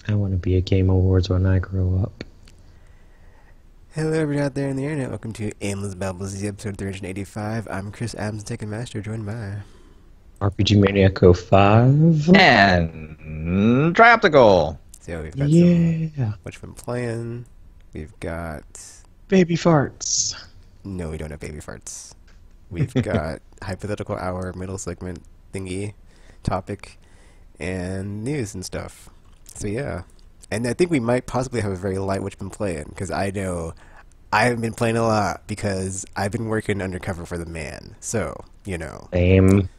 I want to be at Game Awards when I grow up. Hello everybody out there in the internet, welcome to Aimless Babbles, this is episode 385. I'm Chris Adams, Tech and Master, joined by... RPG Maniac 05. And Trioptical. So we've got some... What you've been playing. We've got... Baby farts. No, we don't have baby farts. We've got hypothetical hour, middle segment thingy, topic, and news and stuff. So yeah. And I think we might possibly have a very light what you've been playing, because I know I haven't been playing a lot because I've been working undercover for the man. So, you know. Same.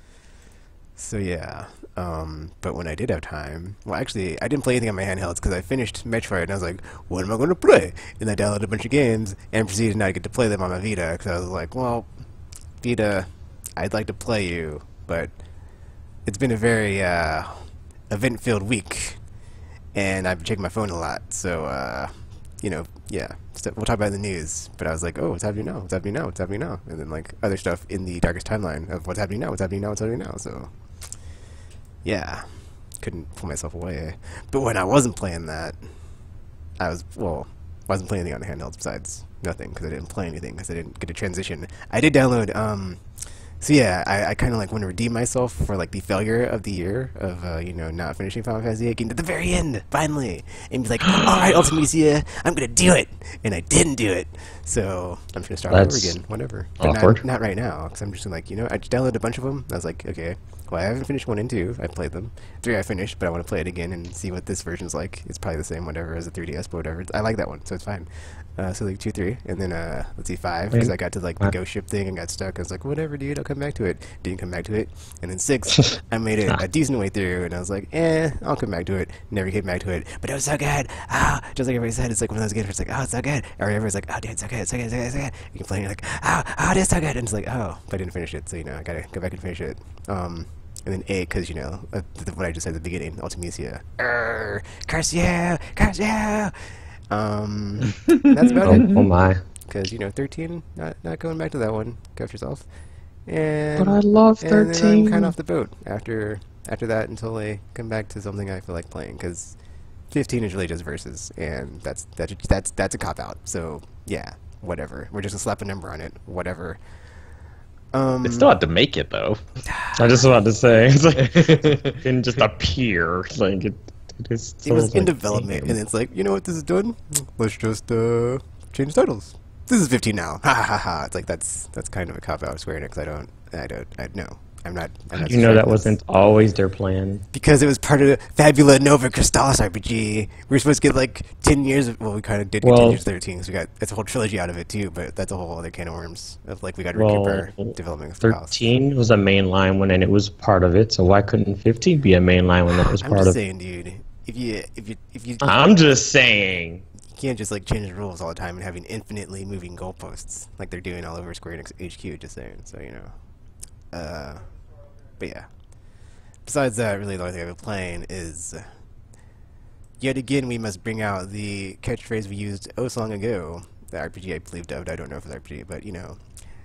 So yeah. But when I did have time, well actually I didn't play anything on my handhelds because I finished Metroid and I was like, what am I going to play? And I downloaded a bunch of games and proceeded not to get to play them on my Vita because I was like, well, Vita, I'd like to play you, but it's been a very event-filled week. And I've been checking my phone a lot, so, you know, yeah. So we'll talk about the news. But I was like, oh, what's happening now? What's happening now? What's happening now? And then, like, other stuff in the darkest timeline of what's happening now, what's happening now, what's happening now. So, yeah. Couldn't pull myself away. But when I wasn't playing that, I was, well, wasn't playing anything on the handhelds besides nothing, because I didn't play anything, because I didn't get to transition. I did download, so yeah, I kind of like want to redeem myself for like the failure of the year of you know, not finishing Final Fantasy 8 at the very end finally, and be like, all right, Ultimecia, I'm gonna do it, and I didn't do it, so I'm just gonna start all over again, whatever. But not right now, because I'm just like, you know, I just downloaded a bunch of them. I was like, okay, well, I haven't finished 1 and 2. I played them. 3 I finished, but I want to play it again and see what this version's like. It's probably the same, whatever, as the 3DS, but whatever. I like that one, so it's fine. So like 2, 3, and then let's see 5, because I got to like the ghost ship thing and got stuck. I was like, whatever, dude, I'll come back to it. Didn't come back to it. And then 6, I made it a decent way through, and I was like, I'll come back to it. Never came back to it, but it was so good. Just like everybody said, it's like one of those games where it's like, oh, it's so good, or everybody's like, oh, dude, it's so good, it's so good, it's so good, it's so good. You can play, and you're like, oh, it is so good, and it's like, oh, but I didn't finish it, so you know, I gotta go back and finish it. And then 8, because, you know, what I just said at the beginning, Ultimecia. Curse you! Curse you! That's about it. Oh my. Because, you know, 13, not going back to that one. Go for yourself. And, but I love 13. And then I'm kind of off the boat after that until I come back to something I feel like playing. Because 15 is really just versus, and that's a cop-out. So, yeah, whatever. We're just going to slap a number on it. Whatever. It still had to make it, though. I just wanted to say, it's like, it didn't just appear. Like, it was like, in development, and it's like, you know what this is doing? Let's just change titles. This is 15 now. Ha ha ha. It's like that's kind of a cop out of Square Enix. I know. I'm not. You know that wasn't always their plan. Because it was part of the Fabula Nova Crystallis RPG. We were supposed to get like 10 years of, well, we kind of did get 10 years of 13, so we got, it's a whole trilogy out of it too, but that's a whole other can of worms of like, we got to recoup our development of 13 was a mainline one and it was part of it, so why couldn't 15 be a mainline when that was part of it? I'm just saying, dude, if you I'm just saying. You can't just like change the rules all the time and having infinitely moving goalposts like they're doing all over Square Enix HQ, just saying, so you know. But yeah. Besides that, really the only thing I've been playing is... yet again, we must bring out the catchphrase we used oh so long ago. The RPG I believe dubbed, I don't know if it's RPG, but you know.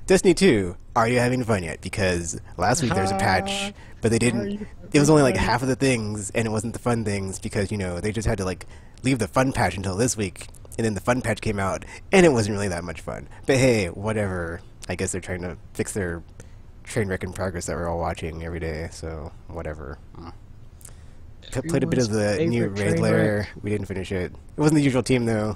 Destiny 2, are you having fun yet? Because last week there was a patch, but they didn't... It was only like half of the things, and it wasn't the fun things, because, you know, they just had to like leave the fun patch until this week, and then the fun patch came out, and it wasn't really that much fun. But hey, whatever. I guess they're trying to fix their... train wreck in progress that we're all watching every day, so whatever. Played a bit of the new raid lair. We didn't finish it. It wasn't the usual team though.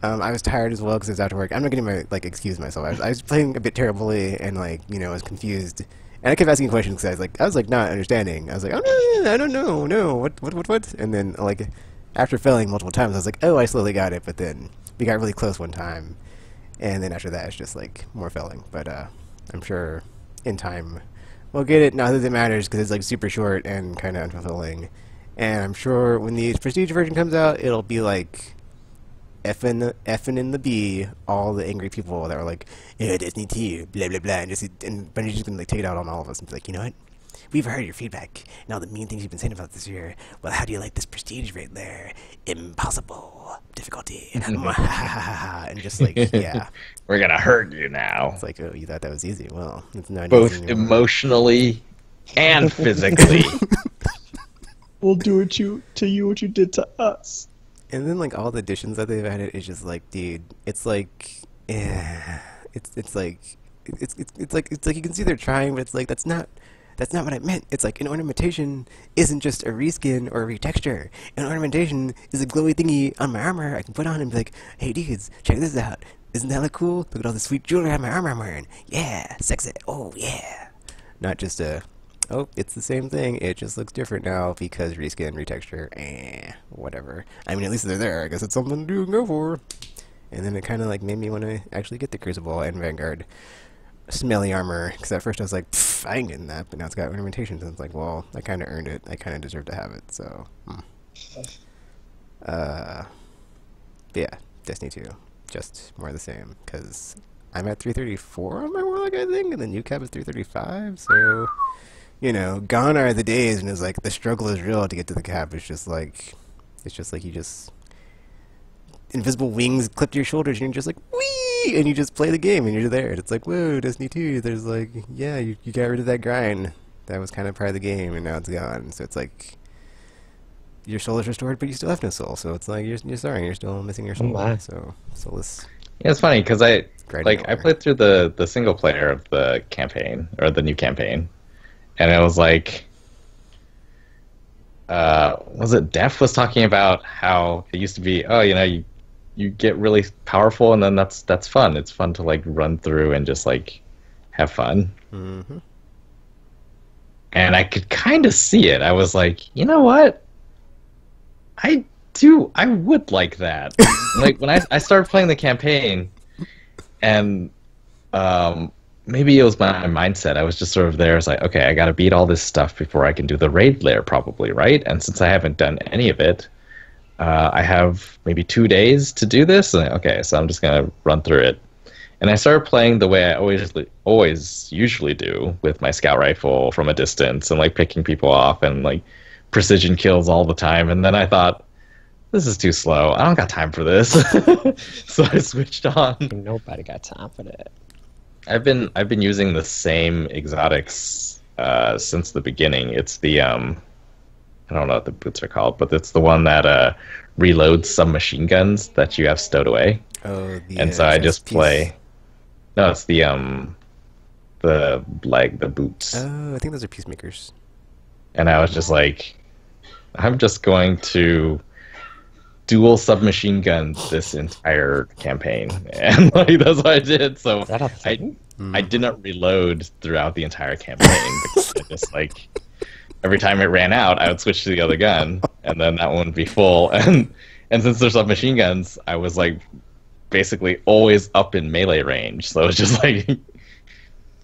I was tired as well because it was after work. I'm not getting my like excuse myself. I was playing a bit terribly and like, you know, I was confused. And I kept asking questions because I was like not understanding. I was like, oh no, I don't know, no, what? And then like after failing multiple times, I was like, oh, I slowly got it. But then we got really close one time, and then after that, it's just like more failing. But I'm sure in time we'll get it. Not that it matters because it's like super short and kind of unfulfilling. And I'm sure when the prestige version comes out, it'll be like effing in the B all the angry people that were like, yeah, Disney 2, blah blah blah, and Bungie's just gonna like take it out on all of us and be like, you know what? We've heard your feedback and all the mean things you've been saying about this year. Well, how do you like this prestige right there? Impossible difficulty. And just like, yeah. We're gonna hurt you now. It's like, oh, you thought that was easy. Well, it's not both easy emotionally and physically. We'll do it to you what you did to us. And then like all the additions that they've added is just like, dude, it's like, it's like, it's like you can see they're trying, but it's like that's not what I meant. It's like an ornamentation isn't just a reskin or a retexture. An ornamentation is a glowy thingy on my armor I can put on and be like, hey dudes, check this out. Isn't that look cool? Look at all the sweet jewelry on my armor I'm wearing. Yeah, sexy. Oh yeah. Not just oh, it's the same thing. It just looks different now because reskin, retexture, whatever. I mean, at least they're there. I guess it's something to do and go for. And then it kind of like made me want to actually get the Crucible and Vanguard smelly armor, because at first I was like, I ain't getting that, but now it's got ornamentations, and it's like, well, I kind of earned it. I kind of deserve to have it, so. Yeah, Destiny 2. Just more of the same, because I'm at 334 on my Warlock, I think, and the new cap is 335, so, you know, gone are the days when it's like the struggle is real to get to the cap. It's just like you just invisible wings clip to your shoulders, and you're just like, whee, and you just play the game, and you're there, and it's like, whoa, Destiny 2, there's like, yeah, you got rid of that grind. That was kind of part of the game, and now it's gone, so it's like, your soul is restored, but you still have no soul, so it's like, you're sorry, you're still missing your soul, so soulless. Yeah, it's funny, because I played through the single player of the campaign, or the new campaign, and it was like, was it Def was talking about how it used to be, oh, you know, you get really powerful, and then that's fun. It's fun to like run through and just like have fun. Mm-hmm. And I could kind of see it. I was like, you know what? I would like that. Like when I started playing the campaign, and maybe it was my mindset. I was just sort of there. It's like, okay, I got to beat all this stuff before I can do the raid lair, probably, right? And since I haven't done any of it, I have maybe 2 days to do this. And, okay, so I'm just gonna run through it. And I started playing the way I always usually do, with my scout rifle from a distance and like picking people off and like precision kills all the time. And then I thought, this is too slow. I don't got time for this. So I switched on. Nobody got time for that. I've been using the same exotics since the beginning. It's the I don't know what the boots are called, but it's the one that reloads submachine guns that you have stowed away. Oh, and so I just play. No, it's the boots. Oh, I think those are peacemakers. And I was just like, I'm just going to dual submachine guns this entire campaign, and like that's what I did. So Is that a thing? I didn't reload throughout the entire campaign because I just like every time it ran out, I would switch to the other gun, and then that one would be full. And since there's submachine guns, I was like basically always up in melee range. So it was just like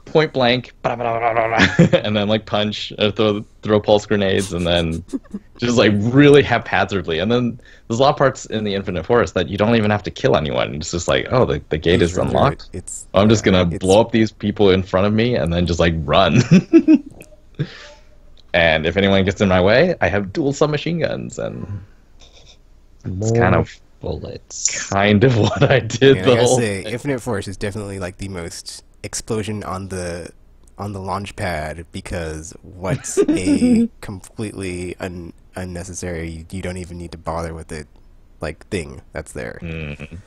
point blank, and then like punch, throw pulse grenades, and then just like really haphazardly. And then there's a lot of parts in the Infinite Forest that you don't even have to kill anyone. It's just like, oh, the gate is unlocked. I'm just gonna blow up these people in front of me and then just like run. And if anyone gets in my way, I have dual submachine guns, and it's kind of bullets. Kind of what I did. I gotta say, Infinite Forest is definitely like the most explosion on the launch pad, because what's a completely unnecessary, you don't even need to bother with it, like thing that's there. Mm.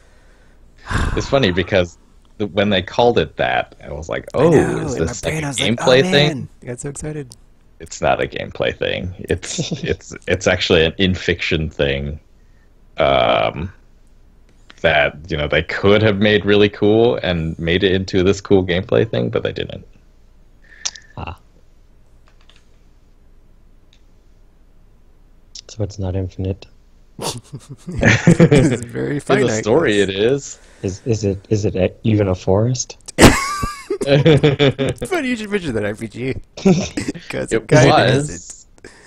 It's funny because when they called it that, I was like, oh, is this like a gameplay thing? I got so excited. It's not a gameplay thing. It's actually an in-fiction thing. That, you know, they could have made really cool and made it into this cool gameplay thing, but they didn't. So it's not infinite. It's very finite. In the story, it is. Is it even a forest? Funny you should mention that, RPG.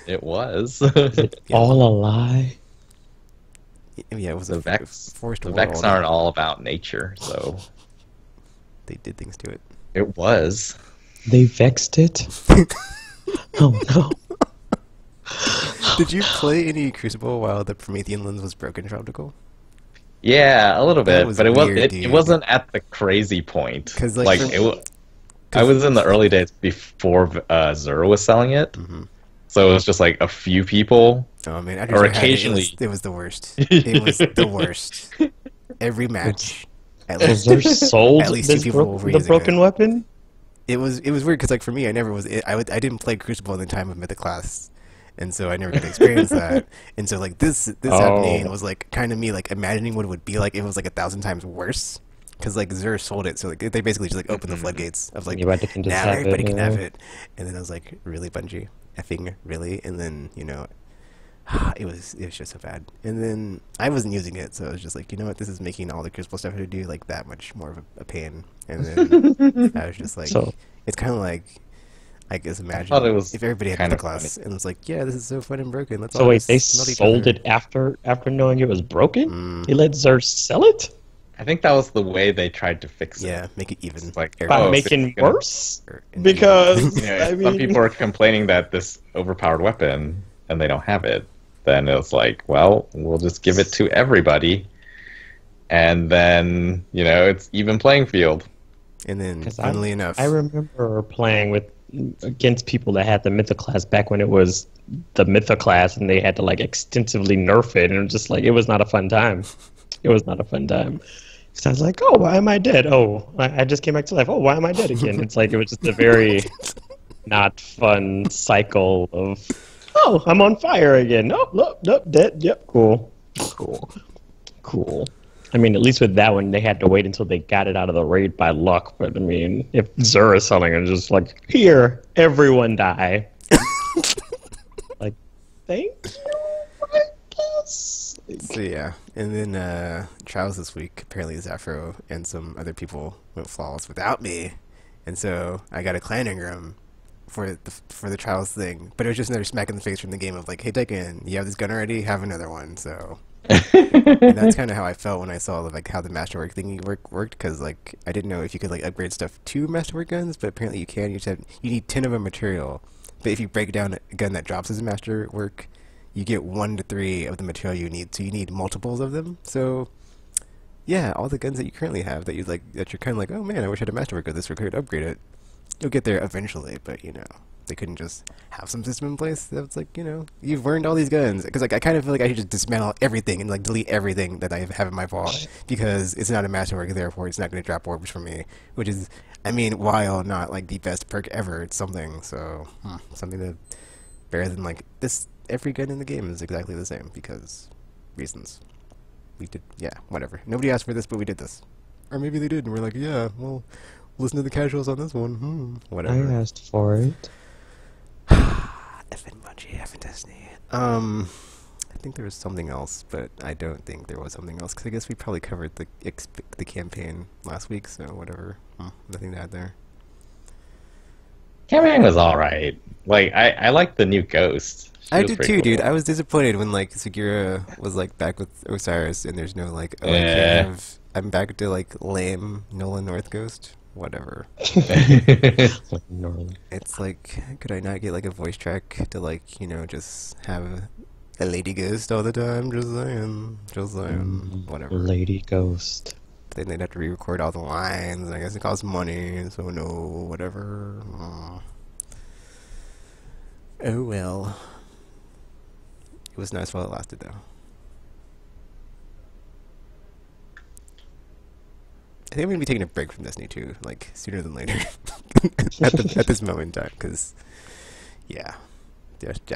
It was. Is it all a lie? Yeah, it was the a Vex. forced The world. Vex aren't all about nature, so They did things to it. it was. They vexed it? Oh no. Did you play any Crucible while the Promethean lens was broken, Tropical? Yeah, a little That bit, was but weird, it wasn't at the crazy point. 'Cause, like, I was in the early days before Zero was selling it, Mm-hmm. So it was just like a few people, Oh man, after or you had it, occasionally. it was the worst. It was the worst. Every match, at Was there least sold at least two this people were the using broken it. weapon? It was weird because like for me, I never was I didn't play Crucible in the time of Mythic Class, and so I never got to experience that. And so like this happening Oh, was like kind of me like imagining what it would be like if it was like 1,000 times worse. Because like Xur sold it, so like they basically just like opened the floodgates. I was like, anybody can just now have everybody it. can have it. And then I was like, really, Bungie, effing really? And then it was just so bad. And then I wasn't using it, so I was just like, you know what, this is making all the Crucible stuff I had to do like that much more of a pain. And then I was just like, So it's kind of like, I guess I thought it imagine was if everybody had kind the of funny. class and was like, yeah, this is so fun and broken. Let's so all wait, they just smell each sold other. it after knowing it was broken? Mm, They let Xur sell it I think that was the way they tried to fix it. yeah, make it even. It's like, Air by oh, quotes. so making you're gonna- worse? Or- Because You know, I if mean, some people are complaining that this overpowered weapon and they don't have it, then it's like, well, we'll just give it to everybody, and then it's even playing field. And then, 'cause funnily enough, I remember playing against people that had the Mythic class back when it was the Mythic class, and they had to like extensively nerf it, and it was just like it was not a fun time. It was not a fun time. So I was like, oh, why am I dead? Oh, I just came back to life. Oh, why am I dead again? It's like it was just a very not fun cycle of, oh, I'm on fire again. Nope, nope, nope, dead. Yep, cool, cool, cool. I mean, at least with that one, they had to wait until they got it out of the raid by luck. But I mean, if Xur is selling it, it's just like, here, everyone die. Like, thank you, I guess. so yeah. And then trials this week, apparently Zafro and some other people went flawless without me, and so I got a clan engram for the trials thing. But it was just another smack in the face from the game of like, hey Tekken, you have this gun already, have another one. So. And that's kind of how I felt when I saw like how the masterwork thingy worked, because like I didn't know if you could like upgrade stuff to masterwork guns, but apparently you can. You need 10 of a material, but if you break down a gun that drops as a masterwork, you get 1 to 3 of the material you need. So you need multiples of them. So yeah, all the guns that you currently have that you're kind of like, oh man, I wish I had a masterwork of this, or could upgrade it. You'll get there eventually, but they couldn't just have some system in place that's like, you've learned all these guns. Because like I kind of feel like I should just dismantle everything and like delete everything that I have in my vault, because it's not a masterwork, therefore it's not going to drop orbs for me. Which is, I mean, while not like the best perk ever, it's something. So something that better than like this. Every gun in the game is exactly the same because reasons. We did, yeah, whatever. Nobody asked for this, but we did this. Or maybe they did, and we're like, yeah, well, listen to the casuals on this one. I Whatever. asked for it. Effing Bungie, effing Destiny. I think there was something else, but I don't think there was something else, because I guess we probably covered the campaign last week, so whatever. Nothing to add there. Campaign was all right. Like I like the new Ghost. She I was did pretty too, dude. cool. I was disappointed when like Segura was like back with Osiris, and there's no like, oh, Yeah. I'm back to like lame Nolan North Ghost. Whatever. Like, gnarly. It's like, could I not get like a voice track to like, just have a lady ghost all the time? Just saying. Whatever. Lady Ghost. Then they'd have to re-record all the lines, and I guess it costs money, so no, whatever. Oh well. It was nice while it lasted, though. I think I'm gonna be taking a break from Destiny 2, like, sooner than later. at this moment in time, because, yeah.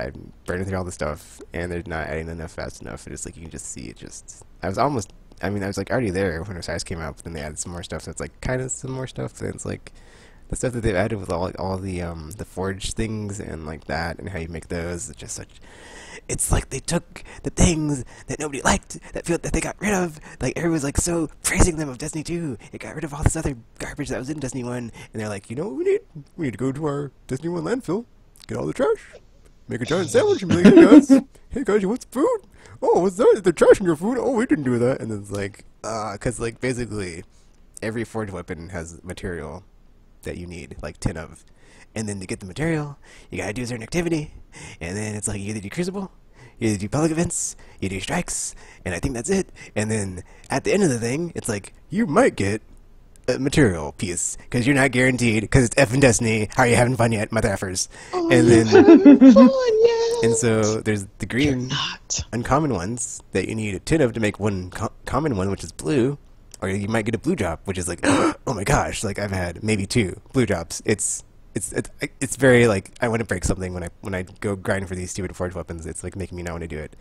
I'm burning through all the stuff, and they're not adding enough fast enough, and it's like, you can just see it just... I was like already there when Osiris came out, but then they added some more stuff, so it's like, kind of some more stuff, and it's like... The stuff that they've added with all the forge things and like that, and how you make those, it's just such... It's like they took the things that nobody liked, that they got rid of. Like, everyone's like so praising them of Destiny 2. It got rid of all this other garbage that was in Destiny 1. And they're like, you know what we need? We need to go to our Destiny 1 landfill, get all the trash, make a giant sandwich, and be like, hey guys, you want some food? Oh, what's that? Is there trash in your food? Oh, we didn't do that. And then it's like, because like basically every forge weapon has material that you need, like 10 of. And then to get the material, you gotta do a certain activity. And then it's like, you either do Crucible, you either do public events, you do strikes, and I think that's it. And then at the end of the thing, it's like, you might get material piece because you're not guaranteed because it's effing Destiny. How are you having fun yet, mother effers? And then and so there's the green uncommon ones that you need a 10 of to make one common one, which is blue, or you might get a blue drop, which is like, oh my gosh, like I've had maybe 2 blue drops. It's very like I want to break something when I go grind for these stupid forge weapons. It's like making me not want to do it,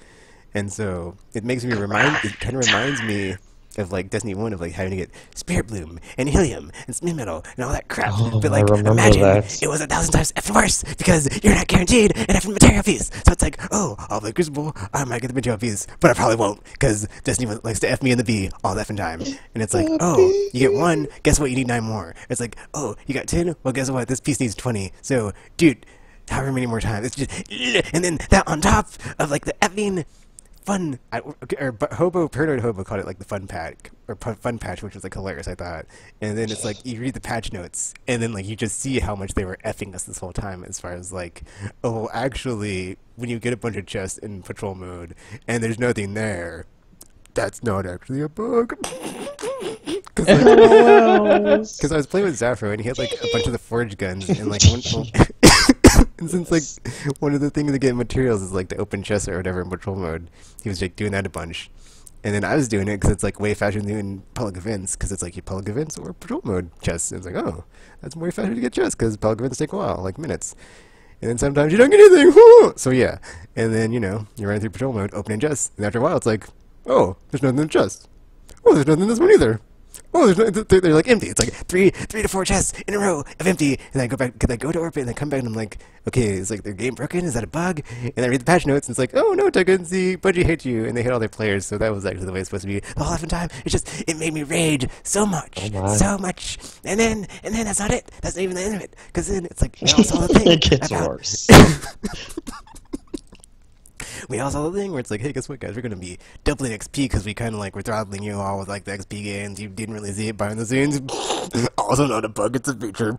and so it makes me it kind of reminds me of like Destiny 1 of like having to get Spirit Bloom and Helium and Smith Metal and all that crap. Oh, but like imagine it was 1,000 times effing worse because you're not guaranteed an effing material piece. So it's like, oh, I'll play Crucible, I might get the material piece, but I probably won't because Destiny likes to F me in the B all the effing time. And it's like, oh, you get 1, guess what, you need 9 more. It's like, oh, you got 10, well guess what, this piece needs 20. So, dude, however many more times. It's just, and then that on top of like the effing fun, Paranoid Hobo called it like the fun pack or fun patch, which was like hilarious, I thought. And then it's like you read the patch notes, and then like you just see how much they were effing us this whole time, as far as like, oh, actually, when you get a bunch of chests in patrol mode and there's nothing there, that's not actually a bug. Because I was playing with Zaffro and he had like a bunch of the forge guns and like and since like one of the things to get materials is like to open chests or whatever in patrol mode, he was like doing that a bunch, and then I was doing it because it's like way faster than doing public events, because it's like you public events or patrol mode chests. And it's like, oh, that's way faster to get chests because public events take a while, like minutes, and then sometimes you don't get anything. So yeah, and then you know you're running through patrol mode, opening chests, and after a while it's like, oh, there's nothing in the chest. Oh, there's nothing in this one either. Oh, they're like empty. It's like three to four chests in a row of empty, and I go back, cause I go to orbit, and I come back, and I'm like, okay, is like their game broken? Is that a bug? And I read the patch notes, and it's like, oh no, Tuggins, the Bungie hates you, and they hate all their players. So that was actually the way it's supposed to be the whole effing time. It's just it made me rage so much, so much, and then that's not it. That's not even the end of it, cause then it's like we all saw the thing. It gets worse. We all saw the thing where it's like, hey, guess what, guys? We're going to be doubling XP because we kind of like, we're throttling you all with like the XP gains. You didn't really see it behind the scenes. Also not a bug, it's a feature.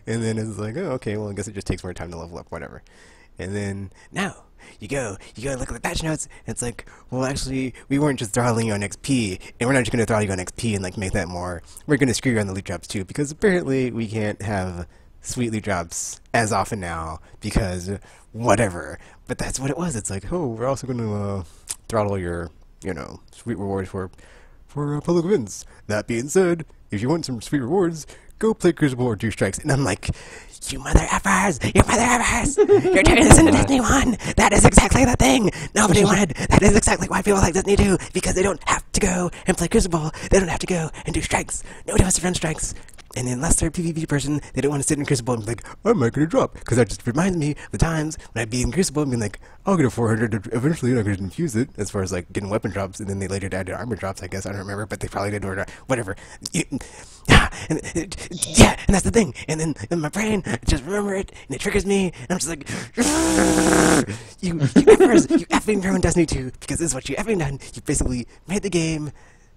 And then it's like, oh, okay, well, I guess it just takes more time to level up, whatever. And then, now, you go look at the patch notes, and it's like, well, actually, we weren't just throttling you on XP, and we're not just going to throttle you on XP and like make that more. We're going to screw you on the loot drops too, because apparently we can't have sweet loot drops as often now because whatever. But that's what it was. It's like, oh, we're also going to throttle your, you know, sweet rewards for public events. That being said, if you want some sweet rewards, go play Crucible or do Strikes. And I'm like, you mother effers! You mother effers! You're turning this into Destiny 1! That is exactly the thing nobody wanted! That is exactly why people like Destiny 2! Because they don't have to go and play Crucible! They don't have to go and do Strikes! Nobody wants to run Strikes! And unless they're a PvP person, they don't want to sit in Crucible and be like, I'm not going to drop. Because that just reminds me of the times when I'd be in Crucible and be like, I'll get a 400 eventually, and I could infuse it, as far as like getting weapon drops, and then they later added armor drops, I guess, I don't remember, but they probably did, or whatever. And that's the thing. And then in my brain, I just remember it, and it triggers me, and I'm just like, you effers, you effing ruined Destiny 2, because this is what you effing done. You basically made the game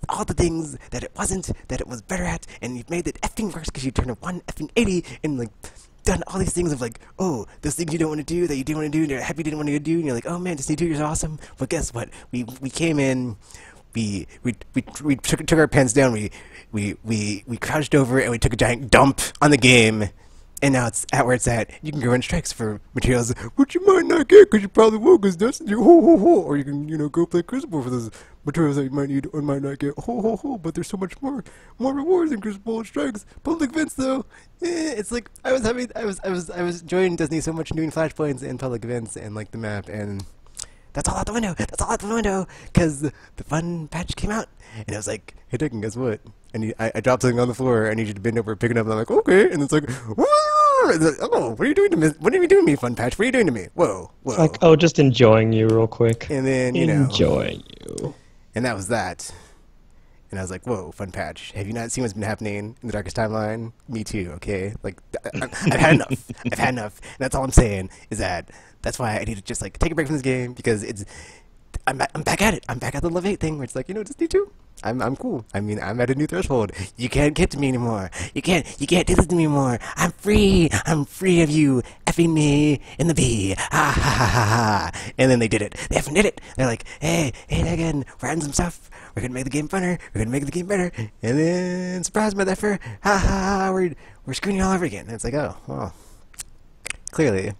all the things that it wasn't, that it was better at, and you've made it effing worse because you turned a 180 and like done all these things of like, oh, those things you don't want to do that you didn't want to do and you're happy you didn't want to do, and you're like, oh man, Destiny 2 is awesome. But guess what? We came in, we took our pants down, we crouched over and we took a giant dump on the game. And now it's at where it's at. You can go run Strikes for materials, which you might not get because you probably will, because that's or you can, you know, go play Crucible for those materials that you might need or might not get. But there's so much more rewards in Crucible and Strikes. Public events though, it's like I was enjoying Destiny so much, doing flashpoints and public events and like the map, and that's all out the window. That's all out the window because the fun patch came out, and it was like, hey, Tekken, guess what? And I dropped something on the floor. I need you to bend over, pick it up. And I'm like, okay. And it's like, whoa. It's like, oh, what are you doing to me? What are you doing to me, Fun Patch? What are you doing to me? Whoa. It's like, oh, just enjoying you real quick. And then, you know. Enjoying you. And that was that. And I was like, whoa, Fun Patch. Have you not seen what's been happening in the Darkest Timeline? Me too, okay? Like, I've had enough. I've had enough. And that's all I'm saying is that's why I need to just, like, take a break from this game because I'm back at it. I'm back at the Love 8 thing where it's like, you know, Destiny 2. I'm cool. I mean, I'm at a new threshold. You can't get to me anymore. You can't do this to me anymore. I'm free. I'm free of you effing me in the bee. Ha ha ha ha ha. And then they did it. They effing did it. They're like, hey, again, we're adding some stuff. We're gonna make the game funner. We're gonna make the game better. And then, surprise, motherfucker. Ha ha ha. We're screwing you all over again. And it's like, oh, well, clearly,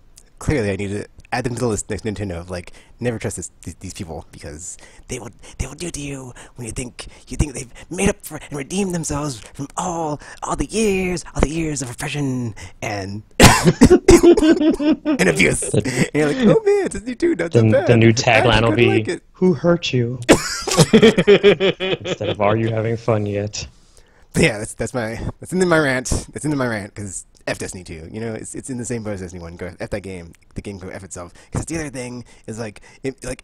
I need to add them to the list next Nintendo of like never trust these people because they will do it to you when you think they've made up for and redeemed themselves from all the years of oppression and and abuse. And you're like, oh man, Disney 2, not so bad. The new tagline will be, like "Who hurt you?" Instead of "Are you having fun yet?" But yeah, that's into my rant. That's into my rant because F Destiny 2. You know, it's in the same boat as Destiny 1. Go F that game. The game go F itself. Because the other thing is like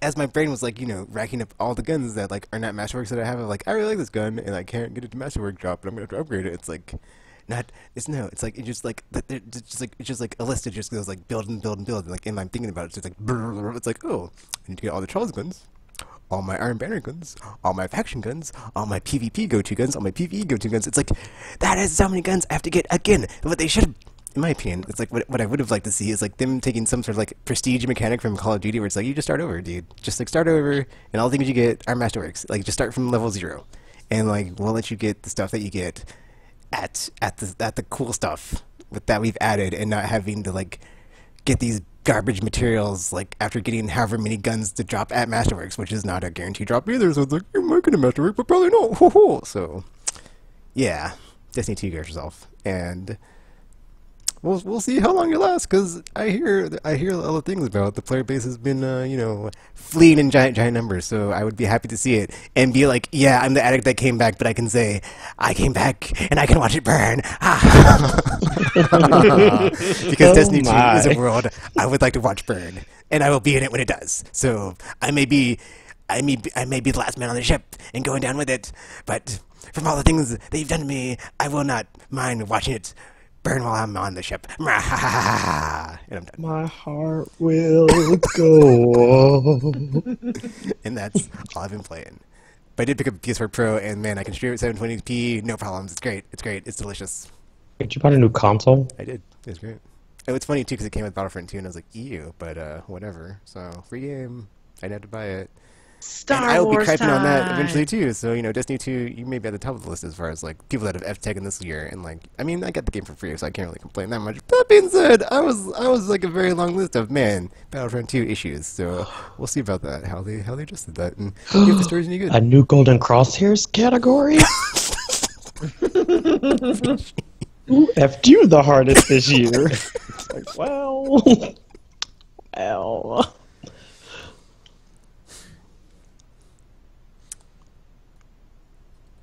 as my brain was like, you know, racking up all the guns that like are not Masterworks that I have. I'm like, I really like this gun and I can't get it to Masterwork drop, but I'm gonna have to upgrade it. It's like it's just like a list of just goes like build and build and build. And, like, and I'm thinking about it, so it's like brrr, it's like, oh, I need to get all the Charles guns, all my Iron Banner guns, all my faction guns, all my PvP go-to guns, all my PvE go-to guns. It's like, that is so many guns I have to get again. What they should have, in my opinion, it's like what I would have liked to see is like them taking some sort of like prestige mechanic from Call of Duty where it's like, you just start over, dude. Just like start over, and all the things you get are Masterworks. Like, just start from level 0. And like, we'll let you get the stuff that you get at the cool stuff that we've added and not having to like get these garbage materials like after getting however many guns to drop at Masterworks, which is not a guaranteed drop either. So it's like, you might get a Masterwork, but probably not. So yeah, Destiny 2 goes yourself, and we'll see how long it lasts. Because I hear other things about the player base has been you know, fleeing in giant numbers. So I would be happy to see it and be like, yeah, I'm the addict that came back, but I can say I came back and I can watch it burn. Because Destiny 2 is a world I would like to watch burn, and I will be in it when it does. So I may be the last man on the ship and going down with it, but from all the things that you've done to me, I will not mind watching it burn while I'm on the ship. And I'm done. My heart will go. And that's all I've been playing. But I did pick up a PS4 Pro, and man, I can stream at 720p, no problems. It's great. It's delicious. Did you buy a new console? I did. It was great. Oh, it's funny too because it came with Battlefront 2, and I was like, ew, but whatever. So free game. I had to buy it. Star and I will be Wars criping on that time. eventually too. So, you know, Destiny 2, you may be at the top of the list as far as like people that have F-taken this year. And like, I mean, I got the game for free, so I can't really complain that much. But that being said, I was like a very long list of Battlefront 2 issues. So we'll see about that, how they adjusted that, and if the story's any good. A new Golden Crosshairs category? Who effed you the hardest this year? It's like, well.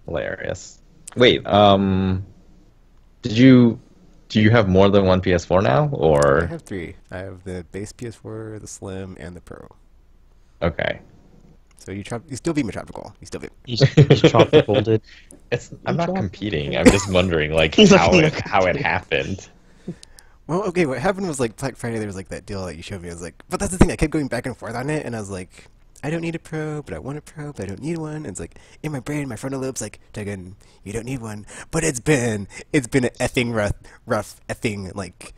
Hilarious. Wait, do you have more than one PS4 now, I or? have 3. I have the base PS4, the Slim, and the Pro. Okay. So you still beat me tropical. You still beat me. He's tropical, dude. I'm not competing. I'm just wondering, like, how it happened. Well, okay, what happened was like Black Friday, there was like that deal that you showed me. I was like, but that's the thing, I kept going back and forth on it, and I was like, I don't need a Pro, but I want a Pro, but I don't need one. And it's like, in my brain, my frontal lobe's like, Tegan, you don't need one. But it's been an effing rough effing, like,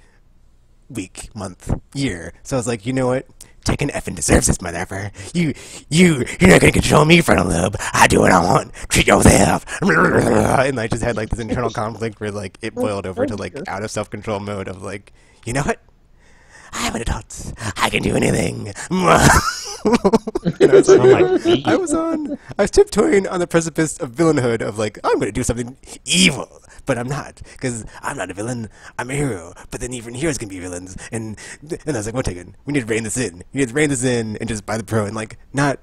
week, month, year. So I was like, you know what? Tekken effing deserves this, motherfucker. You're not gonna control me, frontal lobe. I do what I want. Treat yourself. And I just had like this internal conflict where like it boiled over to like out of self-control mode of like, you know what? I'm an adult. I can do anything. And I was like, I was tiptoeing on the precipice of villainhood of like, I'm going to do something evil, but I'm not, because I'm not a villain. I'm a hero. But then even heroes can be villains. And I was like, well, Tegan, we need to rein this in. We need to rein this in and just buy the Pro and like not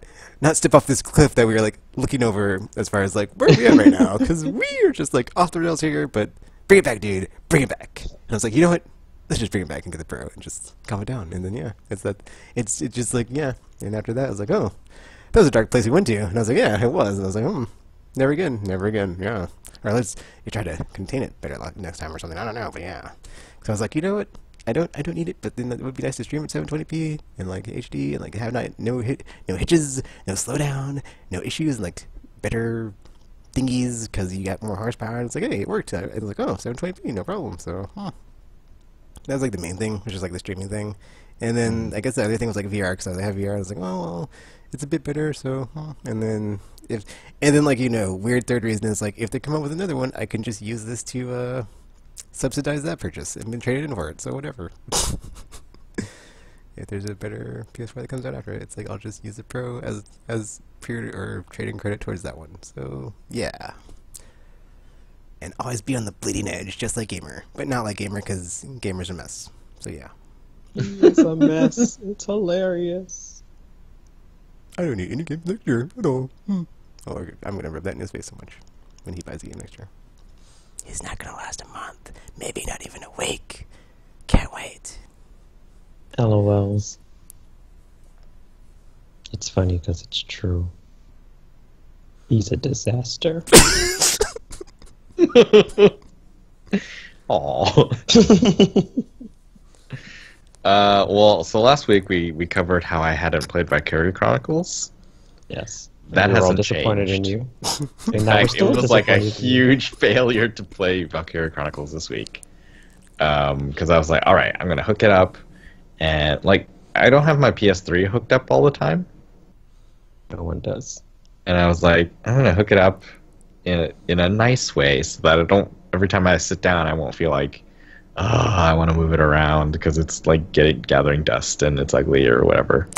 step off this cliff that we were like looking over as far as like where are we at right now? Because we are just like off the rails here. But bring it back, dude. Bring it back. And I was like, you know what? Let's just bring it back and get the Pro and just calm it down. And then yeah, it's just like yeah. And after that, I was like, oh, that was a dark place we went to. And I was like, yeah, it was. And I was like, never again, yeah. Or you try to contain it better next time or something. I don't know, but yeah. So I was like, you know what? I don't need it, but then it would be nice to stream at 720p and like HD and like have no hitches, no slowdown, no issues, like better thingies because you got more horsepower. And it's like, hey, it worked. It's like, oh, 720p, no problem. So that was like the main thing, which is like the streaming thing. And then I guess the other thing was like VR, because I have VR. I was like, oh well, it's a bit better. So and then like weird third reason is like if they come up with another one, I can just use this to subsidize that purchase and then trade it in for it. So whatever. If there's a better PS4 that comes out after it, it's like I'll just use the Pro as pre or trading credit towards that one. So yeah, and always be on the bleeding edge, just like Gamer, but not like Gamer because Gamer's a mess. So yeah, It's a mess. It's hilarious. I don't need any games next year at all. Oh, I'm gonna rub that in his face so much when he buys a game next year. It's not gonna last a month, maybe not even a week. Can't wait. LOLs. It's funny because it's true. He's a disaster. Aww. Well, so last week we covered how I hadn't played Valkyria Chronicles. Yes. That we were all hasn't disappointed changed. in you. In And now we're fact, it still was like a disappointed in you. huge failure to play Valkyria Chronicles this week. Because I was like, all right, I'm gonna hook it up, and like I don't have my PS3 hooked up all the time, No one does. and I was like, I'm gonna hook it up in a nice way so that I don't every time I sit down I won't feel like, oh, I want to move it around because it's like gathering dust and it's ugly or whatever.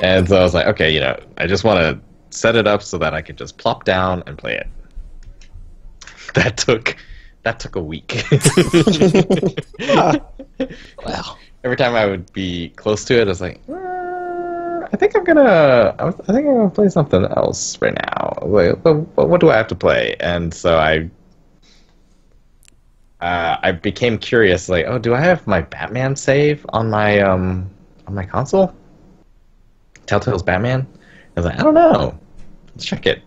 And so I was like, okay, I just want to set it up so that I can just plop down and play it. That took a week. Wow. Every time I would be close to it, I was like, I think I'm gonna play something else right now. Like, what do I have to play? And so I became curious. Like, oh, do I have my Batman save on my console? Telltale's Batman. I was like, I don't know. Let's check it.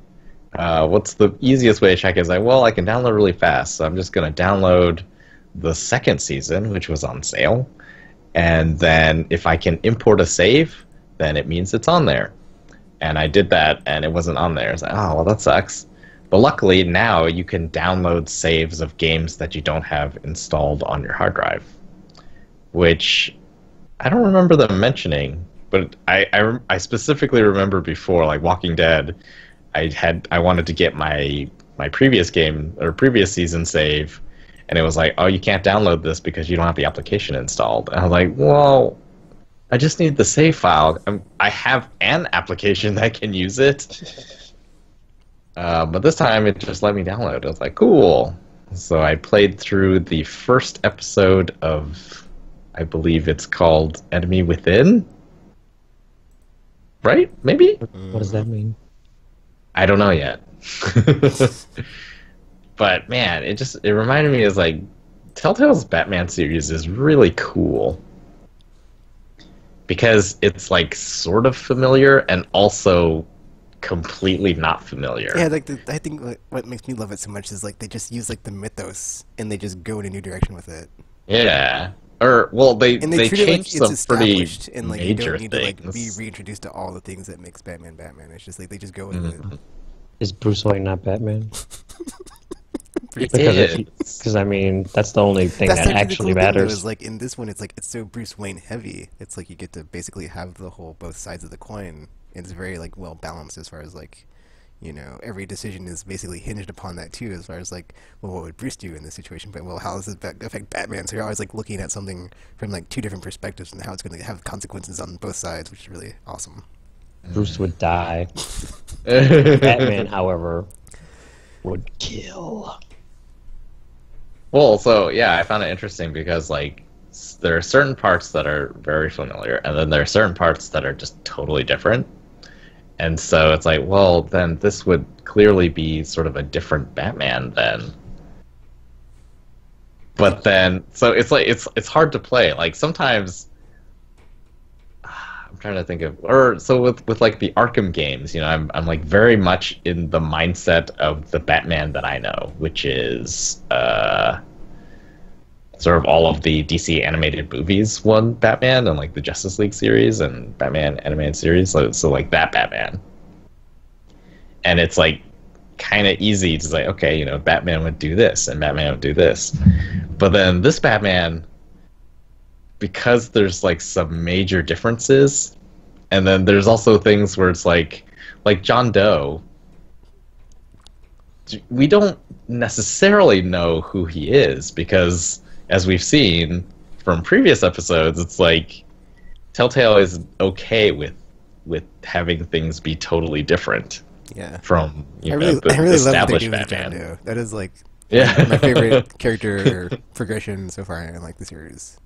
What's the easiest way to check it? Is like, well, I can download really fast, so I'm just gonna download the second season, which was on sale. And then if I can import a save, then it means it's on there. And I did that, and it wasn't on there. I was like, oh, well, that sucks. But luckily, now you can download saves of games that you don't have installed on your hard drive, which I don't remember them mentioning, but I specifically remember before, like Walking Dead, I wanted to get my previous game, or previous season save, and it was like, oh, you can't download this because you don't have the application installed. And I was like, well, I just need the save file. I have an application that can use it. But this time it just let me download. I was like, cool. So I played through the first episode of, I believe it's called Enemy Within? Right? Maybe? What does that mean? I don't know yet. But man, it reminded me of like Telltale's Batman series is really cool. Because it's like sort of familiar and also completely not familiar. Yeah, like I think what makes me love it so much is like they just use like the mythos and they just go in a new direction with it. Yeah. Or well, they treat it like changed some it's pretty established and like you major don't need to like things. be reintroduced to all the things that makes Batman Batman. It's just like they just go with it. Is Bruce Wayne not Batman? It Because I mean, that's the only thing that actually the actually cool thing, though, matters. is like in this one, it's like it's so Bruce Wayne heavy. It's like you get to basically have the whole both sides of the coin. It's very like well balanced as far as like, every decision is basically hinged upon that too. As far as like, well, what would Bruce do in this situation? But well, how does it affect Batman? So you're always like looking at something from like two different perspectives and how it's going to have consequences on both sides, which is really awesome. Bruce would die. Batman, however, would kill. Well, so yeah, I found it interesting because like there are certain parts that are very familiar, and then there are certain parts that are just totally different. And so it's like, well, then this would clearly be sort of a different Batman then. But then, so it's like it's hard to play. Like sometimes, I'm trying to think of, or so with like the Arkham games, I'm like very much in the mindset of the Batman that I know, which is sort of all of the DC animated movies one Batman and like the Justice League series and Batman animated series, so like that Batman. And it's like kind of easy to say, okay, you know, Batman would do this and Batman would do this. But then this Batman, because there's like some major differences, and then there's also things where it's like John Doe, we don't necessarily know who he is, because as we've seen from previous episodes, it's like Telltale is okay with having things be totally different. Yeah. From I really love what they established do with Batman. John Doe. That is like Yeah. my favorite character progression so far in like the series.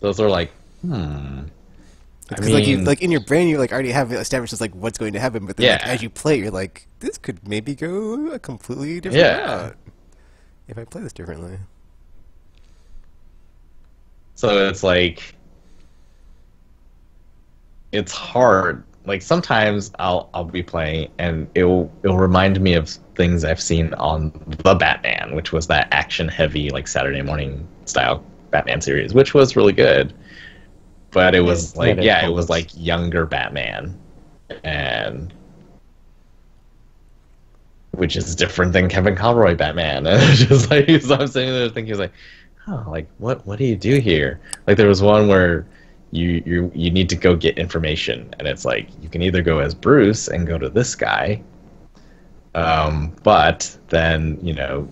Those are like, Because like in your brain, you like already have established as like what's going to happen, but then like, as you play, you're like, this could maybe go a completely different route if I play this differently. So it's like, it's hard. Like sometimes I'll be playing and it'll remind me of things I've seen on The Batman, which was that action heavy like Saturday morning style Batman series, which was really good. But it was like, it was like younger Batman, and which is different than Kevin Conroy Batman. And it's just like, so I'm sitting there thinking, like, oh, like what do you do here? Like there was one where you need to go get information, and it's like you can either go as Bruce and go to this guy, but then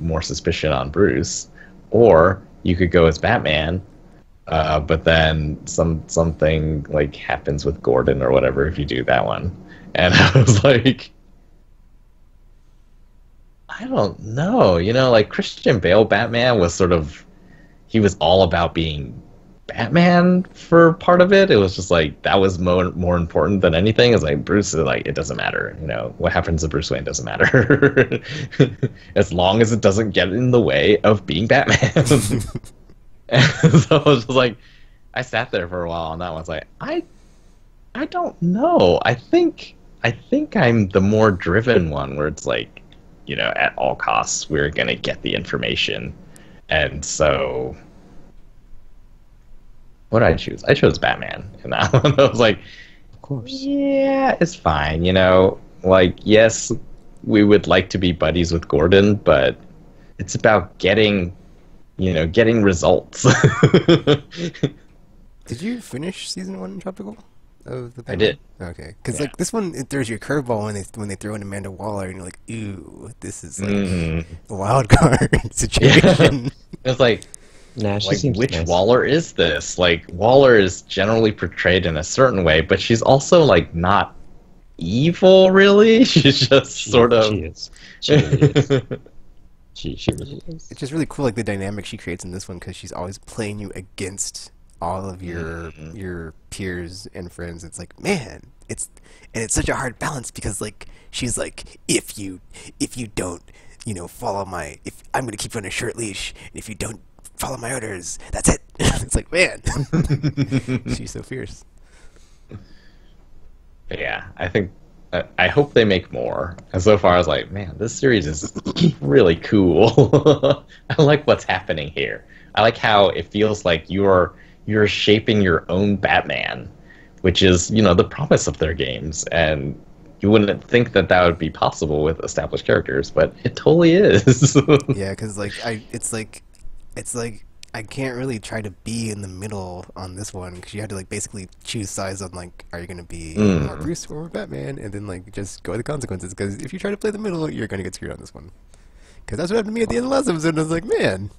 more suspicion on Bruce, or you could go as Batman, but then something like happens with Gordon or whatever if you do that one. And I was like, I don't know, like Christian Bale Batman was sort of, he was all about being Batman for part of it. It was just like that was more important than anything. It's like Bruce is like, it doesn't matter, what happens to Bruce Wayne doesn't matter as long as it doesn't get in the way of being Batman. And so I was just like, I sat there for a while on that one. I was like, I don't know. I think I'm the more driven one, where it's like, at all costs we're gonna get the information. And so what did I choose? I chose Batman in that one. I was like, of course, yeah, it's fine. Like, yes, we would like to be buddies with Gordon, but it's about getting results. Did you finish season 1 in Tropical? Of the I did. Okay, because like this one, there's your curveball when they throw in Amanda Waller, and you're like, ooh, this is like a wild card situation. Yeah. It's like, which nice. Waller is this? Like, Waller is generally portrayed in a certain way, but she's also like not evil, really. She's just sort of. She is. She really is. She really is. It's just really cool, like the dynamic she creates in this one, because she's always playing you against all of your peers and friends. It's like, man, it's such a hard balance, because like she's like, if you don't follow if I'm gonna keep you on a short leash, and if you don't follow my orders, that's it. It's like, man, she's so fierce. Yeah, I hope they make more. And so far I was like, man, this series is really cool. I like what's happening here. I like how it feels like you're shaping your own Batman, which is, the promise of their games. And you wouldn't think that would be possible with established characters, but it totally is. Yeah, because like it's like I can't really try to be in the middle on this one, because you had to like basically choose sides on like, are you going to be more Bruce or Batman, and then like just go with the consequences, because if you try to play the middle, you're going to get screwed on this one. Because that's what happened to me at the end of the last episode. I was like, man,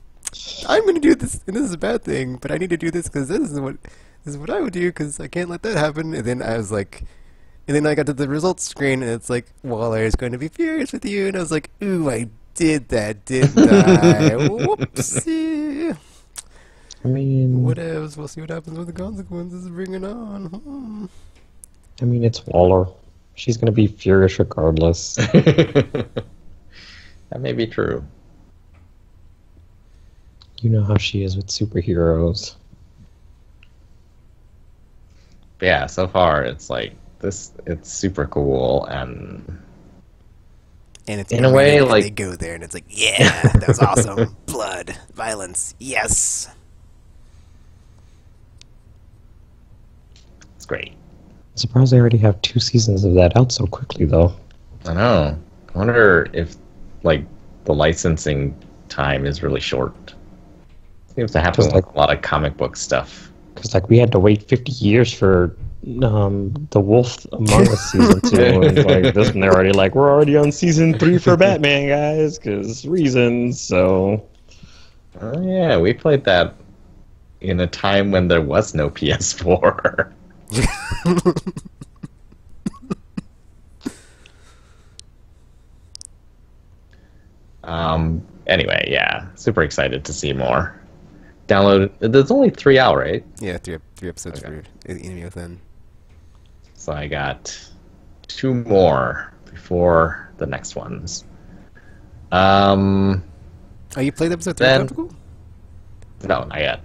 I'm going to do this, and this is a bad thing, but I need to do this because this is what I would do, because I can't let that happen. And then I was like, and then I got to the results screen, and it's like, Waller is going to be furious with you, and I was like, ooh, I did that, didn't I? Whoopsie. I mean, whatevs. We'll see what happens with the consequences. Bring it on. I mean, it's Waller. She's gonna be furious regardless. That may be true. You know how she is with superheroes. But yeah, so far it's like this. It's super cool, and it's in a way, like they go there, and it's like, yeah, that was awesome. Blood, violence, yes. It's great. I'm surprised they already have 2 seasons of that out so quickly, though. I know. I wonder if like the licensing time is really short. Seems to happen Just with like a lot of comic book stuff. because like we had to wait 50 years for the Wolf Among Us season 2, and like this one they're already like we're already on season 3 for Batman, guys, because reasons. So Oh yeah, we played that in a time when there was no PS4. Anyway, yeah, super excited to see more. Download. There's only 3 out, right? Yeah, three episodes for Enemy Within. So I got 2 more before the next ones. Oh, you played episode 3 Then- Topical? No, not yet.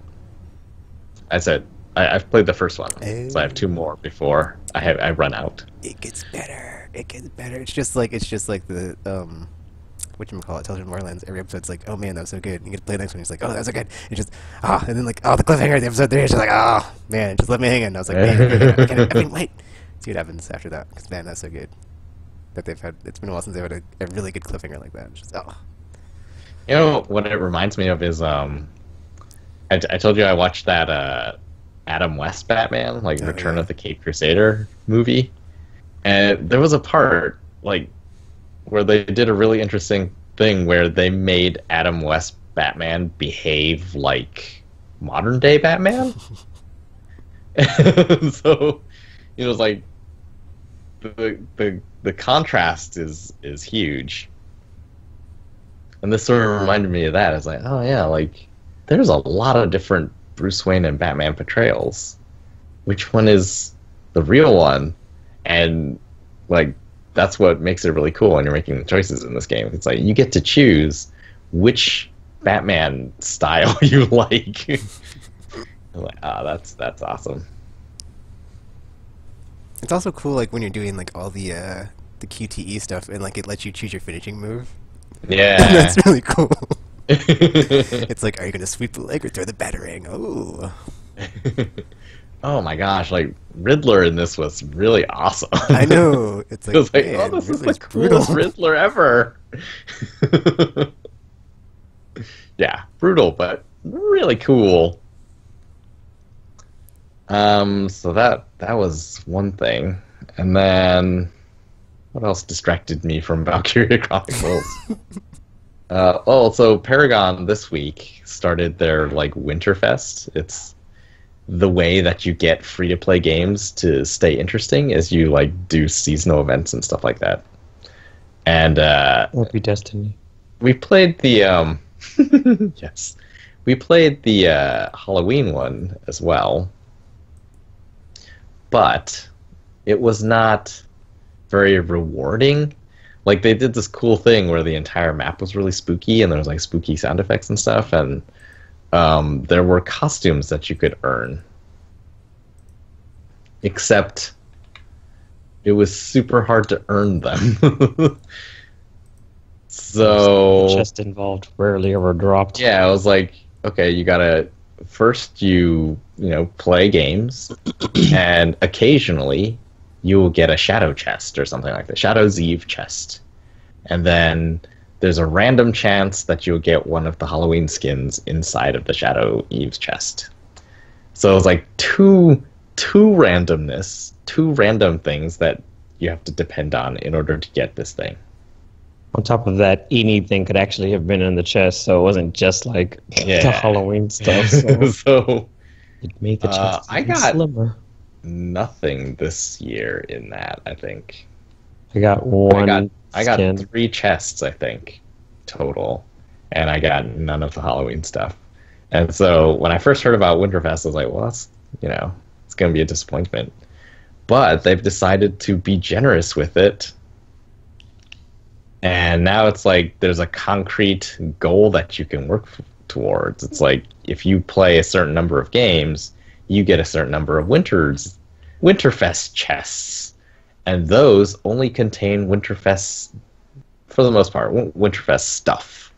I said I've played the first one, so I have 2 more before I run out. It gets better. It gets better. It's just like the whatchamacallit, Tales from Borderlands. Every episode's like, oh man, that was so good. You get to play the next one, it's like, oh, that was so good. It's just and then like, oh, the cliffhanger at the episode 3 is just like, oh man, just let me hang in. I was like, man, I can't wait. See what happens after that, because man, that's so good. That they've had. It's been a while since they've had a really good cliffhanger like that. It's just You know what it reminds me of is I told you I watched that Adam West Batman, like Return of the Caped Crusader movie, and there was a part like where they did a really interesting thing where they made Adam West Batman behave like modern day Batman. So it was like the contrast is huge. And this sort of reminded me of that. It's like, oh yeah, like there's a lot of different Bruce Wayne and Batman portrayals. Which one is the real one? And like that's what makes it really cool when you're making the choices in this game. It's like you get to choose which Batman style you like. I'm like, that's awesome. it's also cool like when you're doing like all the QTE stuff and like it lets you choose your finishing move. Yeah. That's really cool. It's like, are you gonna sweep the leg or throw the batarang? Oh. Oh my gosh, like Riddler in this was really awesome. I know. It's like, It was like, man, oh, this is the Riddler's coolest Riddler ever. Yeah, brutal, but really cool. So that was one thing, and then what else distracted me from Valkyria Chronicles? So Paragon this week started their like Winterfest. It's the way that you get free-to-play games to stay interesting is you like do seasonal events and stuff like that. And won't be Destiny. we played the yes, we played the Halloween one as well, but it was not very rewarding. Like they did this cool thing where the entire map was really spooky and there was like spooky sound effects and stuff, and there were costumes that you could earn. Except it was super hard to earn them. So Chest involved, rarely ever dropped. yeah, I was like, okay, you gotta first you play games, and occasionally you will get a shadow chest or something like that, Shadow's Eve chest, and then there's a random chance that you'll get one of the Halloween skins inside of the Shadow Eve's chest. So it was like two randomness, 2 random things that you have to depend on in order to get this thing. On top of that, anything could actually have been in the chest, so it wasn't just like the Halloween stuff. So So it made the chest I even got slimmer. nothing this year in that, I think. I got one. I got skin. 3 chests, I think, total, and I got none of the Halloween stuff. And so when I first heard about Winterfest, I was like, well, that's, it's going to be a disappointment. But they've decided to be generous with it. And now it's like there's a concrete goal that you can work towards. It's like if you play a certain number of games, you get a certain number of Winterfest chests. And those only contain Winterfest, for the most part, Winterfest stuff.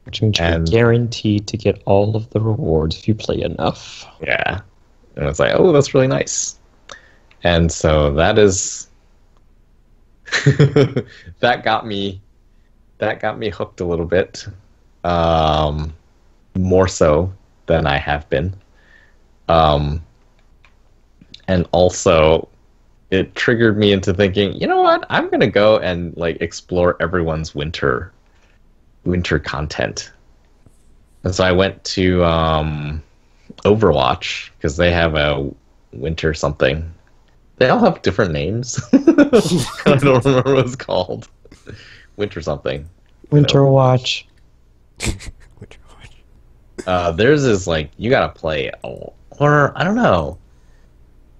Which means you're guaranteed to get all of the rewards if you play enough. Yeah. And it's like, oh, that's really nice. And so that is... that got me that got me hooked a little bit, more so than I have been. Um, and also, it triggered me into thinking, you know what? I'm gonna go and like explore everyone's winter content. And so I went to Overwatch because they have a winter something. They all have different names. I don't remember what it's called. Winter something. Winter Watch. Which one? Theirs is like you gotta play, or I don't know.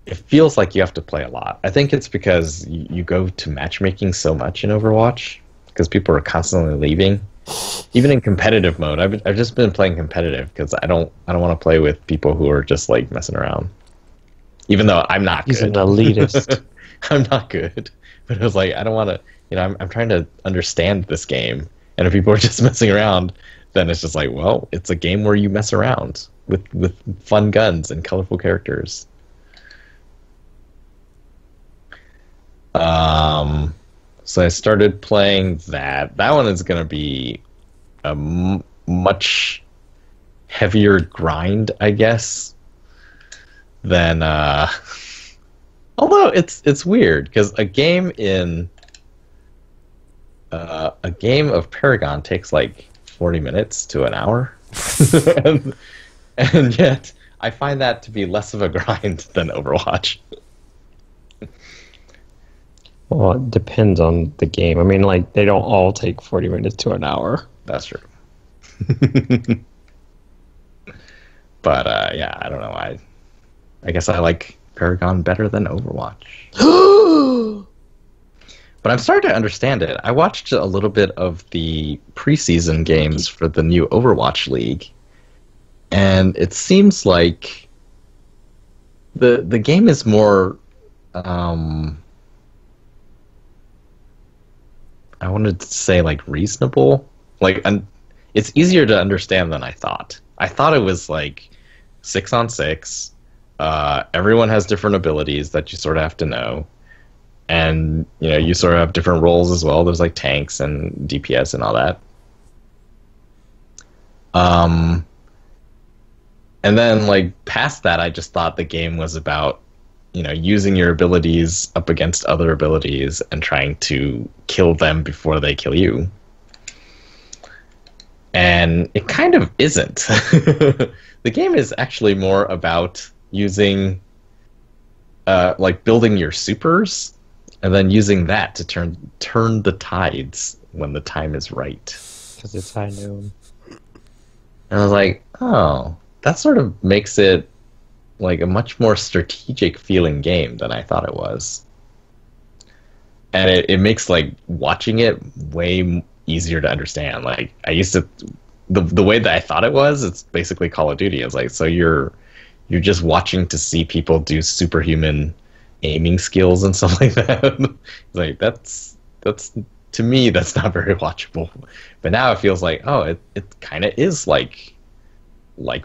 It feels like you have to play a lot. I think it's because you go to matchmaking so much in Overwatch because people are constantly leaving. Even in competitive mode, I've just been playing competitive because I don't want to play with people who are just like messing around. Even though I'm not He's good. an elitist. I'm not good, but it was like I don't want to. You know, I'm trying to understand this game, and if people are just messing around, then it's just like, well, it's a game where you mess around with fun guns and colorful characters. So I started playing that. That one is going to be a much heavier grind, I guess, than although it's weird because a game of Paragon takes like 40 minutes to an hour, and yet I find that to be less of a grind than Overwatch. Well, it depends on the game. I mean, like, they don't all take 40 minutes to an hour. That's true. But yeah, I don't know. I guess I like Paragon better than Overwatch. But I'm starting to understand it. I watched a little bit of the preseason games for the new Overwatch League, and it seems like the game is more I wanted to say like reasonable. Like it's easier to understand than I thought. I thought it was like 6-on-6. Everyone has different abilities that you sort of have to know. And, you know, you sort of have different roles as well. There's like tanks and DPS and all that. And then like past that, I just thought the game was about, you know, using your abilities up against other abilities and trying to kill them before they kill you. And it kind of isn't. The game is actually more about using, like building your supers and then using that to turn the tides when the time is right. Because it's high noon. And I was like, oh, that sort of makes it like a much more strategic feeling game than I thought it was. And it makes like watching it way easier to understand. Like I used to, the way that I thought it was, it's basically Call of Duty. It's like, so you're just watching to see people do superhuman aiming skills and stuff like that. It's like that's to me that's not very watchable. But now it feels like, oh, it kind of is like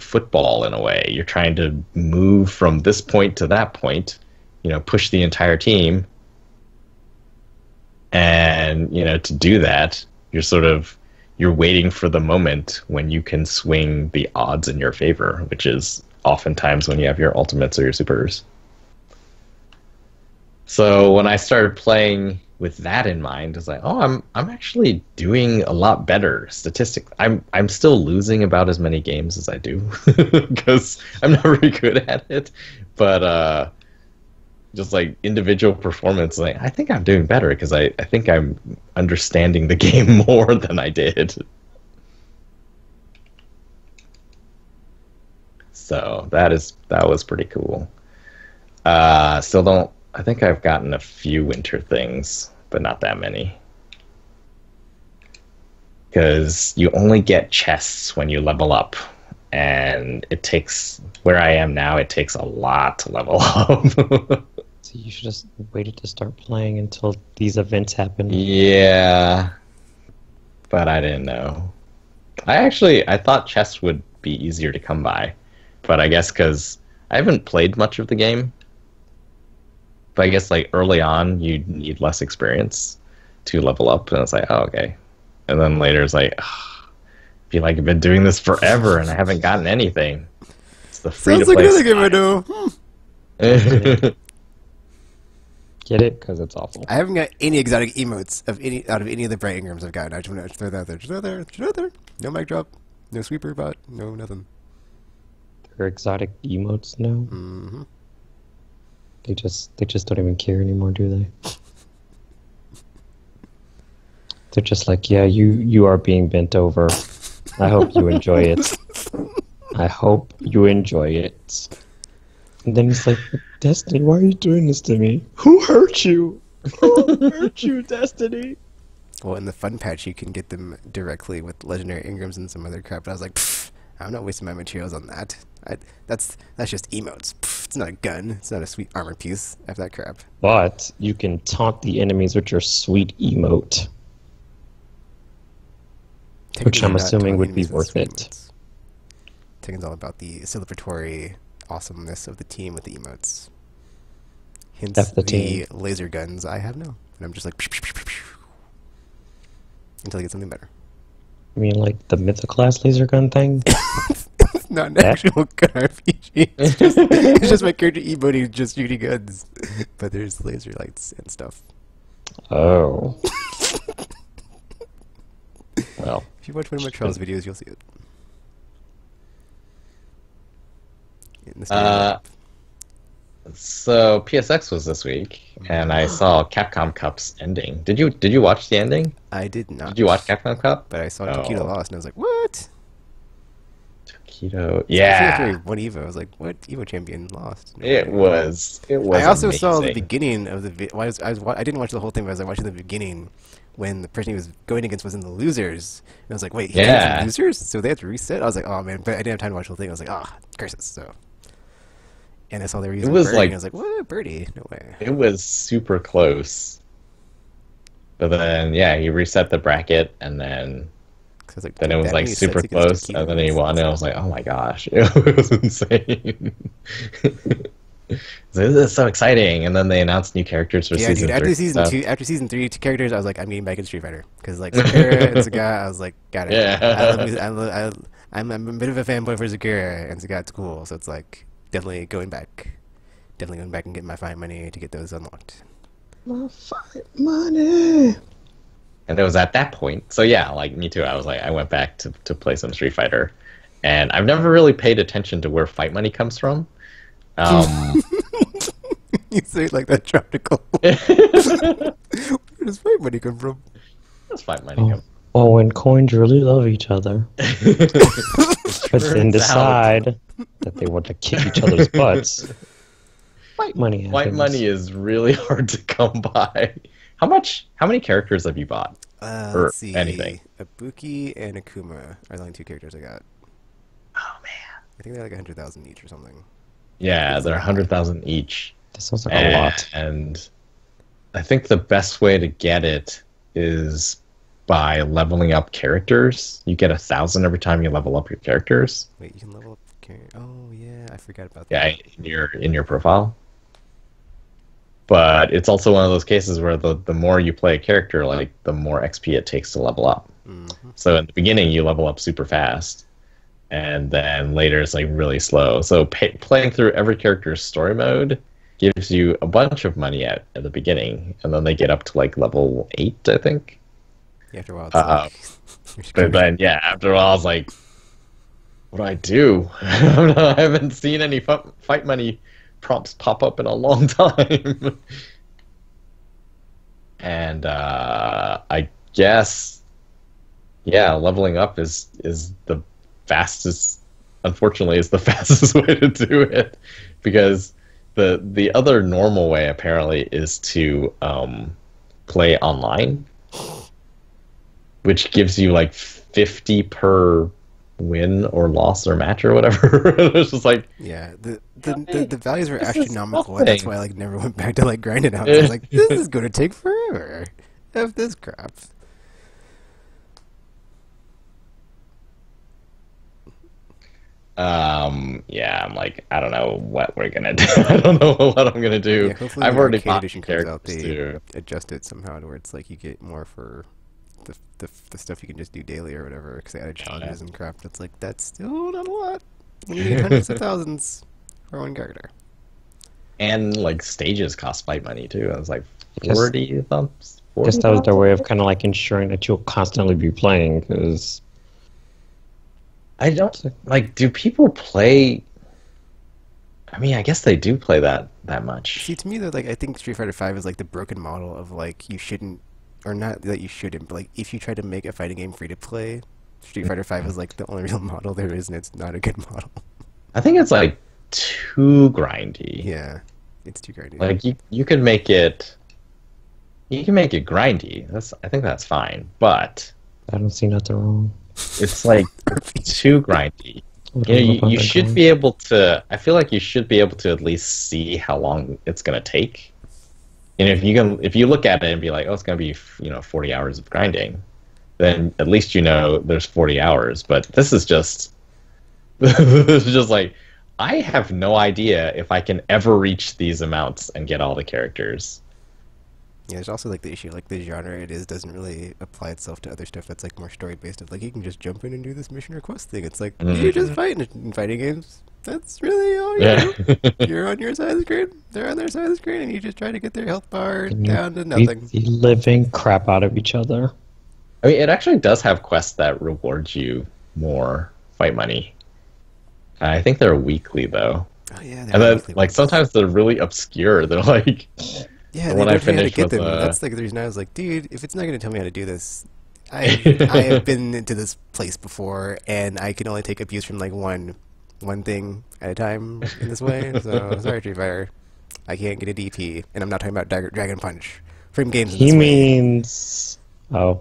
football in a way. You're trying to move from this point to that point, you know, push the entire team. And, you know, to do that, you're waiting for the moment when you can swing the odds in your favor, which is oftentimes when you have your ultimates or your supers. So when I started playing with that in mind, it's like, oh, I'm actually doing a lot better statistically. I'm still losing about as many games as I do because I'm not very good at it. But just like individual performance, like I think I'm doing better because I think I'm understanding the game more than I did. So that was pretty cool. Still don't. I think I've gotten a few winter things, but not that many. Because you only get chests when you level up. And it takes, where I am now, it takes a lot to level up. So you should have waited to start playing until these events happen. Yeah. But I didn't know. I thought chests would be easier to come by. But I guess because I haven't played much of the game. But I guess like early on, you need less experience to level up, and it's like, oh, okay. And then later it's like, I feel like I've been doing this forever and I haven't gotten anything. It's the free Sounds to like play. another game I know. Get it? Because it's awful. I haven't got any exotic emotes out of any of the Bright Ingrams I've gotten. I just want to throw that out there. Just out there. No mic drop. No sweeper bot. No nothing. They're exotic emotes now. Mm-hmm. They just don't even care anymore, do they? They're just like, yeah, you are being bent over. I hope you enjoy it. I hope you enjoy it. And then he's like, Destiny, why are you doing this to me? Who hurt you? Who hurt you, Destiny? Well, in the fun patch, you can get them directly with legendary Ingrams and some other crap. But I was like, I'm not wasting my materials on that. That's just emotes. It's not a gun. It's not a sweet armor piece. I have that crap. But you can taunt the enemies with your sweet emote. Which I'm assuming would be worth it. Tekken's all about the celebratory awesomeness of the team with the emotes. Hence the laser guns I have now. And I'm just like... until I get something better. You mean like the Mythoclast laser gun thing? It's not an actual gun RPG. It's just my character emoting just shooting guns. But there's laser lights and stuff. Oh. Well. If you watch one of my Trials videos, you'll see it. So PSX was this week, and I saw Capcom Cup's ending. Did you watch the ending? I did not. Did you watch Capcom Cup? But I saw Taquito lost, and I was like, what? Taquito, yeah. After one Evo, I was like, what Evo champion lost? No it was I also amazing. saw the beginning of the I didn't watch the whole thing, but I was like, watching the beginning when the person he was going against was in the losers. And I was like, wait, he was in the losers? So they have to reset? I was like, oh man, but I didn't have time to watch the whole thing. I was like, curses, so... And I saw they were using Birdie, and I was like, what? Birdie? No way. It was super close. But then, yeah, he reset the bracket, and then... then it was like super close, and then he won, and I was like, oh my gosh. It was insane. This is so exciting. And then they announced new characters for season 3. After season 3 characters, I was like, I'm getting back in Street Fighter. Because like Sakura and Sagat, I was like, got it. Yeah. I'm a bit of a fanboy for Sakura, and Sagat's cool, so it's like... Definitely going back and getting my fight money to get those unlocked. My fight money. And it was at that point. So yeah, like me too. I went back to play some Street Fighter, and I've never really paid attention to where fight money comes from. You say it like that, Tropical. Where does fight money come from? Where does fight money come from? Well, when coins really love each other, but then decide that they want to kick each other's butts, fight money happens. Fight money is really hard to come by. How many characters have you bought? Let's see. Anything? Ibuki and Akuma are the only 2 characters I got. Oh man. I think they're like 100,000 each or something. Yeah, they're 100,000 each. That sounds like a lot. And I think the best way to get it is by leveling up characters. You get 1,000 every time you level up your characters. Wait, you can level up characters? Oh yeah, I forgot about that. Yeah, in your profile. But it's also one of those cases where the more you play a character, like the more XP it takes to level up. Mm-hmm. So in the beginning, you level up super fast, and then later it's like really slow. So playing through every character's story mode gives you a bunch of money at the beginning, and then they get up to like level 8, I think. Yeah, after a while, it's but then yeah, after a while, I was like, what do I do? I haven't seen any fight money prompts pop up in a long time. And I guess, yeah, leveling up is the fastest. Unfortunately, is the fastest way to do it, because the other normal way apparently is to play online, which gives you like 50 per win or loss or match or whatever. It's just like, yeah, the values were astronomical, and that's why I like never went back to like grinding out. I was like, this is gonna take forever. F this crap. Yeah, I'm like, I don't know what we're gonna do. I don't know what I'm gonna do. Yeah, hopefully I've already bought edition comes out, characters they too. adjust it somehow to where it's like you get more for the stuff you can just do daily or whatever, because they added challenges and crap. It's like, that's still not a lot. You need hundreds of thousands for one character. And like stages cost fight money too. I was like Just- 40 thumps. Guess that was their way of kind of like ensuring that you'll constantly be playing, because I don't like. Do people play? I mean, I guess they do play that much. See, to me though, like I think Street Fighter V is like the broken model of like you shouldn't, or not that you shouldn't, but like if you try to make a fighting game free to play, Street Fighter V is like the only real model there is, and it's not a good model. I think it's like too grindy. Yeah, it's too grindy. Like you could make it. You can make it grindy. I think that's fine, but I don't see nothing wrong. it's like too grindy. What You know, do you, about you that should grind? be able to. I feel like you should be able to at least see how long it's gonna take. And if you look at it and be like, oh, it's gonna be 40 hours of grinding, then at least you know there's 40 hours. But this is just this is just like I have no idea if I can ever reach these amounts and get all the characters. Yeah, there's also like the issue, like the genre it is doesn't really apply itself to other stuff that's like more story based. Of like you can just jump in and do this mission request thing. It's like you just fight in fighting games. That's really all you do. You're on your side of the screen, they're on their side of the screen, and you just try to get their health bar down to nothing. Beat the living crap out of each other. I mean, it actually does have quests that reward you more fight money. I think they're weekly though, Oh yeah, and they're then weekly like ones. sometimes they're really obscure. They're like. Yeah, The they one I don't tell you how to finished get was, them. That's like the reason I was like, dude, if it's not going to tell me how to do this, I have been into this place before, and I can only take abuse from like one thing at a time in this way. So sorry, Street Fighter, I can't get a DP, and I'm not talking about Dragon Punch from games. In He this way. means... Oh.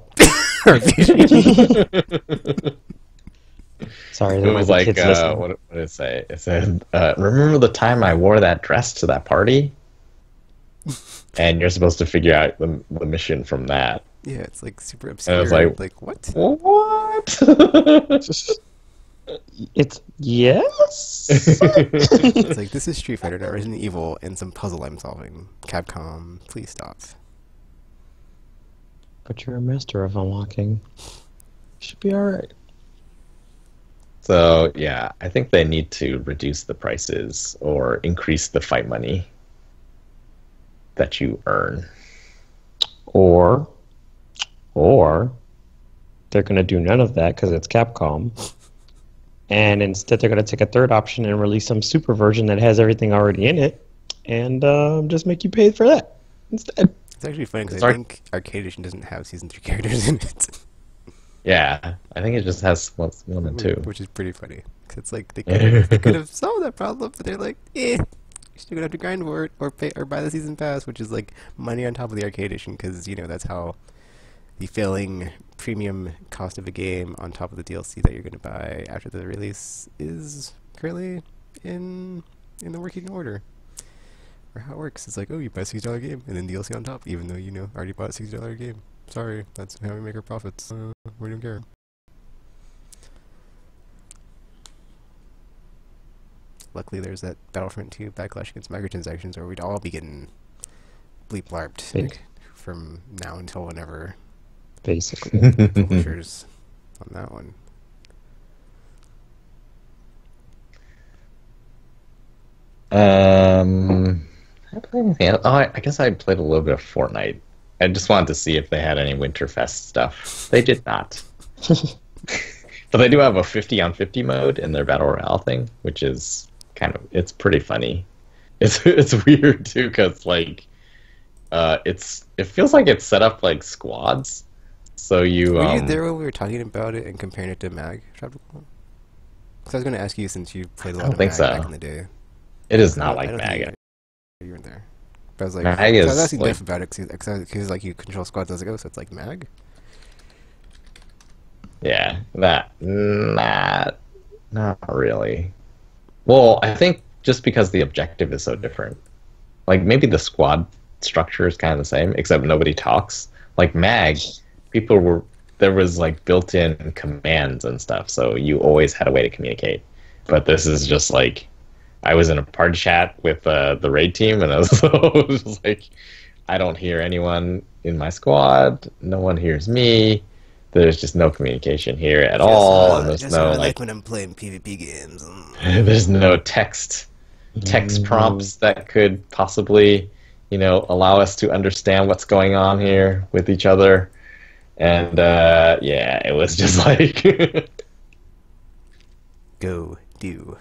Sorry, It there was might be like, kids listening. what did it say? It said, remember the time I wore that dress to that party? And you're supposed to figure out the mission from that. Yeah, it's like super And obscure. I was like, what? What? It's... Yes? It's like, this is Street Fighter, not Resident Evil, and some puzzle I'm solving. Capcom, please stop. But you're a master of unlocking. Should be alright. So, yeah, I think they need to reduce the prices or increase the fight money that you earn. Or they're going to do none of that because it's Capcom. And instead they're going to take a third option and release some super version that has everything already in it and just make you pay for that instead. It's actually funny because I Sorry? think Arcade Edition doesn't have Season 3 characters in it. Yeah, I think it just has one and two. Which is pretty funny. 'Cause it's like they could have solved that problem, but they're like, you're still gonna have to grind for it or pay or buy the season pass, which is like money on top of the Arcade Edition, because that's how the failing premium cost of a game on top of the DLC that you're gonna buy after the release is currently in the working order. Or how it works. It's like, oh, you buy a $60 game and then DLC on top, even though already bought a $60 game. Sorry, that's how we make our profits. We don't care. Luckily, there's that Battlefront 2 backlash against microtransactions, where we'd all be getting bleep-larped Fake. from now until whenever Basically. publishers on that one. I played anything else? Oh, I guess I played a little bit of Fortnite. I just wanted to see if they had any Winterfest stuff. They did not. But they do have a 50 on 50 mode in their Battle Royale thing, which is it's pretty funny. It's weird too, because like it feels like it's set up like squads. So you Were you there when we were talking about it and comparing it to Mag Tropical? Because I was going to ask you, since you played a lot don't of think Mag so. back in the day. it is I not don't- like I don't think Mag. You weren't there. But I was like, Mag so I was is, asking like- Def about it because like you control squads. I was like, oh, so it's like Mag. Yeah, not really. Well, I think just because the objective is so different. Like maybe the squad structure is kind of the same, except nobody talks. Like Mag, there was like built-in commands and stuff, so you always had a way to communicate. But this is just like I was in a party chat with the raid team, and I was just like, I don't hear anyone in my squad. No one hears me. There's just no communication here at all, and there's Just no how I like like, when I'm playing PvP games. there's no text prompts that could possibly, allow us to understand what's going on here with each other. And yeah, it was just like, Go do.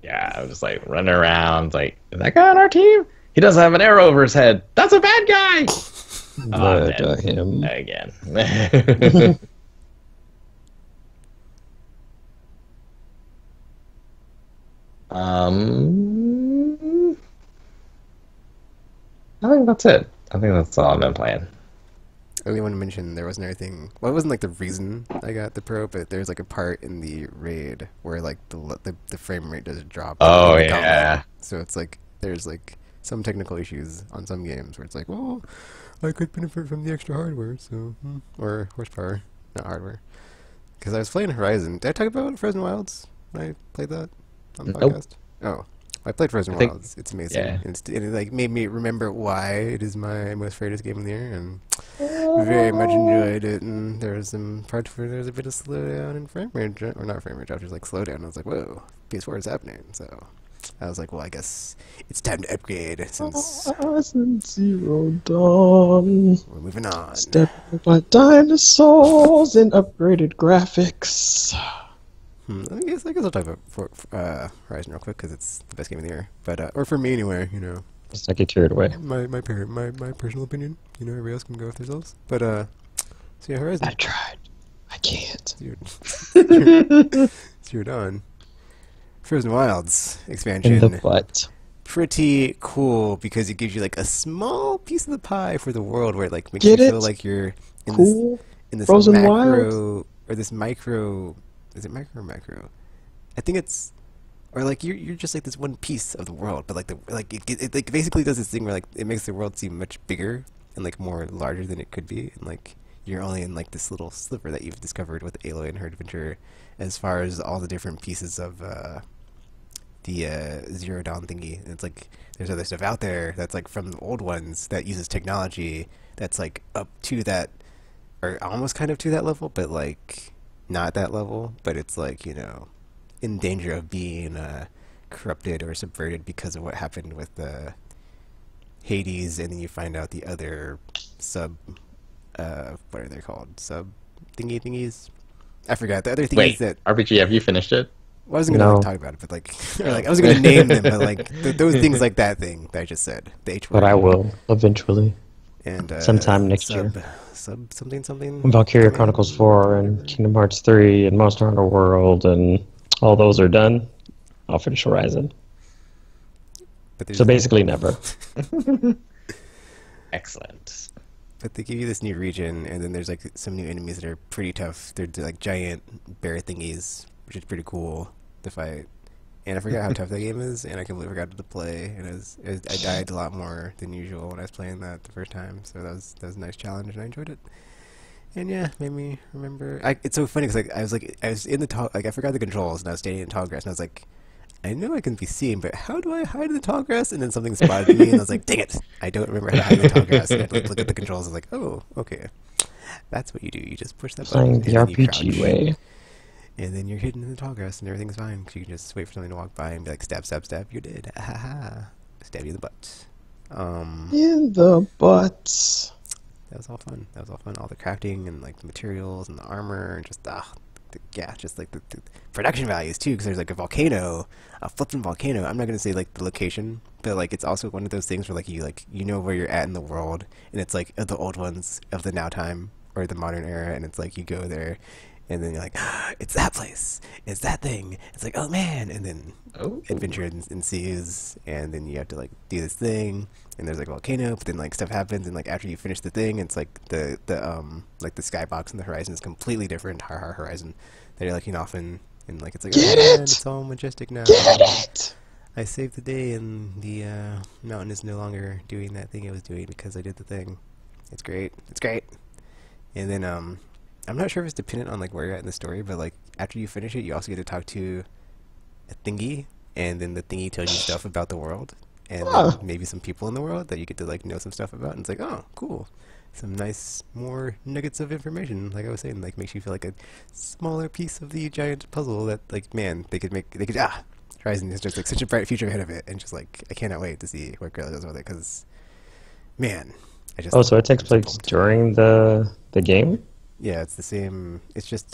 yeah, I was just like running around, like, is that guy on our team? He doesn't have an arrow over his head. That's a bad guy. Murder him. Again. I think that's it. I think that's all I've been playing. I only want to mention there wasn't anything. Well, it wasn't like the reason I got the pro, but there's like a part in the raid where like the frame rate does drop. Oh in the yeah. gauntlet. So it's like there's like some technical issues on some games where it's like, well, I could benefit from the extra hardware, so or horsepower, not hardware. Because I was playing Horizon. Did I talk about Frozen Wilds when I played that on the Nope. podcast? Oh, I played Frozen think- Wilds. It's amazing. yeah. And it like made me remember why it is my most favorite game of the year, and very much enjoyed it. And there was some parts where there was a bit of slowdown in frame rate, or not frame rate drop, just like slowdown. I was like, whoa, PS4 is happening. So I was like, well, I guess it's time to upgrade since Horizon Zero Dawn. we're moving on. Step by dinosaurs and upgraded graphics. I guess I'll talk about Horizon real quick because it's the best game of the year. But or for me anyway, Just not get carried away. my personal opinion. Everybody else can go with themselves. But so yeah, Horizon. I tried. I can't. Zero Dawn. Frozen Wilds In expansion. the butt. Pretty cool because it gives you like a small piece of the pie for the world where it like makes Get you it? feel like you're in Cool. this Frozen macro or this micro. Is it macro or macro? I think it's or like you're just like this one piece of the world, but like it like basically does this thing where like it makes the world seem much bigger and like more larger than it could be, and like you're only in like this little sliver that you've discovered with Aloy and her adventure, as far as all the different pieces of the Zero Dawn thingy. And it's like there's other stuff out there that's like from the old ones that uses technology that's like up to that or almost kind of to that level, but like not that level, but it's like in danger of being corrupted or subverted because of what happened with the Hades, and then you find out the other sub what are they called, sub thingies. I forgot the other thingies. Wait, That RPG, have you finished it? well, I wasn't gonna No. like, talk about it, but like or, like I wasn't gonna name them, but like those things like that thing that I just said, the H word. But I will eventually. And sometime next year. Sub something. Valkyria Chronicles 4 and Kingdom Hearts 3 and Monster Hunter World and all those are done. I'll finish Horizon. But there's So basically never. Excellent. But they give you this new region, and then there's like some new enemies that are pretty tough. They're like giant bear thingies, which is pretty cool to fight. And I forgot how tough that game is, and I completely forgot to play. And I died a lot more than usual when I was playing that the first time. So that was a nice challenge, and I enjoyed it. And yeah, made me remember. It's so funny because I was in the tall, like I forgot the controls, and I was standing in tall grass, and I was like, I know I can be seen, but how do I hide in the tall grass? And then something spotted me, and I was like, dang it, I don't remember how to hide in the tall grass. And I like, look at the controls, I was like, oh, okay, that's what you do. You just push that button, Playing the and then you RPG crouch. way. And then you're hidden in the tall grass, and everything's fine because you can just wait for something to walk by and be like, stab, stab, stab. You're dead. Ha ha ha. Stab you in the butt. In the butt. That was all fun. All the crafting and like the materials and the armor and just just like the production values too. Because there's like a flipping volcano. I'm not gonna say like the location, but like it's also one of those things where like you know where you're at in the world, and it's like the old ones of the now time or the modern era, and it's like you go there. And then you're like, it's that place, it's that thing. It's like, oh man, and then adventure ensues, and then you have to like do this thing, and there's like a volcano, but then like stuff happens, and like after you finish the thing, it's like the skybox and the horizon is completely different. Har horizon that you're looking off in, and like it's like, Get oh man, it! it's all majestic now. Get it! I saved the day, and the mountain is no longer doing that thing it was doing because I did the thing. It's great. It's great. And then I'm not sure if it's dependent on like where you're at in the story, but like after you finish it, you also get to talk to a thingy, and then the thingy tells you stuff about the world, and then Ah. maybe some people in the world that you get to like know some stuff about, and it's like, oh, cool, some nice more nuggets of information. Like I was saying, like makes you feel like a smaller piece of the giant puzzle that like man they could Horizon is just like such a bright future ahead of it, and just like I cannot wait to see what Gorilla does with it because man, I just Oh, so it takes I'm so place pumped. during the game? Yeah, it's the same. It's just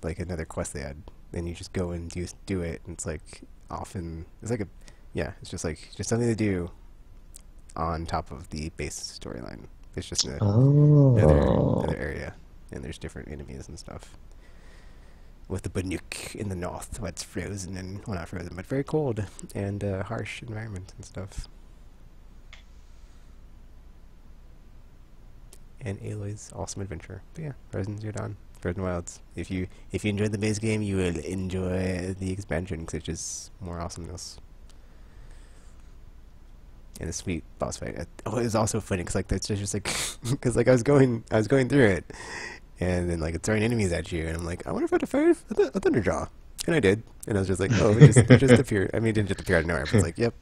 like another quest they had. Then you just go and do it, and it's like often it's like a yeah, it's just like just something to do on top of the base storyline. It's just another Oh. area, and there's different enemies and stuff. With the Banuk in the north, where it's frozen and well, not frozen, but very cold and harsh environment and stuff. And Aloy's awesome adventure. But yeah, Horizon Zero Dawn, Frozen Wilds. If you enjoyed the base game, you will enjoy the expansion because it's just more awesomeness. And a sweet boss fight. Oh, it was also funny because like that's just like because like I was going through it, and then like it's throwing enemies at you, and I'm like, I wonder if I have to fight a Thunderjaw, and I did, and I was just like, oh, it just appeared. I mean, it didn't just appear out of nowhere. But it's like, yep,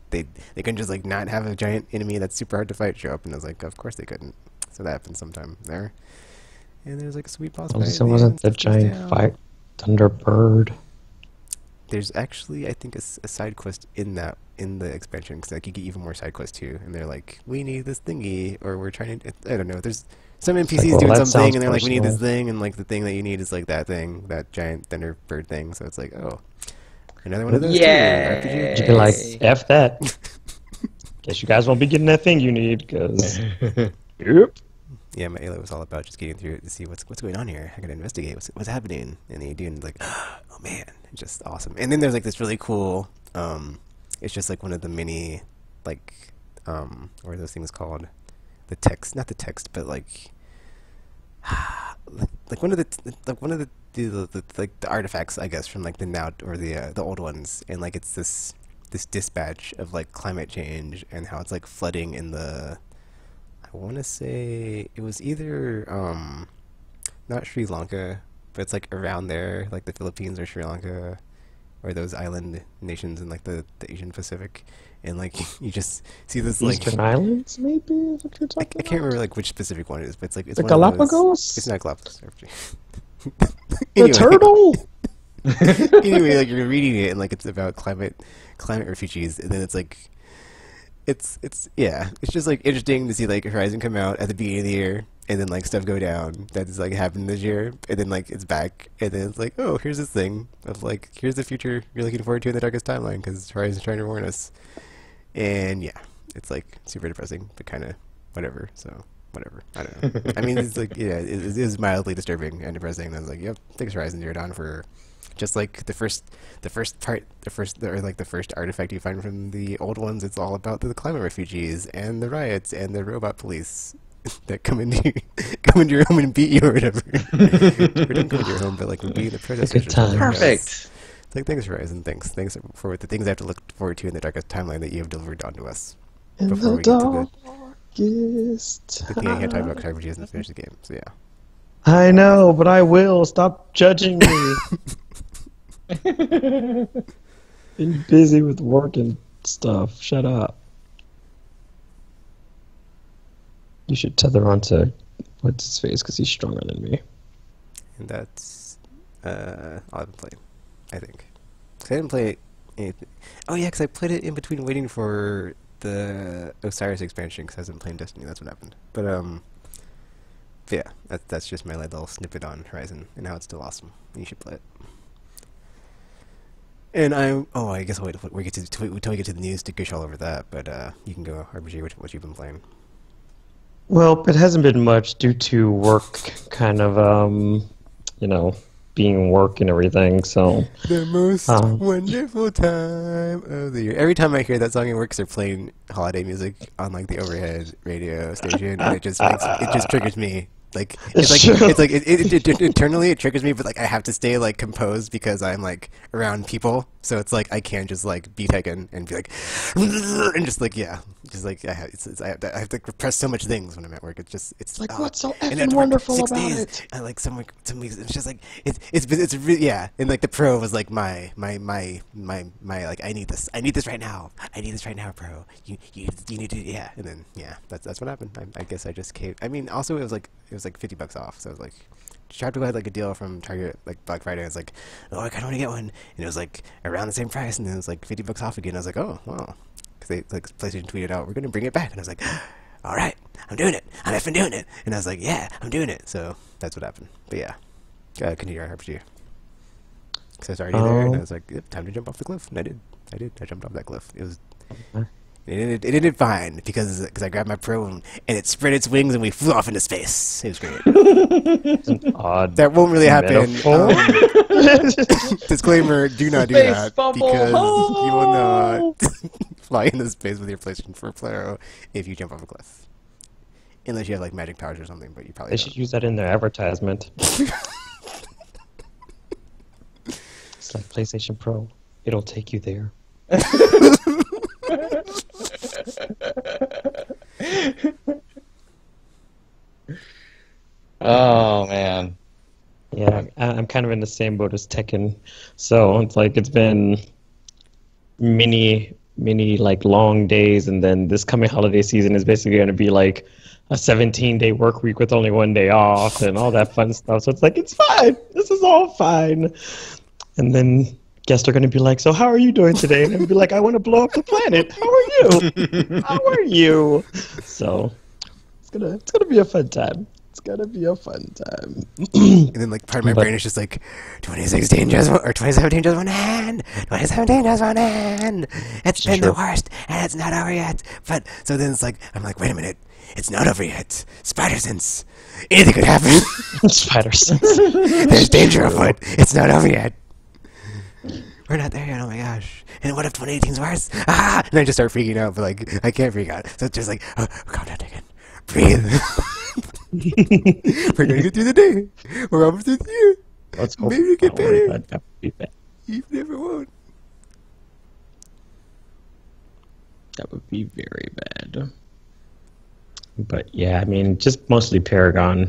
they couldn't just like not have a giant enemy that's super hard to fight show up, and I was like, of course they couldn't. So that happened sometime there, and there's like a sweet boss At fight. least it at the wasn't end, the stuff goes giant down. fight Thunderbird. There's actually, I think, a side quest in the expansion because like you get even more side quests too, and they're like, we need this thingy, or we're trying to. I don't know. There's some NPCs like, well, doing that something, sounds and they're like, we need this personal. thing, and like the thing that you need is like that thing, that giant Thunderbird thing. So it's like, oh, another one of those too. You be like, Yay! F that. Guess you guys won't be getting that thing you need, because... Yep. Yeah, my Alo was all about just getting through it to see what's going on here. I gotta investigate what's happening, and then you do, and like, oh man, it's just awesome. And then there's like this really cool. It's just like one of the mini, like, what are those things called? The text, not the text, but like, like one of the like the artifacts, I guess, from like the now or the old ones, and like it's this dispatch of like climate change and how it's like flooding in the. I want to say it was either not Sri Lanka, but it's like around there, like the Philippines or Sri Lanka, or those island nations in like the Asian Pacific, and like you just see this like Eastern Islands, maybe, is what you're I talking can't about? remember like which specific one it is, but it's like it's The one of those. Galapagos? It's not Galapagos. The Anyway, turtle? anyway, like you're reading it and like it's about climate refugees, and then it's like it's yeah, it's just like interesting to see like Horizon come out at the beginning of the year and then like stuff go down that's like happened this year, and then like it's back, and then it's like, oh, here's this thing of like here's the future you're looking forward to in the darkest timeline because Horizon's trying to warn us, and yeah, it's like super depressing but kind of whatever. So whatever, I don't know. I mean, it's like yeah, it is mildly disturbing and depressing. And I was like, yep, thanks Horizon Zero Dawn for just like the first artifact you find from the old ones. It's all about the climate refugees and the riots and the robot police that come into your home and beat you or whatever. Or don't come into your home, but like would be the protesters. good times. Perfect. It's like thanks Horizon, thanks for the things I have to look forward to in the darkest timeline that you have delivered onto us. In Before the we get to the darkest the thing I can't talk about time. because Harvard hasn't finished the game. So yeah. I know, but I will. Stop judging me. Been busy with work and stuff. Shut up. You should tether onto what's his face because he's stronger than me. And that's all I've played, I think. 'Cause I didn't play anything. Oh yeah, because I played it in between waiting for the Osiris expansion because I was playing Destiny. That's what happened. But yeah, that's just my little snippet on Horizon and how it's still awesome. You should play it. And I guess I'll wait until we get to the news to gush all over that. But you can go RPG what you've been playing. Well, it hasn't been much due to work, kind of, being work and everything. So The most Um. wonderful time of the year. Every time I hear that song, it works. They're playing holiday music on like the overhead radio station, and it just triggers me. Like internally it triggers me, but like I have to stay like composed because I'm like around people. So it's like I can't just like be taken and be like and just like yeah, Just like I have to press so much things when I'm at work. It's Like, what's so and I effing have to work wonderful 6 about days. it? I like some weeks it's just like it's really, yeah. And like the pro was like my like I need this right now. I need this right now, pro. You need to, yeah. And then yeah, that's what happened. I guess I just caved. I mean, also it was like $50 off, so it was like. Tropical had like a deal from Target, like Black Friday. I was like, oh, I kind of want to get one, and it was like around the same price, and then it was like $50 off again. I was like, oh, wow, because they like PlayStation tweeted out, we're gonna bring it back, and I was like, all right, I'm doing it, I'm effing doing it, and I was like, yeah, I'm doing it. So that's what happened. But yeah, continue your RPG. Because I was already there, and I was like, yep, time to jump off the cliff, and I did. I jumped off that cliff. It was. It ended fine because I grabbed my pro and it spread its wings and we flew off into space. It was great. That won't really happen. Disclaimer: do not do Space that bubble. because you will not fly into space with your PlayStation 4 Pro if you jump off a cliff. Unless you have like magic powers or something, but you probably They don't. should use that in their advertisement. It's like PlayStation Pro. It'll take you there. Oh man. Yeah, I'm kind of in the same boat as Tekken. So it's like it's been many like long days, and then this coming holiday season is basically going to be like a 17-day work week with only 1 day off and all that fun stuff. So it's like, it's fine. This is all fine. And then guests are going to be like, so how are you doing today? And I'm going to be like, I want to blow up the planet. How are you? How are you? So it's gonna be a fun time. It's gonna be a fun time. And then like part of my brain is just like 2016 just or 2017 just one hand. 2017 just one hand. It's been the worst and it's not over yet. But so then it's like I'm like, wait a minute, it's not over yet. Spider sense. Anything could happen. Spider sense. There's danger afoot. It's not over yet. We're not there yet. Oh my gosh. And what if 2018's worse? Ah! And I just start freaking out, but like I can't freak out. So it's just like, oh, calm down, Tekken. Breathe. We're gonna get through the day. We're almost through the year. Let's hope. Maybe it'll get better. That would be bad. You never won't. That would be very bad. But yeah, I mean, just mostly Paragon.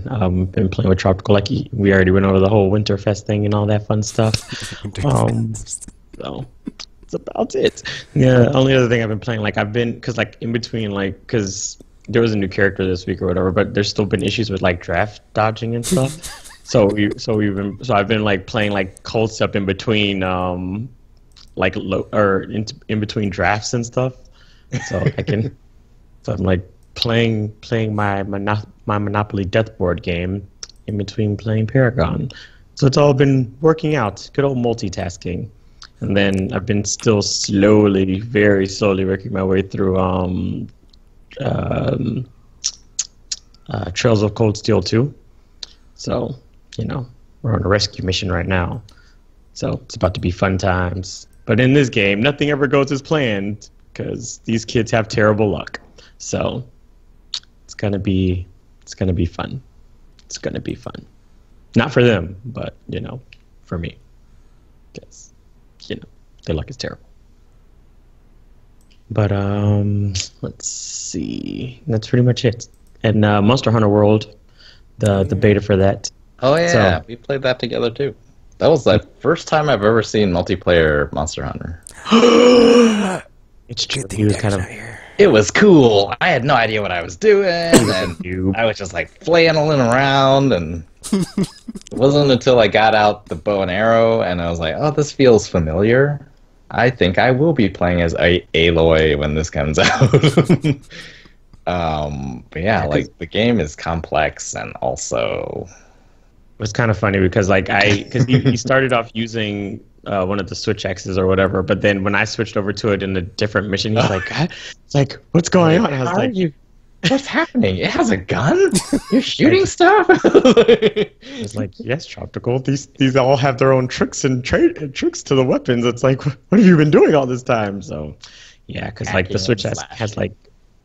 Been playing with Tropical. Like we already went over the whole Winterfest thing and all that fun stuff. So that's about it. Yeah, the only other thing I've been playing, like because like in between, like because there was a new character this week or whatever, but there's still been issues with like draft dodging and stuff. so I've been like playing like cold step in between in between drafts and stuff. So I'm like playing my Monopoly Death Board game in between playing Paragon. So it's all been working out. Good old multitasking. And then I've been still very slowly working my way through Trails of Cold Steel 2. So, we're on a rescue mission right now. So it's about to be fun times. But in this game, nothing ever goes as planned because these kids have terrible luck. So it's gonna be fun. It's gonna be fun. Not for them, but for me. Because their luck is terrible. But let's see. That's pretty much it. And Monster Hunter World, the beta for that. Oh yeah, we played that together too. That was the first time I've ever seen multiplayer Monster Hunter. It's true. He was kind of. It was cool. I had no idea what I was doing, and I was just like flailing around, and it wasn't until I got out the bow and arrow, and I was like, "Oh, this feels familiar. I think I will be playing as Aloy when this comes out." But yeah, like the game is complex, and also it was kind of funny because he started off using one of the Switch X's or whatever, but then when I switched over to it in a different mission, he's like, "It's like, what's going on?" I was like, "What's happening? It has a gun? You're shooting stuff?" It's like, "Yes, Tropical. These all have their own tricks and tricks to the weapons." It's like, what have you been doing all this time? So, yeah, because like the Switch has like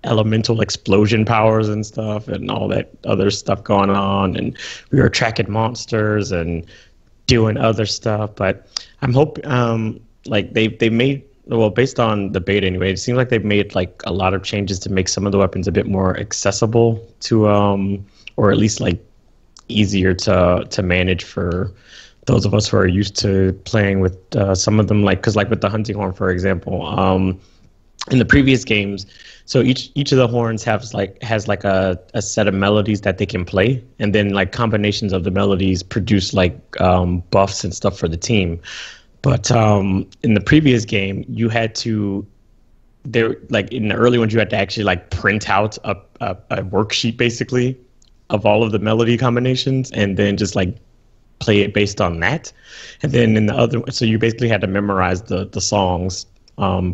elemental explosion powers and stuff, and all that other stuff going on, and we were tracking monsters and doing other stuff. But I'm hoping, like they made well, based on the beta anyway, it seems like they've made like a lot of changes to make some of the weapons a bit more accessible to, or at least like easier to manage for those of us who are used to playing with some of them. Like, because like with the hunting horn, for example, in the previous games, so each of the horns has like a set of melodies that they can play, and then like combinations of the melodies produce like buffs and stuff for the team. But in the previous game, you had to there like in the early ones you had to actually like print out a worksheet basically of all of the melody combinations, and then just like play it based on that. And then in the other, so you basically had to memorize the songs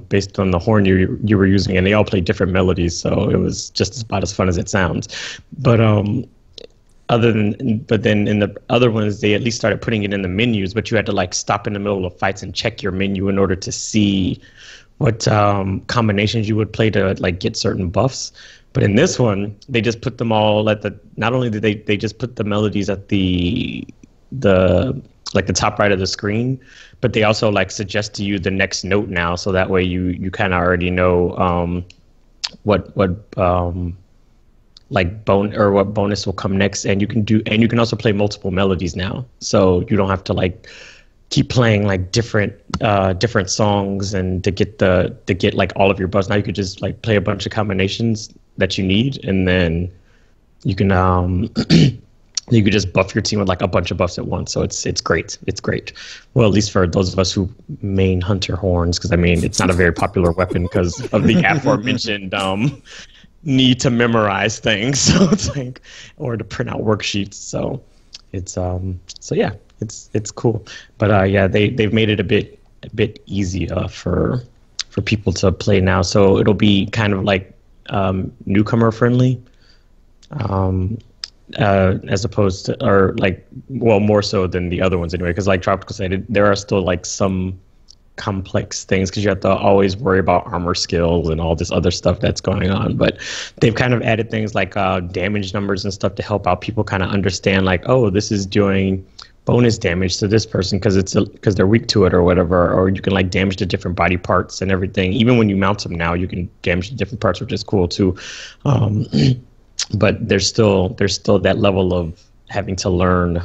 based on the horn you were using, and they all play different melodies, so it was just about as fun as it sounds. But but then in the other ones, they at least started putting it in the menus, but you had to like stop in the middle of fights and check your menu in order to see what combinations you would play to like get certain buffs. But in this one, they just put them all at the. Not only did they just put the melodies at the like the top right of the screen, but they also like suggest to you the next note now, so that way you kind of already know what like what bonus will come next, and you can also play multiple melodies now, so you don't have to like keep playing like different songs and to get like all of your buffs. Now you could just like play a bunch of combinations that you need, and then you can you could just buff your team with like a bunch of buffs at once. So it's great. It's great. Well, at least for those of us who main hunter horns, because I mean it's not a very popular weapon because of the aforementioned need to memorize things. So it's like, or to print out worksheets. So it's so yeah, it's cool. But yeah, they've made it a bit easier for people to play now. So it'll be kind of like newcomer friendly. As opposed to, or like, well, more so than the other ones anyway, because like Tropical Side, there are still like some complex things because you have to always worry about armor skills and all this other stuff that's going on. But they've kind of added things like damage numbers and stuff to help out people kind of understand like, oh, this is doing bonus damage to this person because they're weak to it or whatever, or you can like damage to different body parts and everything. Even when you mount them now, you can damage to different parts, which is cool too. But there's still that level of having to learn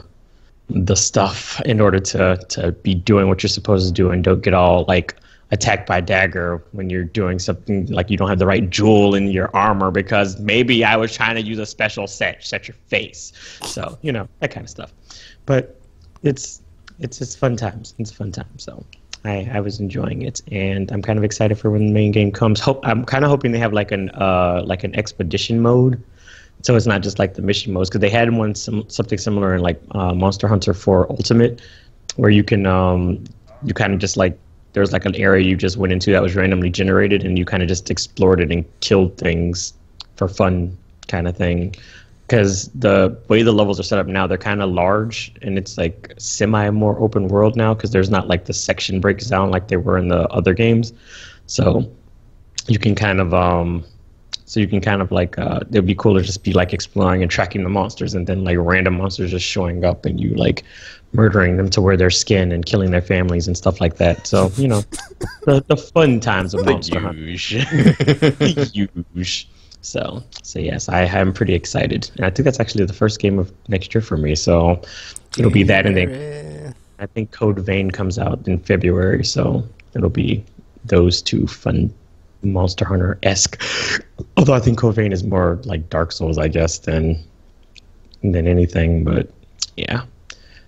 the stuff in order to be doing what you're supposed to do, and don't get all like attacked by dagger when you're doing something like you don't have the right jewel in your armor because maybe I was trying to use a special set your face. So, you know, that kind of stuff. But it's fun times. It's fun times. So I was enjoying it, and I'm kind of excited for when the main game comes. I'm kind of hoping they have like an expedition mode. So it's not just like the mission modes, because they had something similar in like Monster Hunter 4 Ultimate, where you can you kind of just like there's like an area you just went into that was randomly generated, and you kind of just explored it and killed things for fun kind of thing. Because the way the levels are set up now, they're kind of large, and it's like semi more open world now because there's not like the section breaks down like they were in the other games. So you can kind of like it'd be cool to just be like exploring and tracking the monsters, and then like random monsters just showing up and you like murdering them to wear their skin and killing their families and stuff like that. So, you know, the fun times of Monster Hunter. Huge. So yes, I am pretty excited, and I think that's actually the first game of next year for me. So it'll be that, and then I think Code Vein comes out in February, so it'll be those two fun Monster Hunter-esque. Although I think Code Vein is more like Dark Souls, I guess, than anything. But yeah,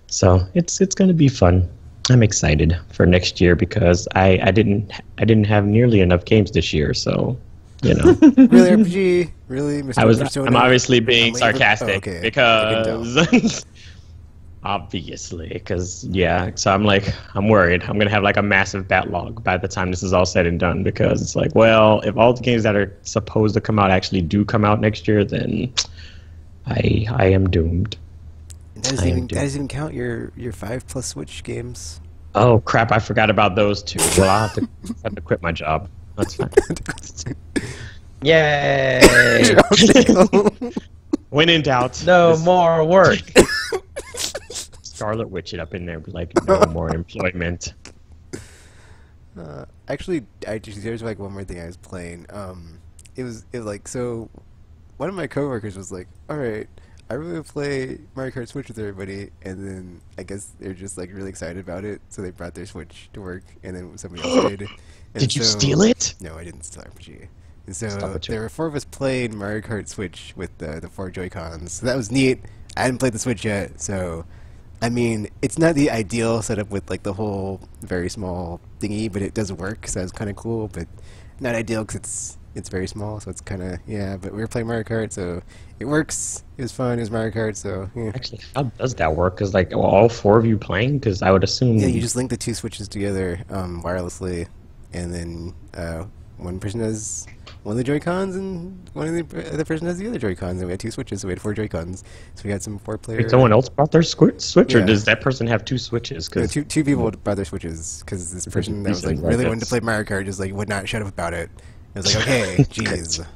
so it's gonna be fun. I'm excited for next year because I didn't have nearly enough games this year, so you know. Really, RPG? Really, Mr. Persona? I'm obviously being sarcastic okay. because obviously, because yeah. So I'm worried. I'm gonna have like a massive backlog by the time this is all said and done, because it's like, well, if all the games that are supposed to come out actually do come out next year, then I am doomed. That doesn't even count your 5+ Switch games. Oh crap! I forgot about those two. Well, I'll have to quit my job. That's fine. Yay! When in doubt, no more work. Scarlet Witch it up in there, be like, no more employment. Actually, there's like one more thing I was playing. It was like so. One of my coworkers was like, "All right, I really want to play Mario Kart Switch with everybody," and then I guess they're just like really excited about it, so they brought their Switch to work, and then somebody else did. And Did you so, steal it? No, I didn't steal RPG. And Stop so it, there were four of us playing Mario Kart Switch with the four Joy-Cons. So that was neat. I hadn't played the Switch yet, so I mean, it's not the ideal setup with like the whole very small thingy, but it does work, so it's kind of cool. But not ideal because it's very small, so it's kind of yeah. But we were playing Mario Kart, so it works. It was fun. It was Mario Kart, so yeah. Actually, how does that work? Because like all four of you playing? Because I would assume. Yeah, you just link the two switches together wirelessly, and then one person has one of the Joy-Cons, and one of the other person has the other Joy-Cons. And we had two switches, so we had four Joy-Cons. So we had some four-player. Wait, someone else brought their Switch, or Yeah. does that person have two Switches? No, Because two people brought their switches because this person that was like reason, right, really wanted to that's- play Mario Kart just like would not shut up about it. It was like, okay, jeez.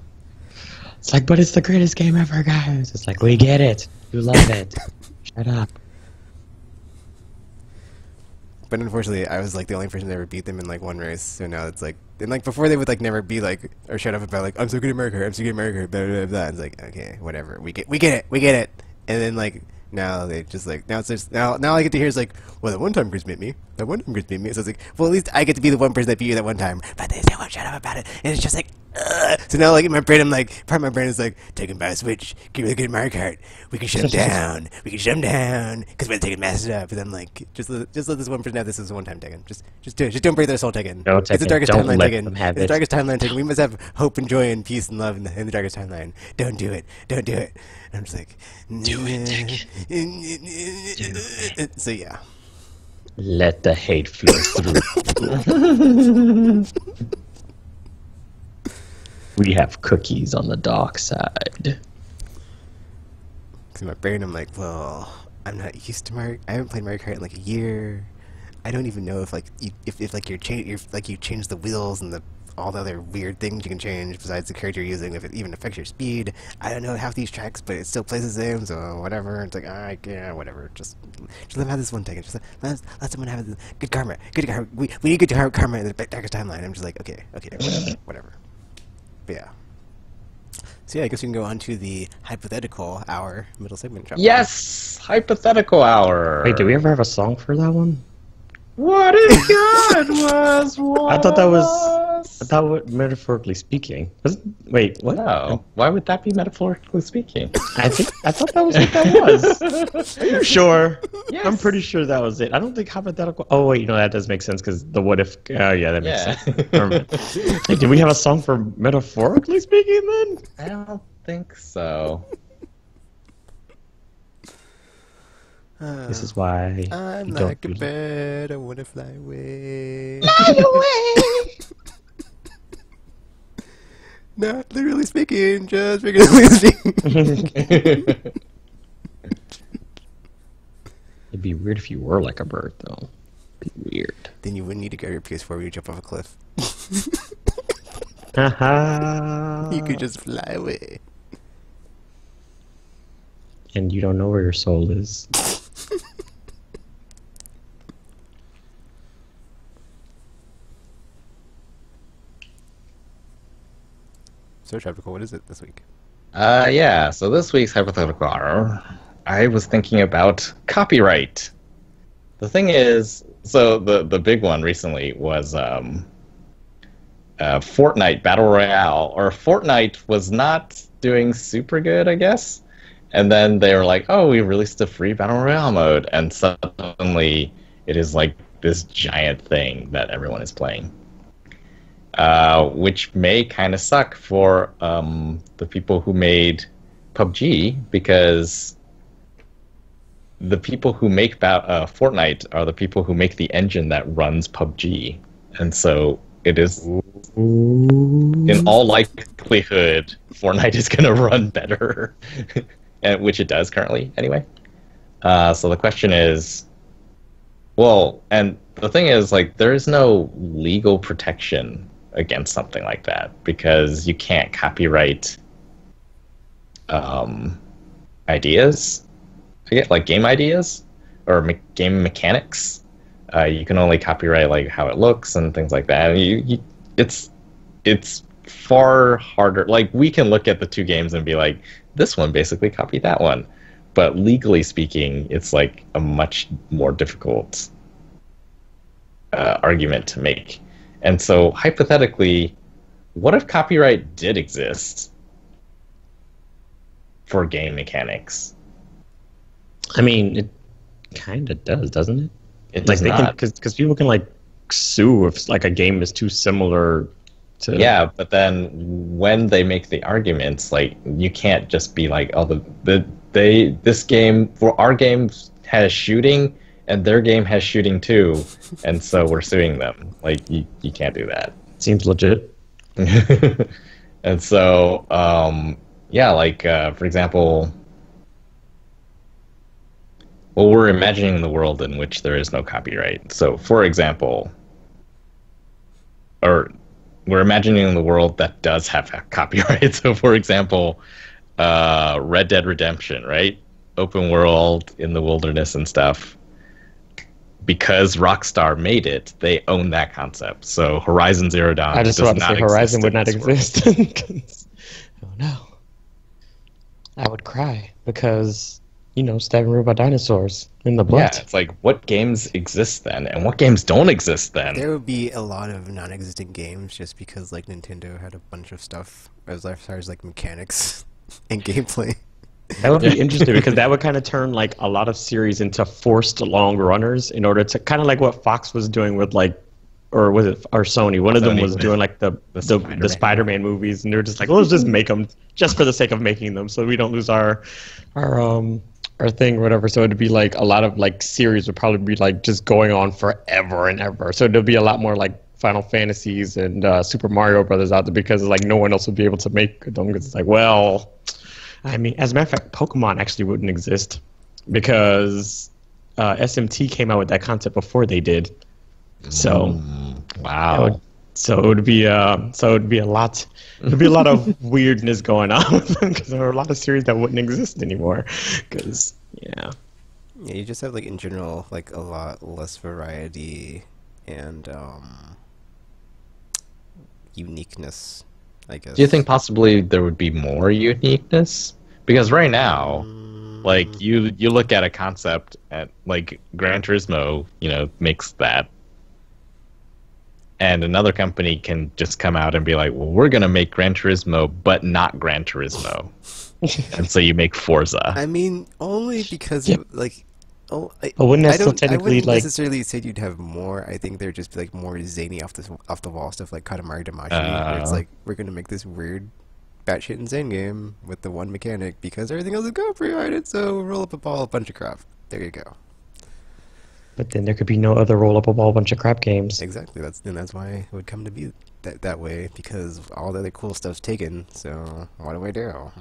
it's like, but it's the greatest game ever, guys. It's like, we get it. You love it. Shut up. But unfortunately, I was like the only person that ever beat them in like one race. So now it's like, and like before they would like never be like or shut up about like I'm so good at Mario Kart, I'm so good at Mario Kart, blah blah blah. It's like okay, whatever, we get it. And then like now they just like now it's just now I get to hear it's like well that one time Chris beat me, that one time Chris beat me. So it's like well at least I get to be the one person that beat you that one time, but they still won't shut up about it. And it's just like. So now, like in my brain, I'm like, part of my brain is like, take him by a Switch, get really good at Mario Kart. We can shut him down. We can shut him down because we're taking messed up. And then like, just let this one person have this as a one-time Tekken. Just do it. Just don't break their soul, Tekken. No, It's the Tekken. darkest Don't timeline, let Tekken. them have It's the it. darkest timeline, Tekken. We must have hope and joy and peace and love in the darkest timeline. Don't do it. Don't do it. And I'm just like, Do it, Tekken. So yeah. Let the hate flow through. We have cookies on the dark side. Cause in my brain, I'm like, well, I'm not used to Mario. I haven't played Mario Kart in like a year. I don't even know if like if like you change the wheels and all the other weird things you can change besides the character you're using, if it even affects your speed. I don't know half these tracks, but it still plays the same. So whatever. It's like yeah, whatever. Just let them have this one ticket. Just let someone have it. Good karma. Good karma. We need good karma in the darkest timeline. I'm just like okay, whatever. But yeah. So yeah, I guess we can go on to the hypothetical hour middle segment. Chapter. Yes, hypothetical hour. Wait, do we ever have a song for that one? What if God was I thought that was. I thought what, metaphorically speaking. Wait, what? No. Why would that be metaphorically speaking? I thought that was what that was. Are you sure? Yes. I'm pretty sure that was it. I don't think hypothetical. Oh wait, no, that does make sense because the what if. Yeah, that makes sense. Never mind. Hey, do we have a song for metaphorically speaking then? I don't think so. This is why I'm you don't like a do bird, I wanna fly away. Fly away. Not literally speaking, just figuratively speaking. It'd be weird if you were like a bird, though. It'd be weird. Then you wouldn't need to go to your PS4 when you jump off a cliff. Haha. You could just fly away. And you don't know where your soul is. So, Tropical, what is it this week? Yeah, so this week's hypothetical hour, I was thinking about copyright. The thing is, so the big one recently was Fortnite Battle Royale, or Fortnite was not doing super good, I guess. And then they were like, oh, we released a free Battle Royale mode, and suddenly it is like this giant thing that everyone is playing. Which may kind of suck for the people who made PUBG, because the people who make Fortnite are the people who make the engine that runs PUBG. And so it is, in all likelihood, Fortnite is going to run better, which it does currently, anyway. So the question is, well, and the thing is, like, there is no legal protection against something like that, because you can't copyright ideas, I get like game ideas or game mechanics. You can only copyright like how it looks and things like that. And it's far harder. Like we can look at the two games and be like, this one basically copied that one, but legally speaking, it's like a much more difficult argument to make. And so hypothetically, what if copyright did exist for game mechanics? I mean, it kind of does, doesn't it? It does not. Because people can like sue if like a game is too similar to. Yeah, but then when they make the arguments, like you can't just be like, oh, this game for our game has shooting and their game has shooting too, and so we're suing them. Like you can't do that. Seems legit. And so, yeah, like for example, well, we're imagining the world in which there is no copyright. So, for example, or we're imagining the world that does have copyright. So, for example, Red Dead Redemption, right? Open world in the wilderness and stuff. Because Rockstar made it, they own that concept. So Horizon Zero Dawn I just does want to not say Horizon exist would in not this world. exist. Oh no. I would cry because, stabbing robot dinosaurs in the butt. Yeah, it's like, what games exist then, and what games don't exist then? There would be a lot of non-existent games just because like Nintendo had a bunch of stuff as far as like mechanics and gameplay. That would be interesting because that would kind of turn like a lot of series into forced long runners in order to kind of like what Fox was doing with like, or was it or Sony? One of them was doing like the Spider-Man movies, and they were just like, well, let's just make them just for the sake of making them, so we don't lose our thing or whatever. So it'd be like a lot of like series would probably be like just going on forever and ever. So there'll be a lot more like Final Fantasies and Super Mario Brothers out there because like no one else would be able to make them because it's like, well. I mean, as a matter of fact, Pokemon actually wouldn't exist because SMT came out with that concept before they did. So, wow. So it would be a lot. There'd be a lot of weirdness going on with them because there are a lot of series that wouldn't exist anymore. Because yeah, you just have like in general like a lot less variety and uniqueness. I guess. Do you think possibly there would be more uniqueness? Because right now, like you look at a concept at like Gran Turismo, makes that, and another company can just come out and be like, well, we're gonna make Gran Turismo, but not Gran Turismo, and so you make Forza. I mean, only because like. Oh, wouldn't that still technically I wouldn't like necessarily say you'd have more. I think there'd just be like more zany off the wall stuff like Katamari Damacy, where it's like we're gonna make this weird, batshit insane game with the one mechanic because everything else is copyrighted. So roll up a ball, a bunch of crap. There you go. But then there could be no other roll up a ball, bunch of crap games. Exactly. That's why it would come to be that way because all the other cool stuff's taken. So what do I do?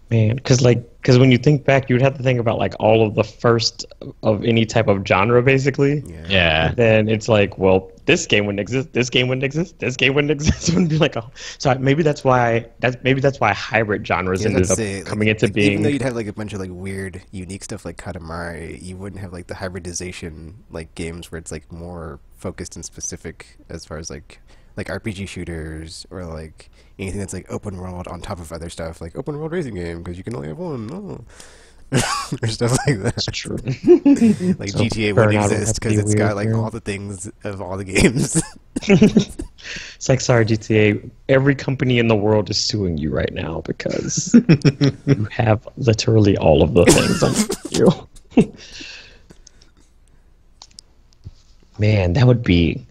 Man, because when you think back, you'd have to think about like all of the first of any type of genre, basically. Yeah. And then it's like, well, this game wouldn't exist. This game wouldn't exist. This game wouldn't exist. It wouldn't be like so maybe that's why hybrid genres ended up coming into being. Even though you'd have like a bunch of like weird, unique stuff like Katamari, you wouldn't have like the hybridization like games where it's like more focused and specific as far as like RPG shooters or like anything that's like open world on top of other stuff like open world racing game because you can only have one or stuff like that. That's true. Like So GTA wouldn't Burnout would exist have to be because it's got weird, like yeah. all the things of all the games. It's like, sorry, GTA. Every company in the world is suing you right now because you have literally all of the things on you. Man, that would be.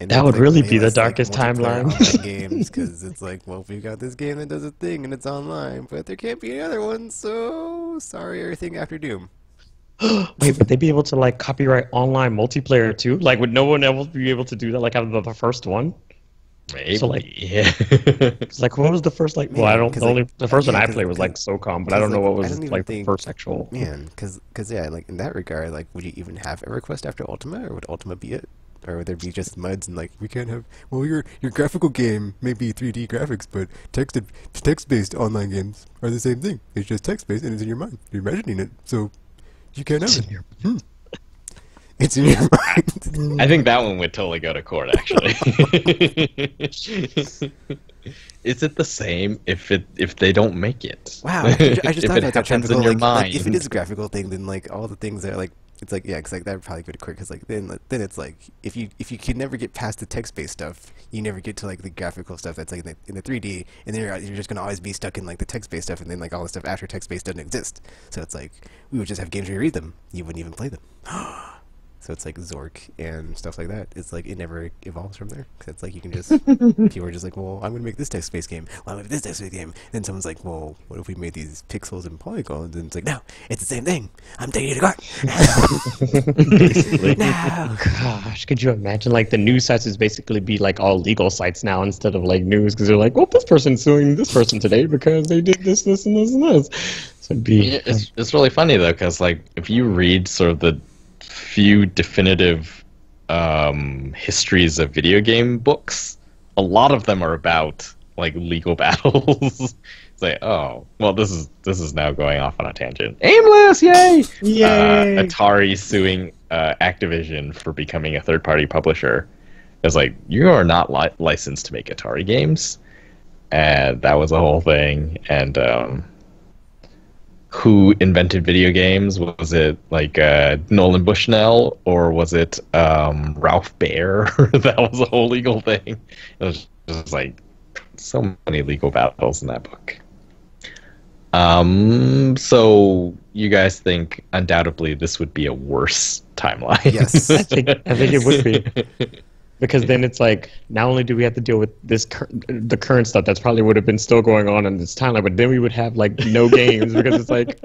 And That it's, would like, really way be the less, like, darkest multiplayer timeline. online games because it's like, well, we got this game that does a thing and it's online, but there can't be any other one. So sorry, everything after Doom. Wait, but they'd be able to like copyright online multiplayer too? Like, would no one else be able to do that? Like, out of the first one? Maybe. So, like- yeah. It's like, what was the first like? Well, I don't. 'cause, The, only, like, the first one yeah, I 'cause- played was like 'cause- SOCOM, but I don't know like, what I was don't like even the think- first actual. Man, because yeah, like in that regard, like, would you even have EverQuest after Ultima, or would Ultima be it? Or would there be just MUDs and like we can't have? Well, your graphical game may be 3D graphics, but text-based online games are the same thing. It's just text-based and it's in your mind. You're imagining it, so you can't have It's it. in your- It's in your mind. I think that one would totally go to court, actually. Is it the same if they don't make it? Wow, I just If thought it about that. happens Tropical, in your like, if it mind. is a graphical thing, then like all the things that are like, it's like yeah, because like that would probably go to court. Because like then it's like if you can never get past the text based stuff, you never get to like the graphical stuff that's like in the 3D, and then you're just gonna always be stuck in like the text based stuff, and then like all the stuff after text based doesn't exist. So it's like we would just have games where you read them, you wouldn't even play them. So it's like Zork and stuff like that. It's like it never evolves from there. Cause it's like you can just people are just like, well, I'm gonna make this text-based game. Well, I'm gonna make this text-based game. Then someone's like, well, what if we made these pixels and polygons? And it's like, no, it's the same thing. I'm taking you to court. Basically. No. Gosh, could you imagine like the news sites is basically be like all legal sites now instead of like news because they're like, well, this person's suing this person today because they did this, this, and this, and this. So it'd be Yeah, it's really funny though, because like if you read sort of the few definitive histories of video game books, a lot of them are about like legal battles. It's like, oh, well, this is now going off on a tangent. Aimless, yay! Yay! Atari suing Activision for becoming a third-party publisher. It's like, you are not licensed to make Atari games, and that was a whole thing. And who invented video games? Was it like Nolan Bushnell, or was it Ralph Baer? That was a whole legal thing. It was just like so many legal battles in that book. So you guys think undoubtedly this would be a worse timeline? Yes. I think it would be. Because then it's like, not only do we have to deal with this the current stuff that's probably would have been still going on in this timeline, but then we would have like no games because it's like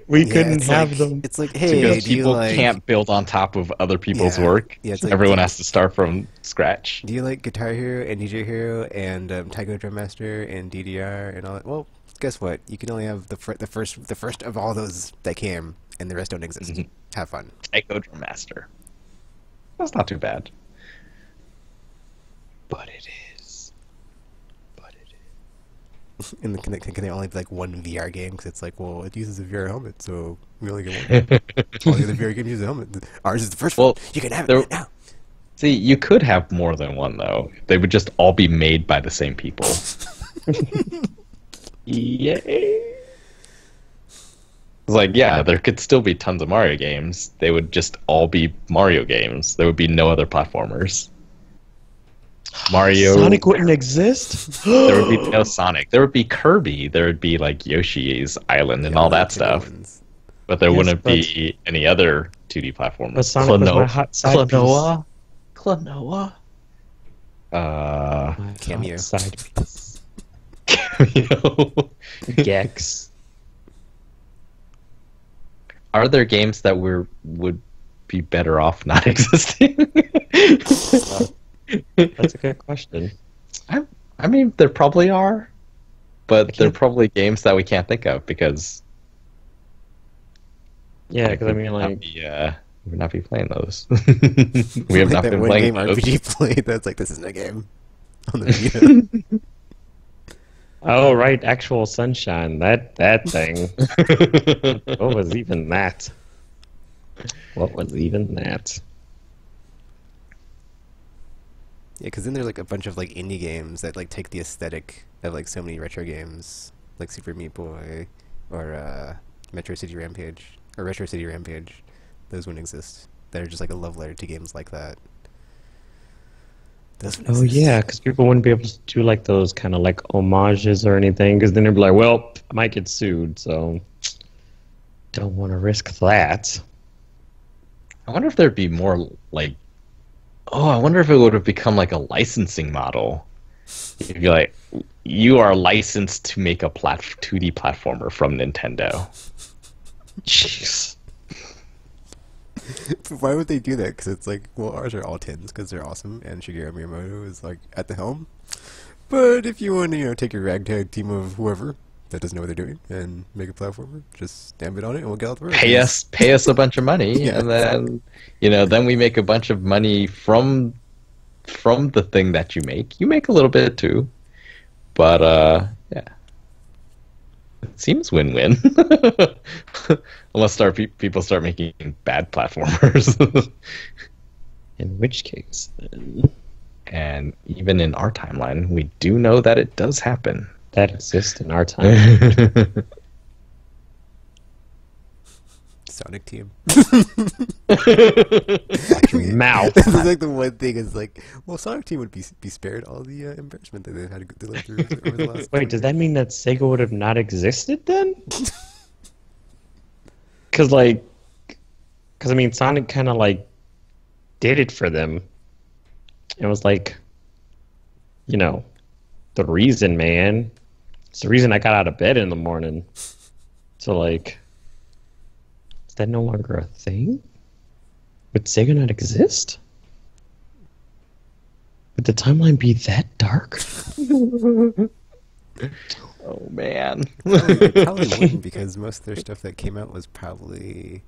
we couldn't it's have like, them. It's like, hey, Because do you people like can't build on top of other people's Yeah. work. Yeah, it's like- Everyone has to start from scratch. do you like Guitar Hero and DJ Hero and Taiko Drum Master and DDR and all that? Well, guess what? You can only have the first of all those that came, and the rest don't exist. Mhm. Have fun. Echo Drum Master. That's not too bad. But it is. But it is. And can they only be like one VR game? Because it's like, well, it uses a VR helmet, so we only get one. All the other VR games use a helmet. Ours is the first Well, one. You can have it there- right now. See, you could have more than one, though. They would just all be made by the same people. Yay! It's like, yeah, there could still be tons of Mario games. They would just all be Mario games. There would be no other platformers. Mario. Sonic wouldn't exist. There would be no Sonic. There would be Kirby. There would be like Yoshi's Island and Yeah, all the that typical stuff. ones. But there Yes, wouldn't but- be any other 2D platformers. But Sonic was my hot side Klonoa. Klonoa. My Cameo. hot side piece. Cameo. Gex. Are there games that would be better off not existing? That's a good question. I mean, there probably are, but they're can't- probably games that we can't think of because Yeah, because I we mean, would not like, we would not be playing those. We have Like not that been one playing game those. RPG played. That's like, this isn't a game. On the Vita. oh right, actual sunshine. That thing. What was even that? What was even that? Yeah, because then there's like a bunch of like indie games that like take the aesthetic of like so many retro games, like Super Meat Boy, or Metro City Rampage, or Retro City Rampage. Those wouldn't exist. That are just like a love letter to games like that. Those wouldn't Oh exist. yeah, because people wouldn't be able to do like those kind of like homages or anything, because then they'd be like, well, I might get sued, so don't want to risk that. I wonder if there'd be more like. Oh, I wonder if it would have become like a licensing model. You'd be like, you are licensed to make a 2D platformer from Nintendo. Jeez. But why would they do that? Because it's like, well, ours are all 10s because they're awesome, and Shigeru Miyamoto is like at the helm. But if you want to, take your ragtag team of whoever that doesn't know what they're doing and make a platformer, just stamp it on it, and we'll get out the road. Pay us a bunch of money, Yeah. and then then we make a bunch of money from the thing that you make. You make a little bit too, but yeah, Seems win-win. Unless people start making bad platformers. In which case, then, And even in our timeline, we do know that it does happen. that exists in our time. Sonic Team. Mouth. This is like the one thing is like, well, Sonic Team would be spared all the embarrassment that they've had to live through over the last. Wait, does that mean that Sega would have not existed then? Because I mean, Sonic kind of like did it for them. It was like, the reason, man. It's the reason I got out of bed in the morning. So like, is that no longer a thing? Would Sega not exist? Would the timeline be that dark? Oh man. Probably wouldn't, because most of their stuff that came out was probably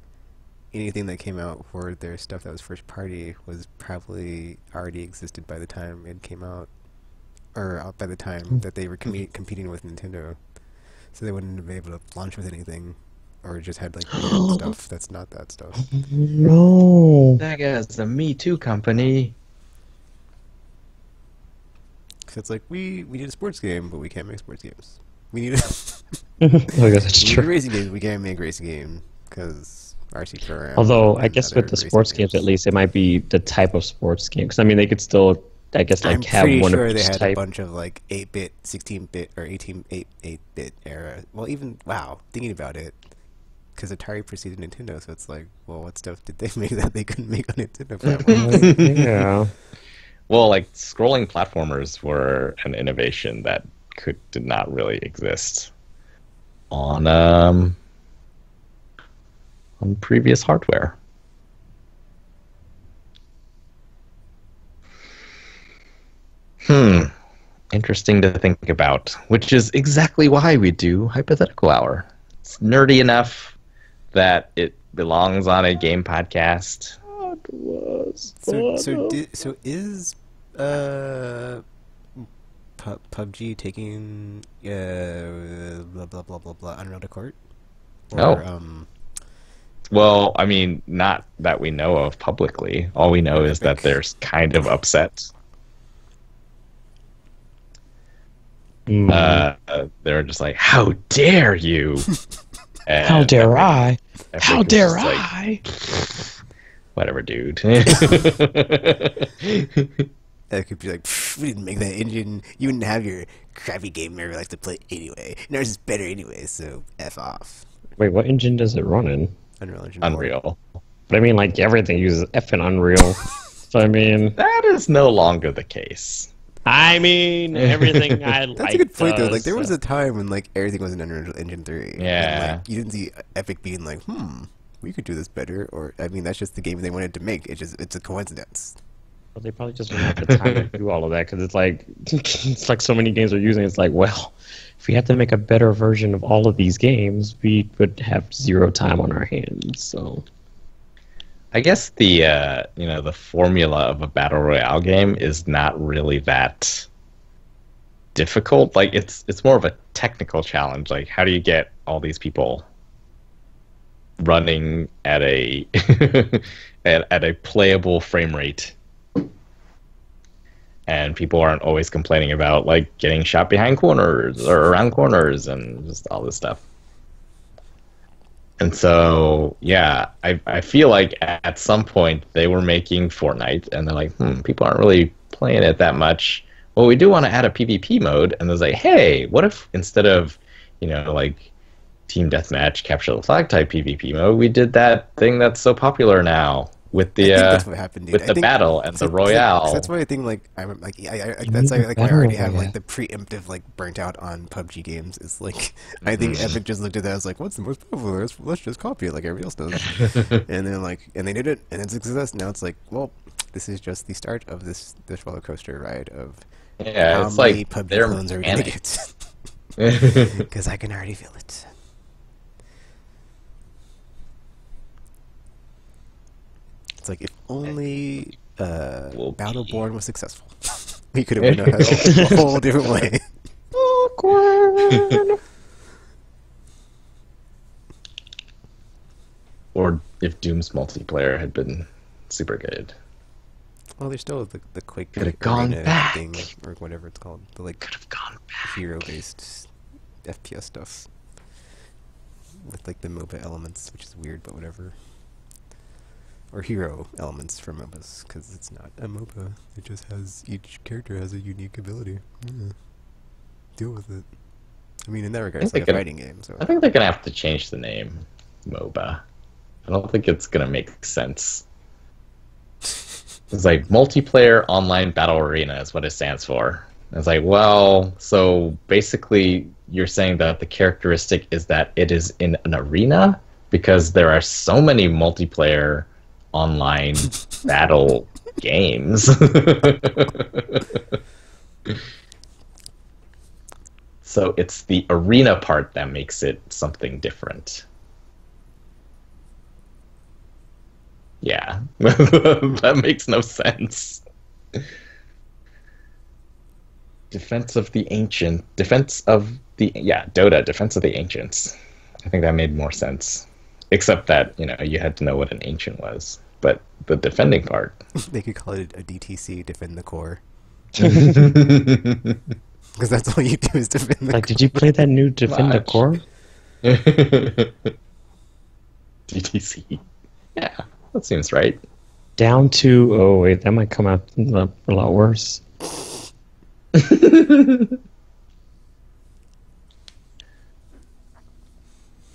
anything that came out for their stuff that was first party was probably already existed by the time it came out, or by the time that they were competing with Nintendo, so they wouldn't have been able to launch with anything, or just had like stuff that's not that stuff. No. Sega's the Me Too company. Because it's like we need a sports game, but we can't make sports games. We need a I guess that's we need a true. racing game. We can't make racing game because RC program. Although I and guess other with the racing sports games, at least it might be the type of sports game. Because I mean, they could still, I guess, like I'm have pretty one sure of they each had a type. bunch of like 8-bit, 16-bit, or 8-bit era. Well, even wow, thinking about it, because Atari preceded Nintendo, so it's like, well, what stuff did they make that they couldn't make on Nintendo platform? Yeah. Well, like scrolling platformers were an innovation that did not really exist on previous hardware. Interesting to think about, which is exactly why we do Hypothetical Hour. It's nerdy enough that it belongs on a game podcast. So is PUBG taking blah blah blah blah blah Unreal to court? Or, Well, I mean, not that we know of publicly. All we know is that they're kind of upset. They're just like, "How dare you!" And How dare I? Epic How is dare just like, I? whatever, dude. That could be like, we didn't make that engine. You wouldn't have your crappy game never like to play anyway. And ours is better anyway, so F off. Wait, what engine does it run in? Unreal Engine. Unreal. But I mean, like, everything uses effing Unreal. So, I mean... That is no longer the case. Everything I like. That's a good point, though. Like, there was a time when, like, everything was in Unreal Engine 3. Yeah. And, like, you didn't see Epic being like, we could do this better. Or, I mean, that's just the game they wanted to make. It's a coincidence. Well, they probably just wouldn't have the time to do all of that, because it's like so many games are using it. It's like, well, if we had to make a better version of all of these games, we would have zero time on our hands, so... I guess the formula of a battle royale game is not really that difficult. Like it's more of a technical challenge. Like how do you get all these people running at a at a playable frame rate, and people aren't always complaining about like getting shot behind corners or around corners and just all this stuff. And so, yeah, I feel like at some point they were making Fortnite, and they're like, people aren't really playing it that much. Well, we do want to add a PvP mode, and there's like, hey, what if instead of, like Team Deathmatch, Capture the Flag type PvP mode, we did that thing that's so popular now with the that's what happened, dude. with the battle and the royale. That's why I think like I'm like that's like why I already have like the preemptive like burnt out on PUBG games. Is like I think Epic just looked at that as like, what's the most popular? Let's just copy it like everybody else does. And then and they did it, and it's a success. Now it's like, well, this is just the start of this roller coaster ride of how it's many like PUBG they're clones are we gonna get? Because I can already feel it. It's like if only Battleborn was successful, we could have went a whole different way. Awkward. Awkward. if Doom's multiplayer had been super good. Well, there's still the Quake Could have gone Arena back. thing, or whatever it's called. The like Could have gone back. hero-based FPS stuff with like the MOBA elements, which is weird, but whatever. Or hero elements for MOBAs, because it's not a MOBA. It just has each character has a unique ability. Yeah. Deal with it. I mean, in that regard, it's like a fighting game. So I think they're gonna have to change the name, MOBA. I don't think it's gonna make sense. It's like multiplayer online battle arena is what it stands for. It's like, well, so basically you're saying that the characteristic is that it is in an arena because there are so many multiplayer online battle games. So it's the arena part that makes it something different. Yeah, that makes no sense. Defense of the Dota, Defense of the Ancients. I think that made more sense. Except that, you had to know what an ancient was. But the defending part. they could call it a DTC, Defend the Core. Because that's all you do is defend the core. Did you play that new Defend the Core? DTC. Yeah, that seems right. Down to... Oh, wait, that might come out a lot worse.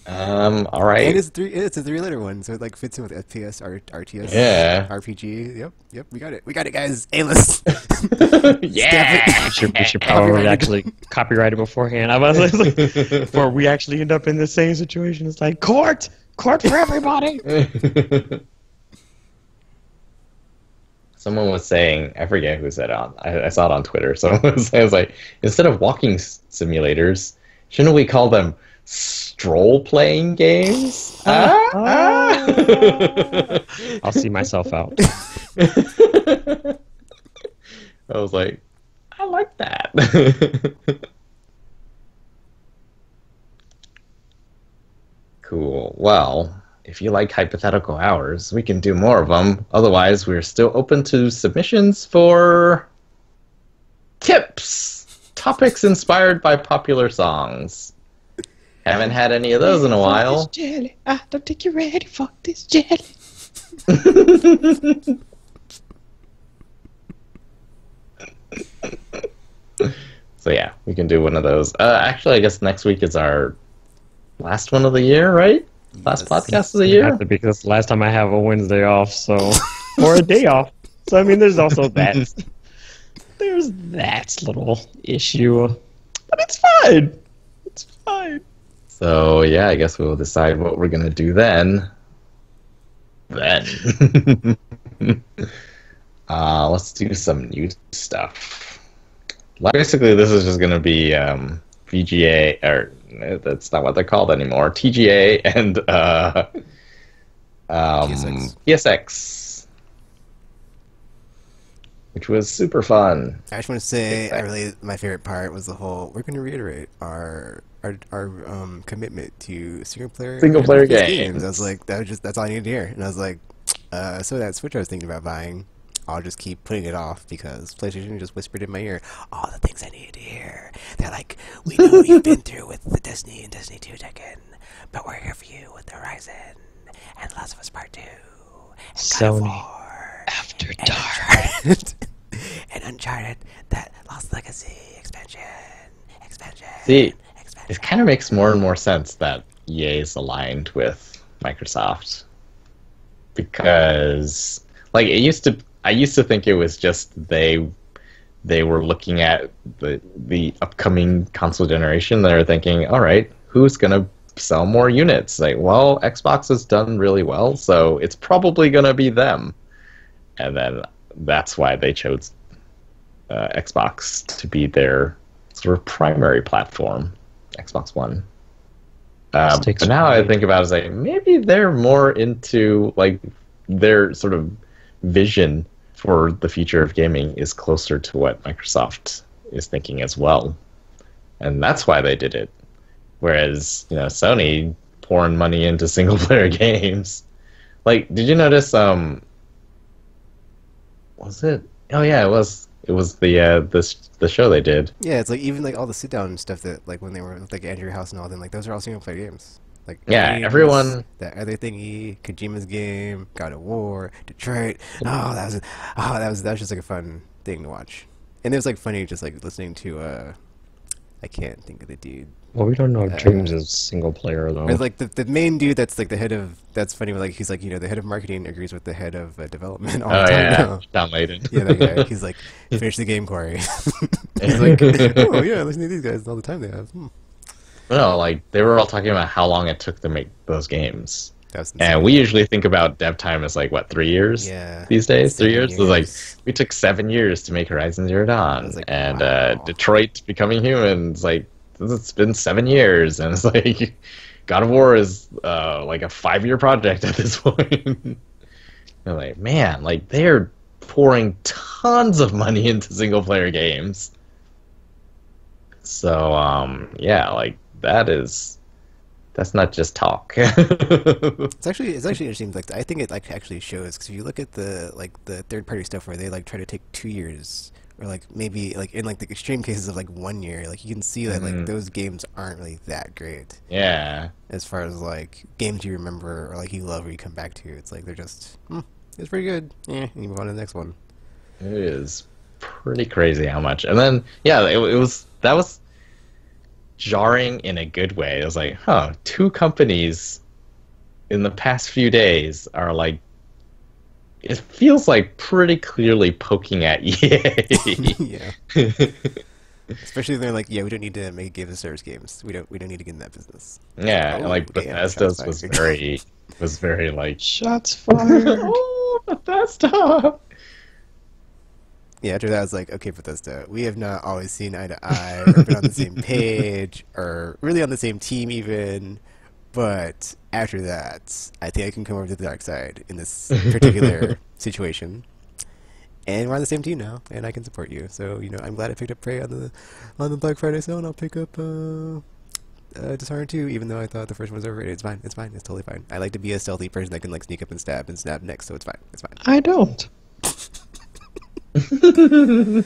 All right. And it's a three-letter one, so it like fits in with FPS, RTS, Yeah. RPG. Yep, we got it, guys. Aimless. Yeah. We should probably actually copyright it beforehand. I was like, before we actually end up in the same situation. It's like, court for everybody. Someone was saying, I forget who said it on. I saw it on Twitter. Someone was like, instead of walking simulators, shouldn't we call them stroll playing games? I'll see myself out. I was like, I like that. Cool. Well, if you like hypothetical hours, we can do more of them. Otherwise, we're still open to submissions for tips, topics inspired by popular songs. Haven't had any of those in a while. Jelly. I don't think you're ready for this jelly. So yeah, we can do one of those. Actually, I guess next week is our last one of the year, right? Last podcast of the year? Because last time I have a Wednesday off, so or a day off. So I mean, there's also that. There's that little issue, but it's fine. It's fine. So yeah, I guess we'll decide what we're gonna do then. Let's do some new stuff. Basically, this is just gonna be VGA, or that's not what they're called anymore. TGA and PSX, which was super fun. I just want to say, my favorite part was the whole. We're going to reiterate our commitment to single player games. I was like, that's all I needed to hear. And I was like, so that Switch I was thinking about buying, I'll just keep putting it off because PlayStation just whispered in my ear all the things I needed to hear. They're like, we know what you've been through with the Destiny and Destiny 2 Tekken, but we're here for you with Horizon and Last of Us Part 2 and Sony God of War, After and Dark Uncharted, and Uncharted, that Lost Legacy expansion. See, it kind of makes more and more sense that EA is aligned with Microsoft, because like I used to think it was just they were looking at the upcoming console generation. They were thinking, all right, who's gonna sell more units? Like, well, Xbox has done really well, so it's probably gonna be them. And then that's why they chose Xbox to be their sort of primary platform, Xbox One. But now I think about it as like, maybe they're more into like their sort of vision for the future of gaming is closer to what Microsoft is thinking as well. And that's why they did it. Whereas, Sony pouring money into single player games, Like, did you notice? Was it? Oh yeah, it was. It was the show they did. Yeah, it's like even like all the sit down stuff that like when they were with like Andrew House and all them, like those are all single player games. Like Yeah, Games, everyone. that other thingy, Kojima's game, God of War, Detroit. That was just like a fun thing to watch. And it was like funny just like listening to I can't think of the dude. Well, we don't know if Dreams is single player Or though. like the main dude that's like the head of that's funny like he's like the head of marketing agrees with the head of development all the Oh time yeah, now. John Layden. Yeah, that guy. He's like, finish the game, Corey. He's like, oh yeah, listen to these guys all the time they have. No, like they were all talking about how long it took to make those games. That was insane. And we usually think about dev time as like what 3 years Yeah. these days. 7 3 years. So like years. we took 7 years to make Horizon Zero Dawn, was like, and wow. Detroit Becoming Human. It's like it's been 7 years, and it's like God of War is like a 5-year project at this point. You're like, man, like they're pouring tons of money into single player games. So yeah, like that's not just talk. It's actually interesting. Like I think it like actually shows because if you look at the third party stuff where they like try to take 2 years or like maybe like in like the extreme cases of like 1 year, like you can see that like those games aren't really that great Yeah. as far as like games you remember or like you love or you come back to. It's like they're just it's pretty good. Yeah, and you move on to the next one. It is pretty crazy how much. And then yeah, it was that was jarring in a good way. It was like, huh, two companies in the past few days are like it feels like pretty clearly poking at EA. Yeah. Especially if they're like, yeah, we don't need to make game as a service games. We don't need to get in that business. Yeah, and Oh, like damn, Bethesda's shots was fired. very like Shots fired. oh Bethesda. Yeah, after that, I was like, okay, Bethesda, we have not always seen eye to eye, or been on the same page, or really on the same team even. But after that, I think I can come over to the dark side in this particular situation. And we're on the same team now, and I can support you. So I'm glad I picked up Prey on the Black Friday sale, and I'll pick up Dishonored 2, even though I thought the first one was overrated. It's fine. It's fine. It's totally fine. I like to be a stealthy person that can like sneak up and snap next, so it's fine. It's fine. I don't. And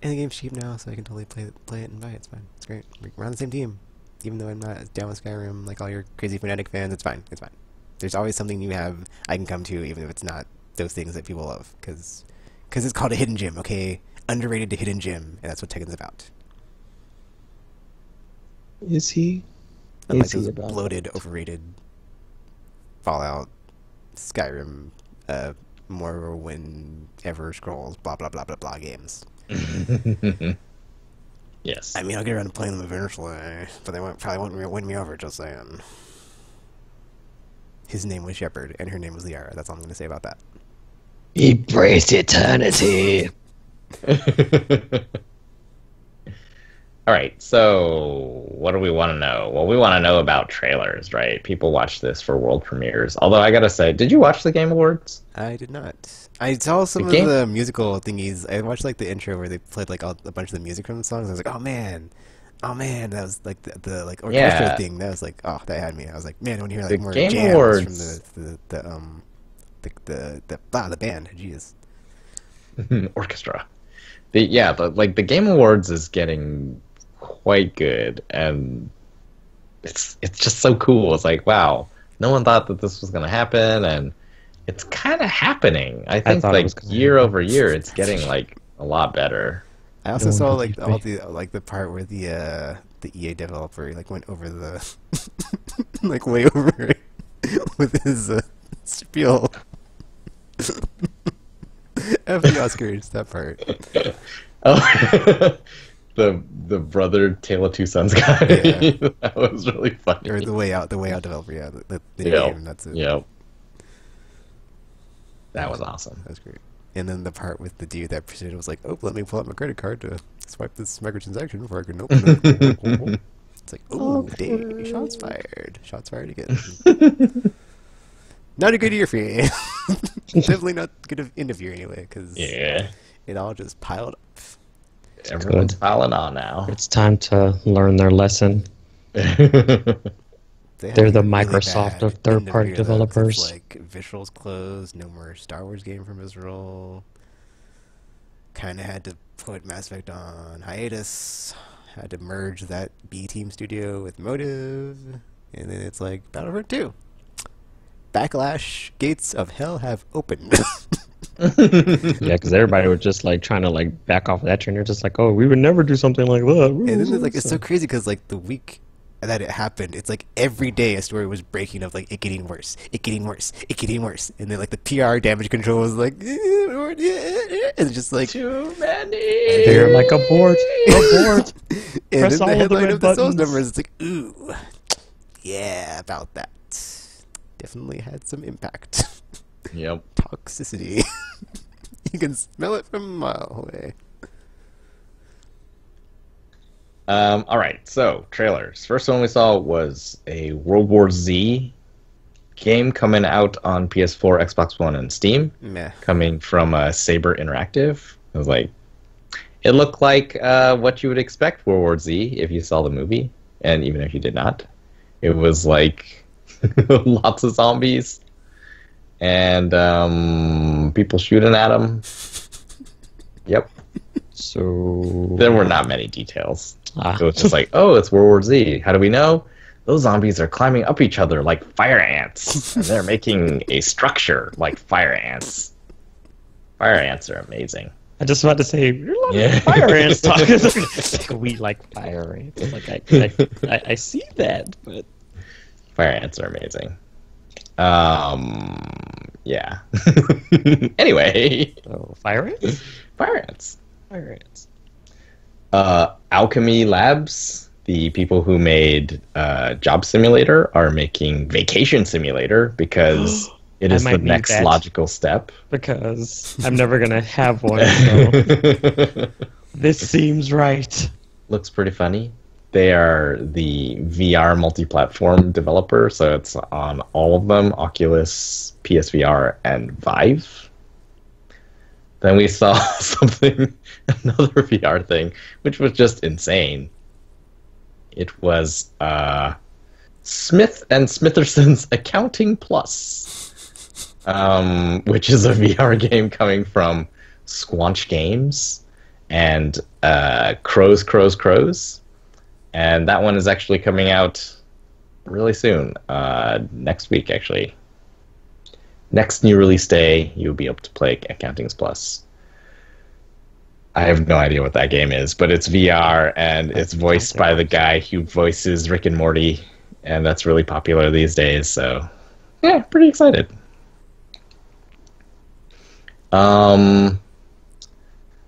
the game's cheap now, so I can totally play it and buy it. It's fine. It's great. We're on the same team. Even though I'm not as down with Skyrim like all your crazy fanatic fans, it's fine. It's fine. There's always something you have I can come to, even if it's not those things that people love. Because it's called a hidden gem, okay? Underrated to hidden gem, and that's what Tekken's about. Is he? Unlike Is he those about bloated, overrated Fallout, Skyrim, Morrowind, Ever Scrolls, blah blah blah blah blah games. Yes. I mean, I'll get around to playing them eventually, but they probably won't win me over, just saying. His name was Shepard, and her name was Liara. That's all I'm going to say about that. Embrace eternity. All right, so what do we want to know? Well, we want to know about trailers, right? People watch this for world premieres. Although I gotta say, did you watch the Game Awards? I did not. I saw some of the musical thingies. I watched like the intro where they played like a bunch of the music from the songs. I was like, oh man, that was like the like orchestra thing. That was like, oh, that had me. I was like, man, I want to hear like more Game jams Awards from the band. Jeez. Orchestra. The Game Awards is getting quite good, and it's just so cool. It's like, wow, no one thought that this was going to happen, and it's kind of happening. I think like year over year, it's getting like a lot better. I also saw like all the part where the EA developer like went over the like way over with his spiel. F the Oscars, that part. Oh, the brother Tale of Two Sons guy. Yeah. That was really funny. Or the way out developer. Yeah, the game. That's it. Yep. That was awesome. That's great. And then the part with the dude that proceeded was like, "Oh, let me pull out my credit card to swipe this microtransaction before I can open it." It's like, "Oh, dang! Shots fired! Shots fired again." Not a good year for you. Definitely not good end of year anyway, because it all just piled up. Everyone's piling on now. It's time to learn their lesson. They're the really Microsoft bad of third-party end of video, though, 'cause it's developers. like Visual's closed, no more Star Wars game from Israel. Kind of had to put Mass Effect on hiatus. Had to merge that B Team studio with Motive, and then it's like Battlefront 2. Backlash gates of hell have opened. Yeah, because everybody was just like trying to like back off of that train. They're just like, oh, we would never do something like that. And then it's so crazy because like the week that it happened, it's like every day a story was breaking of like it getting worse, it getting worse, it getting worse, and then like the PR damage control was like, and it's just like Too many. They're like abort, abort. and Press then all the of the headline red of the sales buttons. numbers, it's like, ooh, yeah, about that. Definitely had some impact. Yep. Toxicity. You can smell it from a mile away. All right, so trailers. First one we saw was a World War Z game coming out on PS4, Xbox One, and Steam. Meh. Coming from Saber Interactive. I was like, it looked like what you would expect World War Z if you saw the movie, and even if you did not. It was like lots of zombies and people shooting at them. Yep. So There were not many details. Ah. It was just like, oh, it's World War Z. How do we know? Those zombies are climbing up each other like fire ants. And they're making a structure like fire ants. Fire ants are amazing. I just about to say, you're like Yeah. fire ants talking. It's like, we like fire ants. Like I see that, but Fire ants are amazing. Yeah. Anyway, oh, fire ants, fire ants. fire ants. Alchemy Labs, the people who made Job Simulator, are making Vacation Simulator because it I is the might need next that. logical step. Because I'm never gonna have one. So this seems right. Looks pretty funny. They are the VR multi-platform developer, so it's on all of them, Oculus, PSVR, and Vive. Then we saw something, another VR thing, which was just insane. It was Smith and Smitherson's Accounting Plus, which is a VR game coming from Squanch Games and Crows. And that one is actually coming out really soon, next week, actually. Next new release day, you'll be able to play Accountings Plus. I have no idea what that game is, but it's VR, and it's voiced by the guy who voices Rick and Morty, and that's really popular these days, so yeah, pretty excited.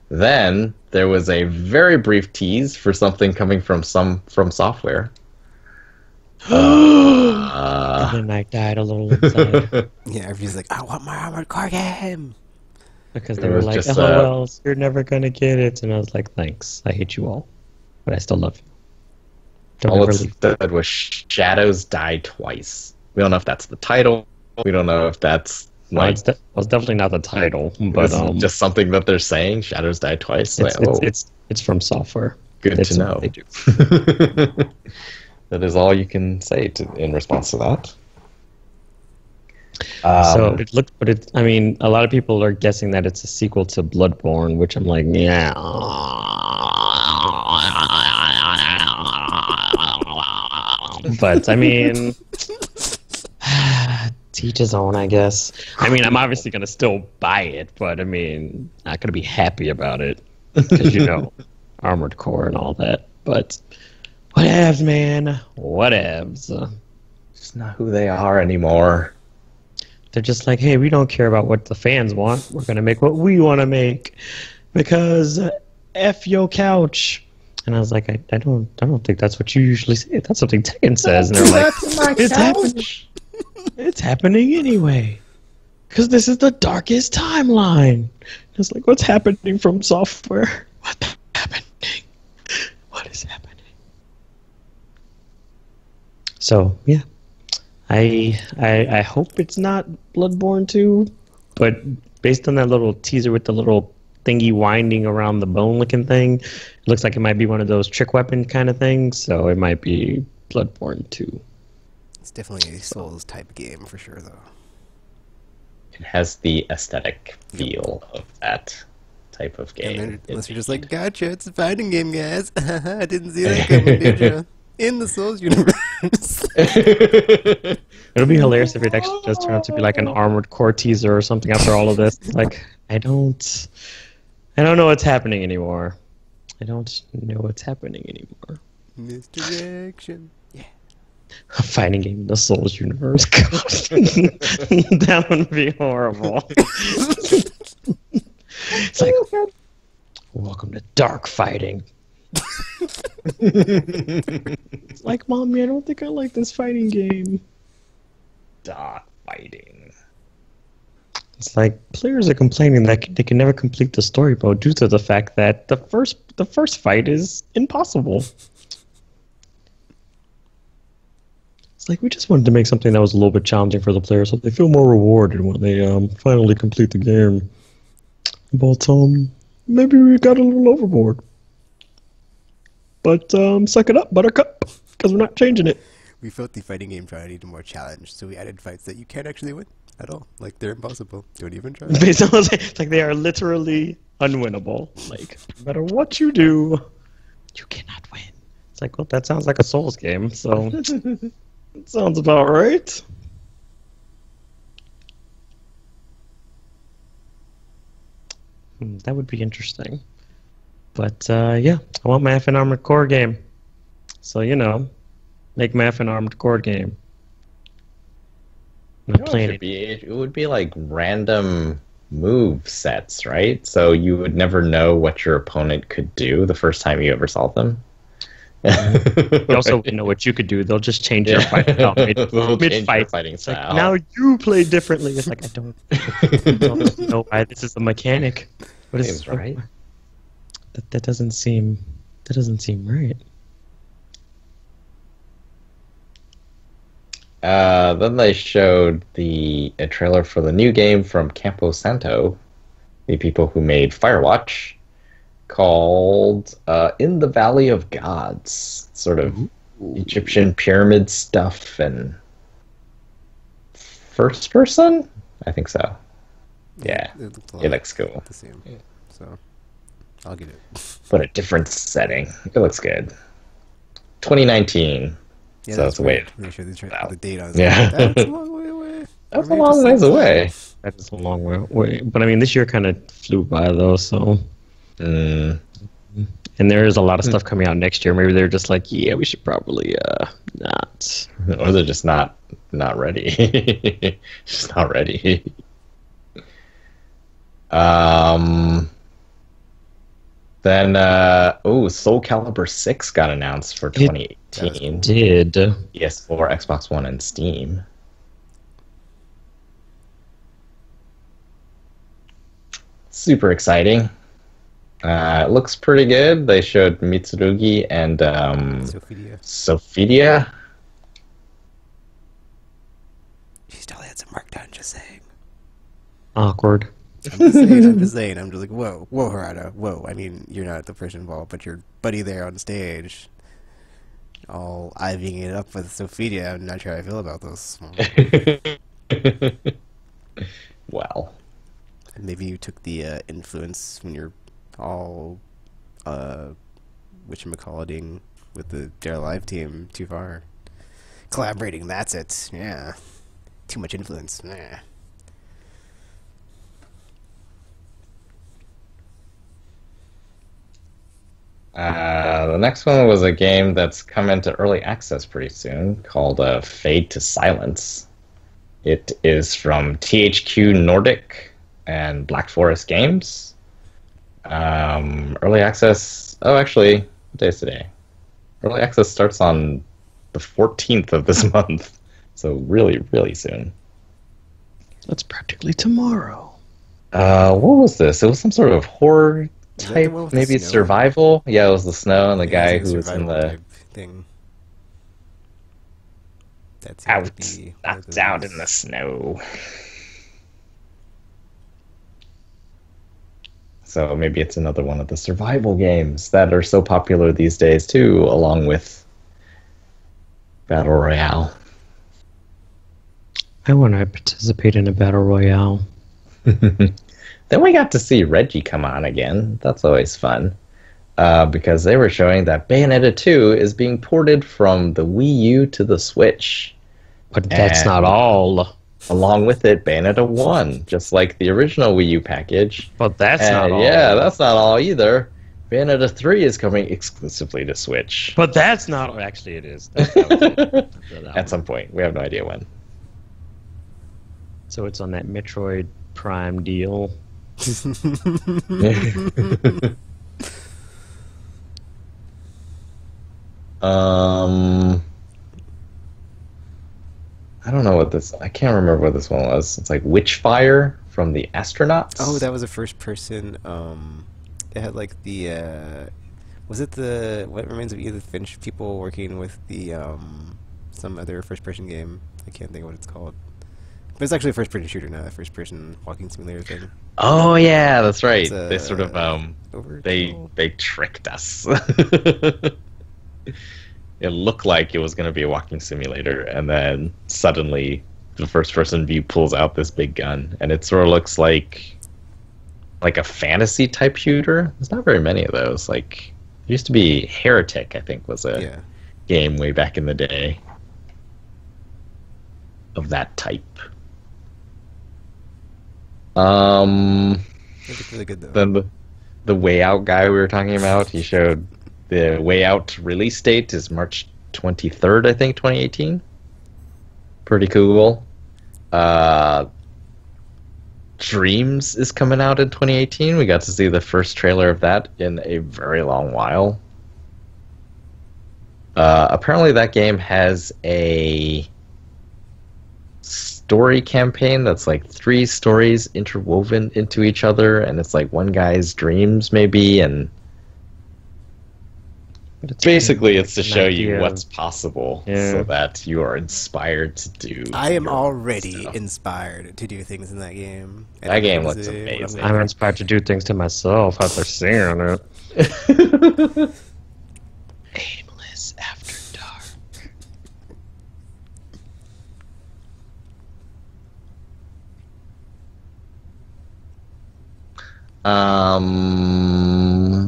Then there was a very brief tease for something coming from Software. And then I died a little inside Yeah, everybody's like, I want my Armored Core game. because It they were was like, just, "LOL, you're never gonna get it," and I was like, "Thanks, I hate you all, but I still love you." Don't All ever it leave. said was Shadows Die Twice. We don't know if that's the title. We don't know if that's No, like it's definitely not the title, but just something that they're saying. Shadows Die Twice. it's, Like, oh, it's from Software. good It's to what know. they do. That is all you can say in response to that. So it looked, but it. I mean, a lot of people are guessing that it's a sequel to Bloodborne, which I'm like, yeah. But I mean, to each his own, I guess. I mean, I'm obviously gonna still buy it, but I mean, not gonna be happy about it because Armored Core and all that. But whatevs, man. Whatevs. It's not who they are anymore. They're just like, hey, we don't care about what the fans want. We're gonna make what we want to make because F your couch. And I was like, I don't think that's what you usually say. That's something Tekken says. And they're like, it's happening. It's happening anyway. Because this is the darkest timeline. It's like, what's happening from Software? What's happening? What is happening? So, yeah. I hope it's not Bloodborne 2, but based on that little teaser with the little thingy winding around the bone-looking thing, it looks like it might be one of those trick weapon kind of things, so it might be Bloodborne 2. It's definitely a Souls type game for sure, though. It has the aesthetic feel of that type of And game. then, unless you're just like, gotcha, it's a fighting game, guys. I didn't see that coming, did you? In the Souls universe. It'll be hilarious if it actually does turn out to be like an Armored Core teaser or something after all of this. Like, I don't know what's happening anymore. I don't know what's happening anymore. Misdirection. Yeah. A fighting game in the Souls universe. God. That would be horrible. It's like, welcome to dark fighting. It's like, Mommy, I don't think I like this fighting game. Dark fighting. It's like players are complaining that they can never complete the story mode due to the fact that the first fight is impossible. It's like we just wanted to make something that was a little bit challenging for the players so they feel more rewarded when they finally complete the game. But maybe we got a little overboard. But suck it up, Buttercup, because we're not changing it. We felt the fighting game trying to need more challenge, so we added fights that you can't actually win at all. Like, they're impossible. Don't even try. Based on what I'm saying, it's like they are literally unwinnable. Like, no matter what you do, you cannot win. It's like, well, that sounds like a Souls game, so it sounds about right. That would be interesting. But, yeah, I want my effing Armored Core game. So, make my effing Armored Core game. I'm not playing it. It would be like random move sets, right? So you would never know what your opponent could do the first time you ever saw them. You also wouldn't know what you could do. They'll just change your fight style mid-fight. Fighting It's style. like, now you play differently. It's like, I don't know why this is the mechanic. What is Seems right. That doesn't seem right. Then they showed a trailer for the new game from Campo Santo, the people who made Firewatch, called In the Valley of Gods. Sort of Egyptian pyramid stuff and first person? I think so. Yeah, it looks cool. The same. Yeah. So, I'll get it. But a different setting. It looks good. 2019. Yeah, So it's weird. They showed the date on. Yeah. That's a long way away. That's a long ways away. That is a long way away. But I mean, this year kind of flew by though. So, and there is a lot of stuff coming out next year. Maybe they're just like, yeah, we should probably not. Or they're just not ready. Just not ready. Then Soul Calibur 6 got announced for 2018. It did. PS4, Xbox One, and Steam. Super exciting. It looks pretty good. They showed Mitsurugi and Sophia. She still had some work done, just saying. Awkward. I'm just saying. I'm just like, whoa, Harada, whoa. I mean, you're not the person involved, but your buddy there on stage, all ivying it up with Sophia. I'm not sure how I feel about this. Well, maybe you took the influence when you're all whatchamacalliting with the Dare Live team too far. Collaborating, that's it. Yeah, too much influence. Nah. The next one was a game that's come into early access pretty soon called Fade to Silence. It is from THQ Nordic and Black Forest Games. Early access... Oh, actually, what day is today? Early access starts on the 14th of this month. So really, really soon. That's practically tomorrow. What was this? It was some sort of horror type, maybe snow? Survival. Yeah, it was the snow and the guy who was in survival the type thing. That's knocked out in the snow. So maybe it's another one of the survival games that are so popular these days too, along with Battle Royale. I want to participate in a battle royale. Then we got to see Reggie come on again. That's always fun. Because they were showing that Bayonetta 2 is being ported from the Wii U to the Switch. But that's not all. Along with it, Bayonetta 1, just like the original Wii U package. But that's not all. Yeah, that's not all either. Bayonetta 3 is coming exclusively to Switch. But that's not... Actually, it is. At some point. We have no idea when. So it's on that Metroid Prime deal. I don't know what this... I can't remember what this one was. It's like Witchfire from the Astronauts. Oh, that was a first person. It had like the... was it the... What Remains of Edith Finch people working with the... some other first person game? I can't think of what it's called. But it's actually a first person shooter, not a first person walking simulator thing. Oh yeah, that's right. It's, they sort of they tricked us. It looked like it was going to be a walking simulator, and then suddenly the first person view pulls out this big gun, and it sort of looks like a fantasy type shooter. There's not very many of those. Like, there used to be Heretic, I think, was a game way back in the day of that type. It's really good though. Then the Way Out guy we were talking about, he showed the Way Out release date is March 23rd, I think, 2018. Pretty cool. Dreams is coming out in 2018. We got to see the first trailer of that in a very long while. Apparently that game has a story campaign that's like 3 stories interwoven into each other, and it's like one guy's dreams maybe, and basically it's to show you what's possible so that you are inspired to do. I am already inspired to do things in that game. That game looks amazing. I'm inspired to do things to myself after seeing it. Aimless after dark.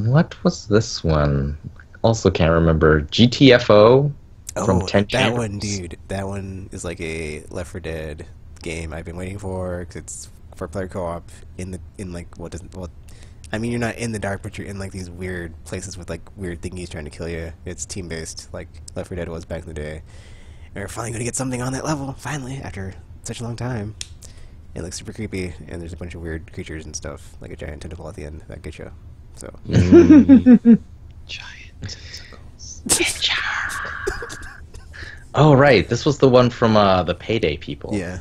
What was this one? Also can't remember. GTFO from 10 that Chambers. one, dude. That one is like a Left 4 Dead game I've been waiting for, because it's 4-player co-op in like I mean, you're not in the dark, but you're in like these weird places with like weird thingies trying to kill you. It's team based, like Left 4 Dead was back in the day. And we're finally gonna get something on that level, finally, after such a long time. It looks super creepy, and there's a bunch of weird creatures and stuff, like a giant tentacle at the end that get you. So. Giant tentacles. Oh, right. This was the one from the Payday people. Yeah.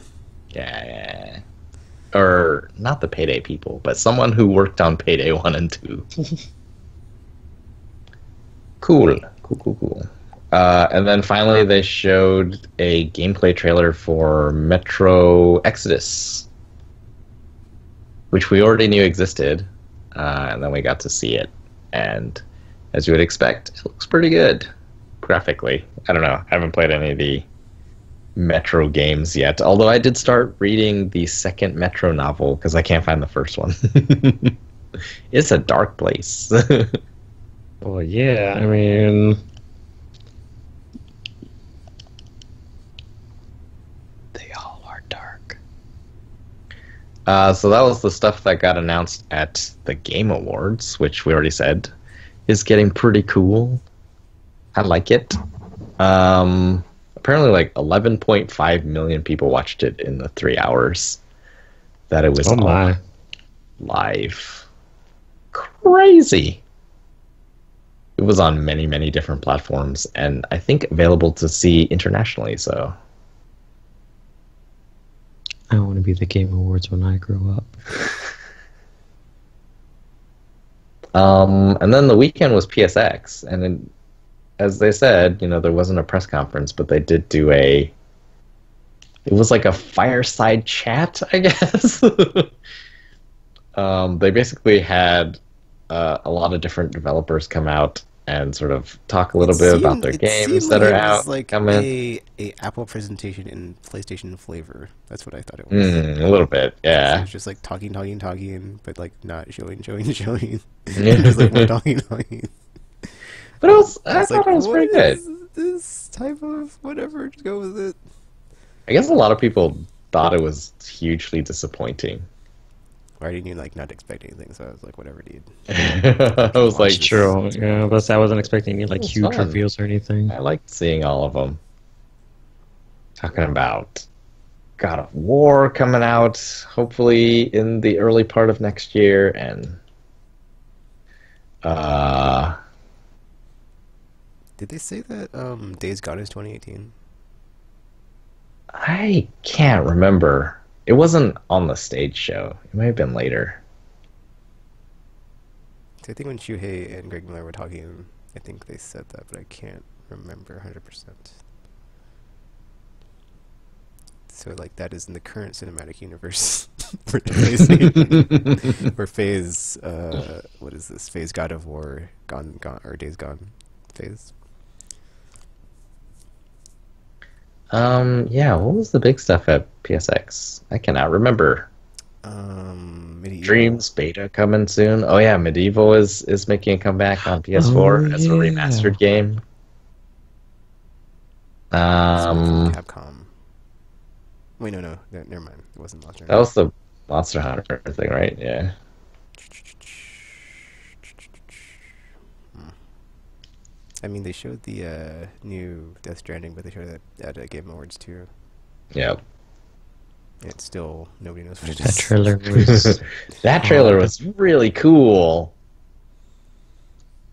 Yeah. Or, not the Payday people, but someone who worked on Payday 1 and 2. Cool. And then finally they showed a gameplay trailer for Metro Exodus, which we already knew existed, and then we got to see it. And as you would expect, it looks pretty good graphically. I don't know. I haven't played any of the Metro games yet, although I did start reading the second Metro novel because I can't find the first one. It's a dark place. Well, yeah, I mean... They all are dark. So that was the stuff that got announced at the Game Awards, which we already said is getting pretty cool. I like it. Apparently like 11.5 million people watched it in the 3 hours that it was on live. Crazy. It was on many, many different platforms, and I think available to see internationally, so... I want to be the Game Awards when I grow up. And then the weekend was PSX, and then, as they said, you know, there wasn't a press conference, but they did do it was like a fireside chat, I guess. They basically had a lot of different developers come out and sort of talk a little bit about their games that are it out was like coming. a Apple presentation in PlayStation flavor. That's what I thought it was. A little bit, So yeah. it's just like talking, but like not showing. Just like more talking. But I I was like, thought it was what pretty good. is this type of whatever? Just go with it. I guess a lot of people thought it was hugely disappointing. Or I didn't like not expect anything, so I was like, whatever, dude. I was like, True. Yeah, but I wasn't expecting any like It was huge fun. reveals or anything. I liked seeing all of them. Talking about God of War coming out, hopefully in the early part of next year, and Did they say that Days Gone is 2018? I can't remember. It wasn't on the stage show. It might have been later. So I think when Shuhei and Greg Miller were talking, I think they said that, but I can't remember 100%. So like that is in the current cinematic universe for PlayStation, where Phase, what is this? Phase God of War, Gone, or Days Gone, Phase. Yeah, what was the big stuff at PSX? I cannot remember. Medieval. Dreams beta coming soon. Oh yeah, Medieval is making a comeback on PS4 as a remastered game. From Capcom. Wait, no, never mind. It wasn't Monster That was the Monster Hunter thing, right? Yeah. I mean, they showed the new Death Stranding, but they showed it at Game Awards too. Yep. It's still nobody knows what it That is. trailer was. That trailer was really cool.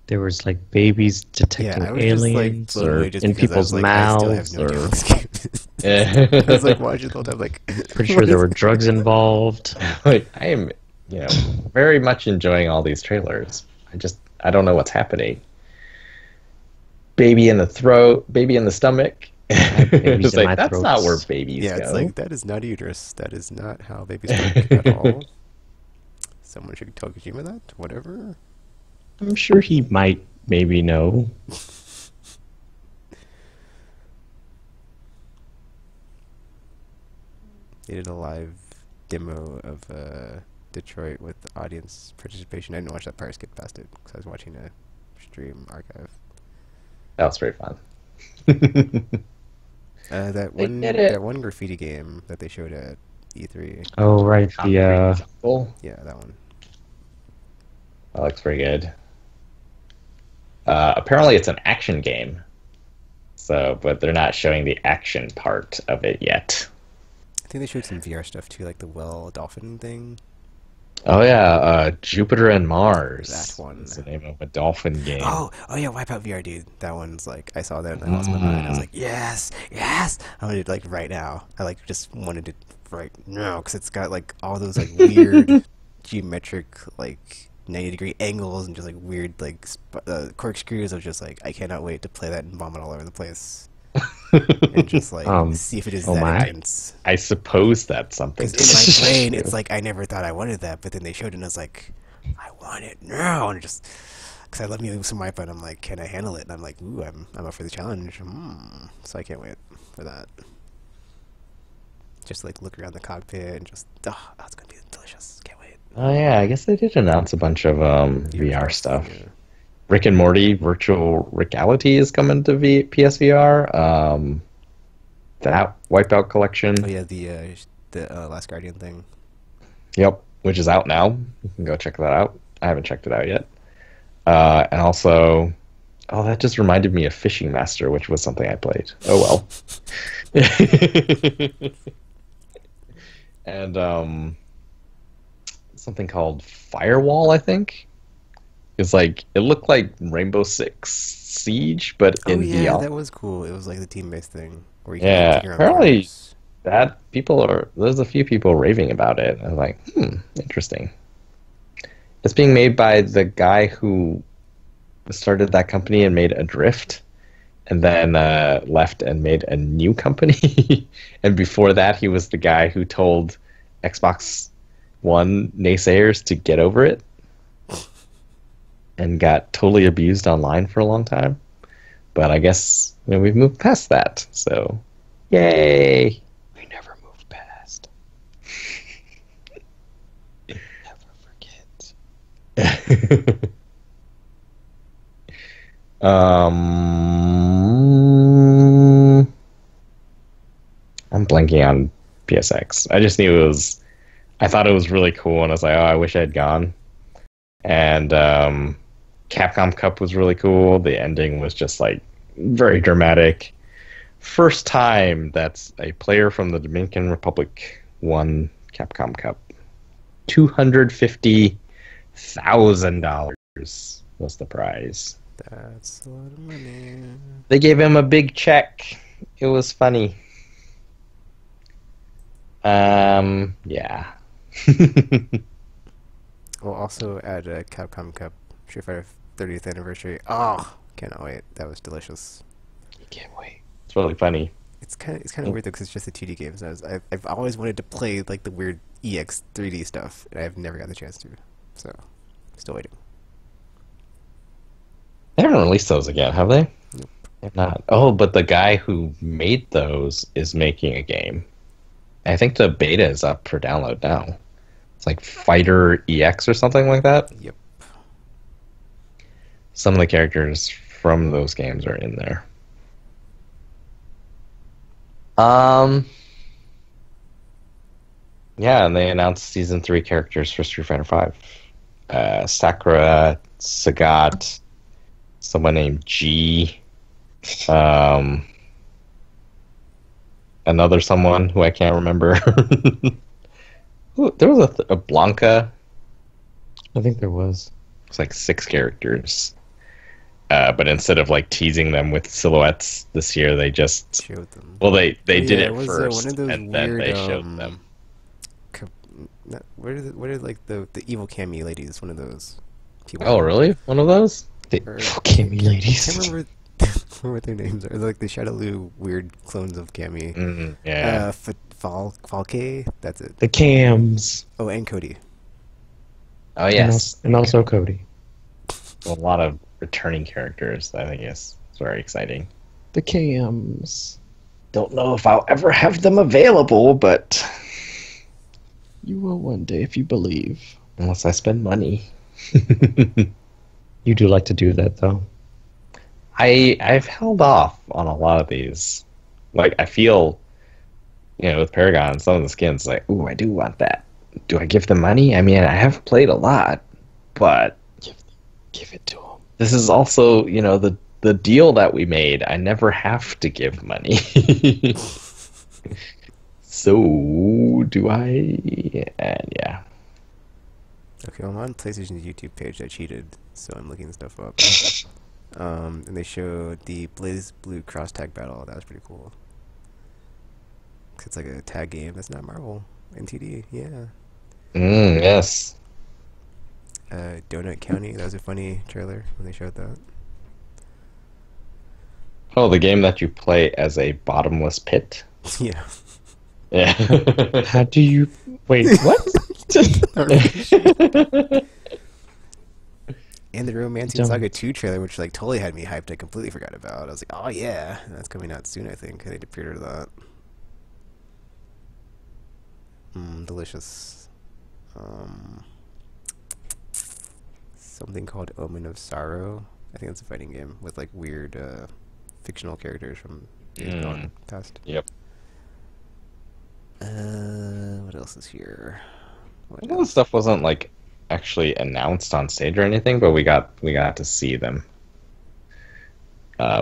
There was like babies detecting I was just, like, aliens blown or away just in because I was people's like, I still have mouths, no idea or what this game is. I was like watching the whole time, like pretty sure there were drugs involved. Like, I am, very much enjoying all these trailers. I don't know what's happening. Baby in the throat, baby in the stomach. babies It's in my like, that's not where throats. babies Yeah, go. it's like that is not a uterus. That is not how babies work at all. Someone should tell Kojima that. Whatever. I'm sure he might maybe know. They did a live demo of Detroit with audience participation. I didn't watch that part. I skipped past it because I was watching a stream archive. That was very fun. That one graffiti game that they showed at E3. Oh right, the Jungle. Yeah, that one. That looks pretty good. Apparently, it's an action game. But they're not showing the action part of it yet. I think they showed some VR stuff too, like the whale dolphin thing. Oh yeah, Jupiter and Mars. That one. It's the name of a dolphin game. Oh yeah, Wipeout VR, dude. That one's like, I saw that and I lost my mind. I was like, yes. I wanted it like right now. I like just wanted it right now because it's got like all those like weird geometric like 90-degree angles and just like weird like corkscrews of just like I cannot wait to play that and vomit all over the place and just like see if it is that intense. I suppose that's something. Because in my brain, it's like I never thought I wanted that, but then they showed it and I was like, I want it now, and just because I love me some Wipeout, I'm like, can I handle it? And I'm like, ooh, I'm up for the challenge. So I can't wait for that. Just like look around the cockpit and just, it's gonna be delicious. Can't wait. Oh yeah, I guess they did announce a bunch of VR stuff. Yeah. Rick and Morty Virtual Reality is coming to PSVR. That Wipeout collection. Oh yeah, the Last Guardian thing. Yep, which is out now. You can go check that out. I haven't checked it out yet. And also, that just reminded me of Fishing Master, which was something I played. Oh well. And something called Firewall, I think. It's like it looked like Rainbow Six Siege, but in VR. That was cool. It was like the team-based thing. Where you Apparently there's a few people raving about it. I'm like, interesting. It's being made by the guy who started that company and made Adrift, and then left and made a new company. And before that, he was the guy who told Xbox One naysayers to get over it. and got totally abused online for a long time. But I guess we've moved past that. So, yay! We never moved past. Never forget. I'm blanking on PSX. I just knew it was. I thought it was really cool, and I was like, oh, I wish I had gone. And Capcom Cup was really cool. The ending was just like very dramatic. First time that's a player from the Dominican Republic won Capcom Cup. $250,000 was the prize. That's a lot of money. They gave him a big check. It was funny. Yeah. We'll also add a Capcom Cup Street Fighter 30th anniversary. Oh, cannot wait. That was delicious. You can't wait. It's really funny. It's kind of weird though because it's just a 2D game. So I've always wanted to play like the weird EX 3D stuff, and I've never got the chance to. So, still waiting. They haven't released those again, have they? Nope. They've not. Oh, but the guy who made those is making a game. I think the beta is up for download now. It's like Fighter EX or something like that. Yep. Some of the characters from those games are in there. Yeah, and they announced Season 3 characters for Street Fighter 5. Sakura, Sagat, someone named G, another someone who I can't remember. Ooh, there was a Blanca. I think there was. It's like 6 characters. But instead of like teasing them with silhouettes this year, they just showed them. Well, they did Yeah, it was, first, one of those and then weird, they showed them. What are like the evil Cammy ladies? One of those people. Oh, really? One of those? The Cammy I ladies. can't remember what their names are. They're like the Shadowloo weird clones of Cammy. Yeah. Falke. That's it. The Cams. Oh, and Cody. Oh, yes. And also Cody. A lot of returning characters. I think it's very exciting. The Cams. Don't know if I'll ever have them available, but you will one day if you believe. Unless I spend money. You do like to do that, though. I've held off on a lot of these. Like, I feel, with Paragon, some of the skins, like, ooh, I do want that. Do I give them money? I mean, I have played a lot, but give it to them. This is also, the deal that we made. I never have to give money. So, do I? And yeah. Okay, well, I'm on PlayStation's YouTube page. I cheated, so I'm looking stuff up. And they showed the Blaze Blue cross tag battle. That was pretty cool. 'Cause it's like a tag game. That's not Marvel. NTD, yeah. Yes. Donut County. That was a funny trailer when they showed that. Oh, the game that you play as a bottomless pit? Yeah. Yeah. How do you... Wait, what? And the Romancing Saga 2 trailer, which like totally had me hyped. I completely forgot about. I was like, oh yeah, and that's coming out soon. I think I need to pre-order that. Delicious. Something called Omen of Sorrow. I think it's a fighting game with like weird fictional characters from years gone past. Yep. What else is here? All this stuff wasn't like actually announced on stage or anything, but we got to see them,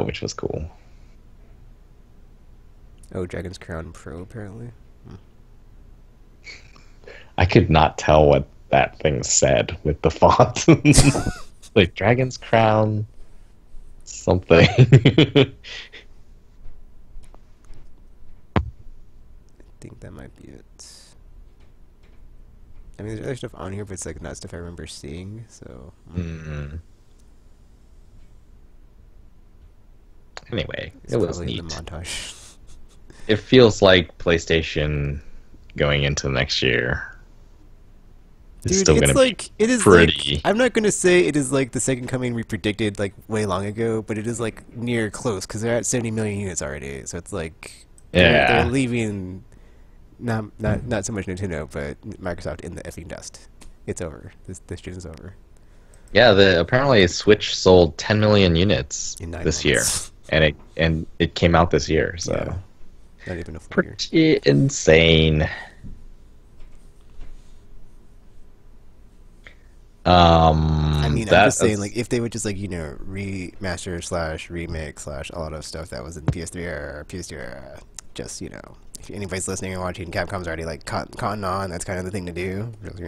which was cool. Oh, Dragon's Crown Pro apparently. I could not tell what that thing said with the font. Like Dragon's Crown something. I think that might be it. I mean, there's other stuff on here, but it's like not stuff I remember seeing, so... Anyway, it's it was probably neat. the montage. It feels like PlayStation going into next year. is Dude, still it's gonna be like it is pretty. like I'm not gonna say it is like the second coming we predicted like way long ago, but it is like near close because they're at 70 million units already. So it's like they're Yeah. leaving not so much Nintendo, but Microsoft in the effing dust. It's over. This shit is over Yeah, the apparently Switch sold 10 million units in 9 this year, months. and it came out this year, so Yeah, not even a full year. pretty insane. I mean, I'm That just saying, like, if they would just like remaster slash remake slash a lot of stuff that was in PS3 era, PS2 era, just if anybody's listening and watching, Capcom's already like cotton on. That's kind of the thing to do. Just,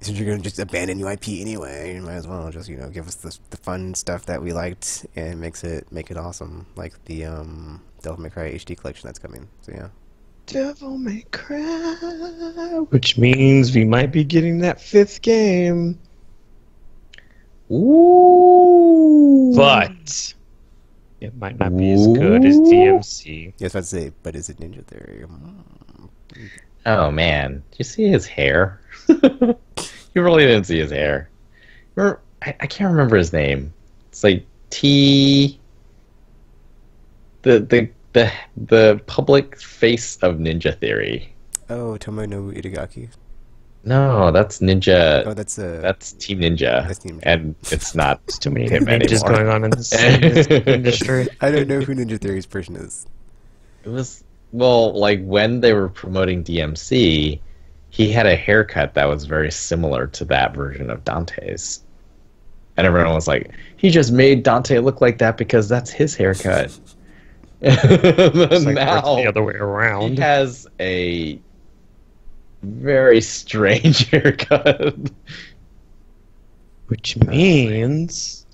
since you're gonna just abandon your IP anyway, you might as well just give us the fun stuff that we liked and make it awesome, like the Devil May Cry HD collection that's coming. So yeah. Devil May Cry, which means we might be getting that fifth game. ooh, But it might not be as good as DMC. Yes, I was about to say, but is it Ninja Theory? oh man, did you see his hair? You really didn't see his hair. I can't remember his name. It's like T. The public face of Ninja Theory. Oh, Tomonobu Itagaki. No, that's Ninja. Oh, that's That's Team Ninja, That's Team Ninja. and it's not There's too many him ninjas anymore. going on in this industry. I don't know who Ninja Theory's person is. It was well, like when they were promoting DMC, he had a haircut that was very similar to that version of Dante's, and everyone was like, "He just made Dante look like that because that's his haircut." It's like Now the other way he around. has a very strange haircut. Which means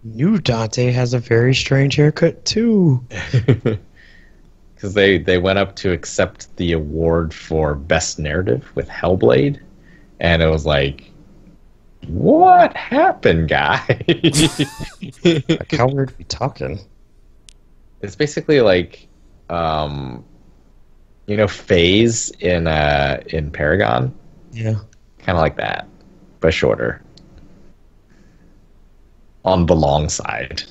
new Dante has a very strange haircut too. Because they went up to accept the award for best narrative with Hellblade, and it was like, what happened, guy? Like, how weird are we talking? It's basically like, Phase in Paragon, Yeah. kind of like that, but shorter, on the long side.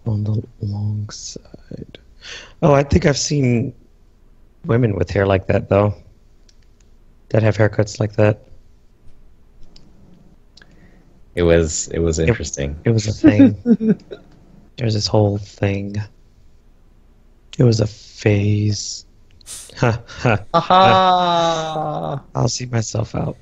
On the long side. Oh, I think I've seen women with hair like that though. That have haircuts like that. It was interesting. It was a thing. There's this whole thing. It was a phase. Ha ha. Aha! I'll see myself out.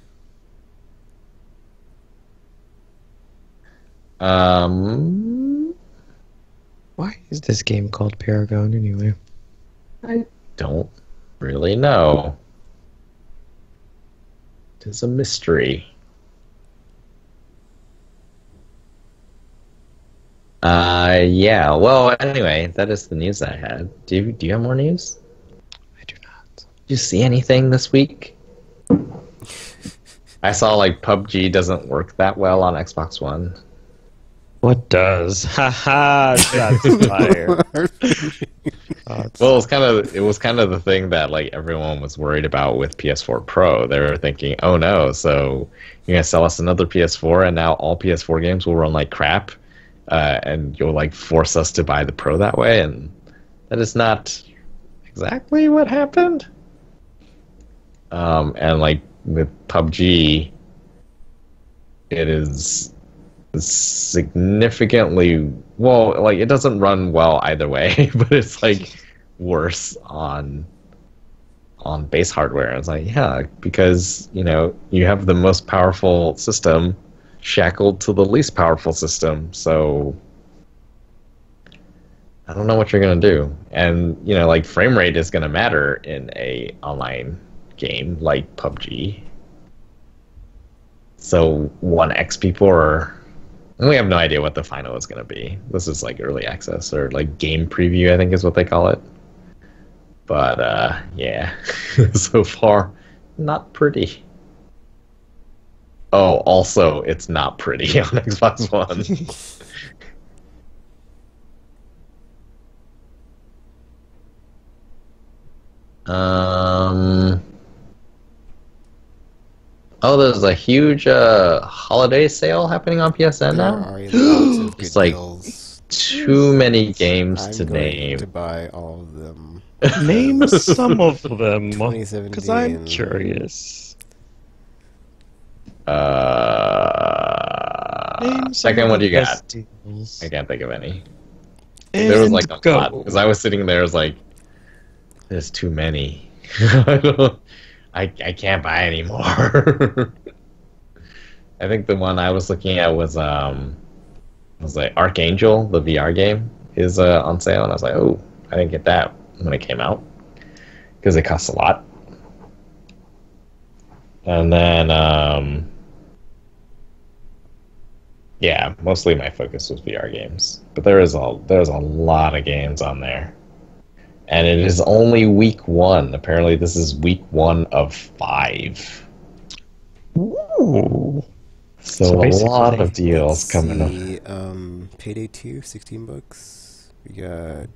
Why is this game called Paragon anyway? I don't really know. It is a mystery. Yeah. Well, anyway, that is the news I had. Do you have more news? I do not. Did you see anything this week? I saw like PUBG doesn't work that well on Xbox One. What does? Ha ha! Shots fired. Well, it was kind of the thing that like everyone was worried about with PS4 Pro. They were thinking, "Oh no, so you're gonna sell us another PS4, and now all PS4 games will run like crap, and you'll like force us to buy the Pro that way." And that is not exactly what happened. And like with PUBG, it is significantly well, like it doesn't run well either way, but it's like worse on base hardware. It's like, yeah, because you have the most powerful system shackled to the least powerful system, so I don't know what you're gonna do. And like frame rate is gonna matter in a online game like PUBG. So 1x people are. And we have no idea what the final is going to be. This is like early access or like game preview, I think is what they call it. But yeah, so far, not pretty. Oh, also, it's not pretty on Xbox One. Oh, there's a huge holiday sale happening on PSN There now. are lots of good It's like deals. too many games I'm to going to name. buy all of them. Name some of them, because I'm 2017. curious. Name some Second, of what the do you got? best deals. I can't think of any. There was And like a lot because I was sitting there, I was like, "There's too many. I can't buy any more." I think the one I was looking at was like Archangel, the VR game, is on sale, and I was like, "Oh, I didn't get that when it came out because it costs a lot." And then, yeah, mostly my focus was VR games, but there's a lot of games on there, and it is only week one. Apparently, this is week one of 5. Ooh. So So a lot basically, of deals coming up. See, Payday 2, $16. We got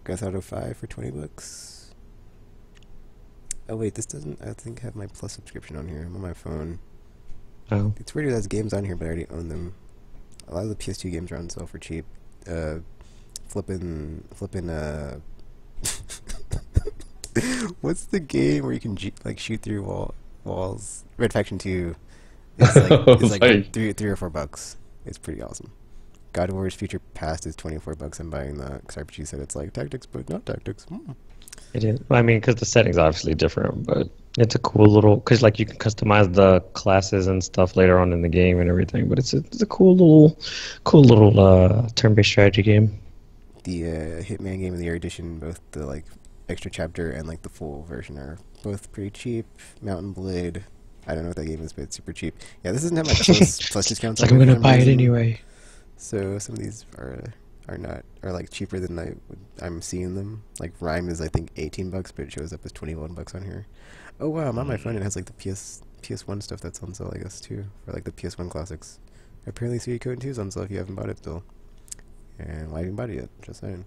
Grand Theft Auto 5 for $20. Oh wait, this doesn't, I think, have my Plus subscription on here. I'm on my phone. Oh. It's weird it has games on here, but I already own them. A lot of the PS2 games are on sale for cheap. Flipping, what's the game where you can like shoot through walls? Red Faction 2. It's like three or $4. It's pretty awesome. God of War's Future Past is $24. I'm buying that because RPG said it's like tactics, but not tactics. It is. Well, I mean, because the setting's obviously different, but it's a cool little. Because like you can customize the classes and stuff later on in the game and everything. But it's a cool little turn-based strategy game. The Hitman Game of the Year edition, both the like extra chapter and like the full version are both pretty cheap. Mountain Blade. I don't know what that game is, but it's super cheap. Yeah, this doesn't have my plus discounts. It's like I'm gonna buy it anyway. So some of these are like cheaper than I'm seeing them. Like Rhyme is I think $18, but it shows up as $21 on here. Oh wow, I'm on my phone. It has like the PS1 stuff that's on sale, I guess too, for like the PS1 classics. Apparently, Suikoden 2 is on sale if you haven't bought it still. And why haven't you bought it yet? Just saying.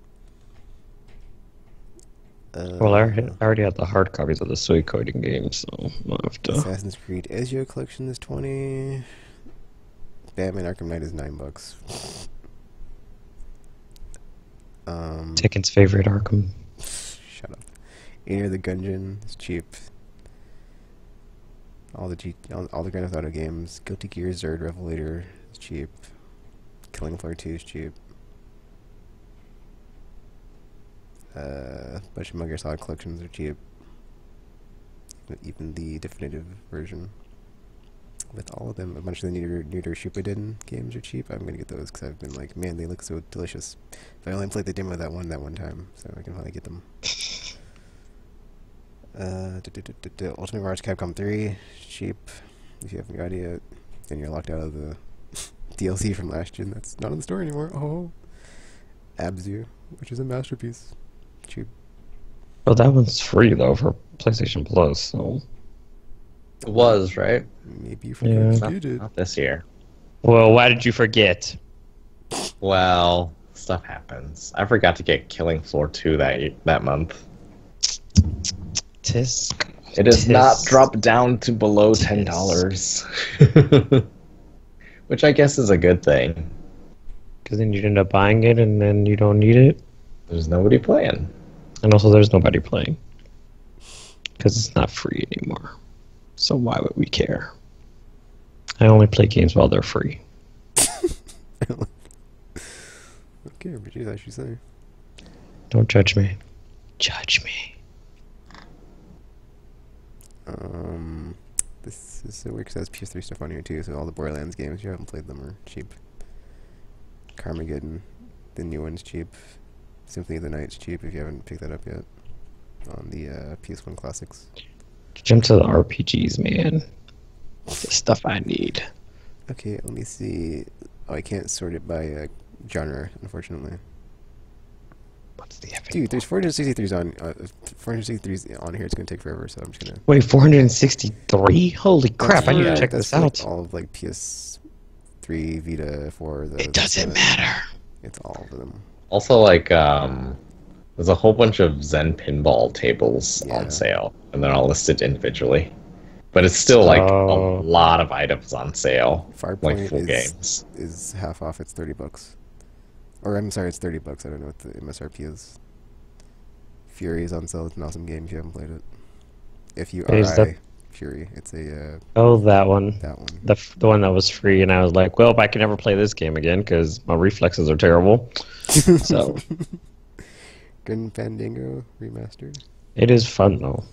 Well, I already had the hard copies of the Suikoden games, so I'll have to. Assassin's Creed Ezio Collection is $20. Batman Arkham Knight is $9. Tekken's favorite Arkham. Shut up. Enter the Gungeon is cheap. All the Grand Theft Auto games. Guilty Gear Zerd Revelator is cheap. Killing Floor 2 is cheap. Bunch of Metal Gear Solid collections are cheap. Even the definitive version. With all of them, a bunch of the newer Shippuden games are cheap. I'm gonna get those because I've been like, man, they look so delicious. But I only played the demo of that one time, so I can finally get them. Ultimate March Capcom 3, cheap. If you haven't got it yet, and you're locked out of the DLC from last gen, that's not in the store anymore. Oh, Abzu, which is a masterpiece, cheap. Well, that one's free though for PlayStation Plus, so. It was, right? Maybe you forgot Yeah. you did. Not this year. Well, why did you forget? Well, stuff happens. I forgot to get Killing Floor 2 that month. Tisk. It has not dropped down to below $10. Which I guess is a good thing. Because then you'd end up buying it and then you don't need it. There's nobody playing. And also there's nobody playing. Because it's not free anymore. So why would we care? I only play games while they're free. Okay, but geez, I should say. Don't judge me. Judge me. This is so weird because it has PS3 stuff on here too, so all the Borderlands games, if you haven't played them, are cheap. Carmageddon, the new one's cheap. Symphony of the Night's cheap if you haven't picked that up yet. On the PS1 classics. Jump to the RPGs, man. The stuff I need. Okay, let me see. Oh, I can't sort it by genre, unfortunately. What's the epic? Dude, there's 463s on 463s on here. It's gonna take forever, so I'm just gonna. Wait, 463? Holy crap! I need to check that's this for, like, out. all of like PS3, Vita, 4. It doesn't matter. It's all of them. Also, like, there's a whole bunch of Zen pinball tables Yeah. on sale, and they're all listed individually. but it's still like a Oh. lot of items on sale, like Farpoint full games. is half off. It's $30, or I'm sorry, it's $30. I don't know what the MSRP is. Fury is on sale. It's an awesome game if you haven't played it. Is that FURI Fury. It's a oh that one? that one. The one that was free, and I was like, well, I can never play this game again because my reflexes are terrible. So Grim Fandango remastered. it is fun though,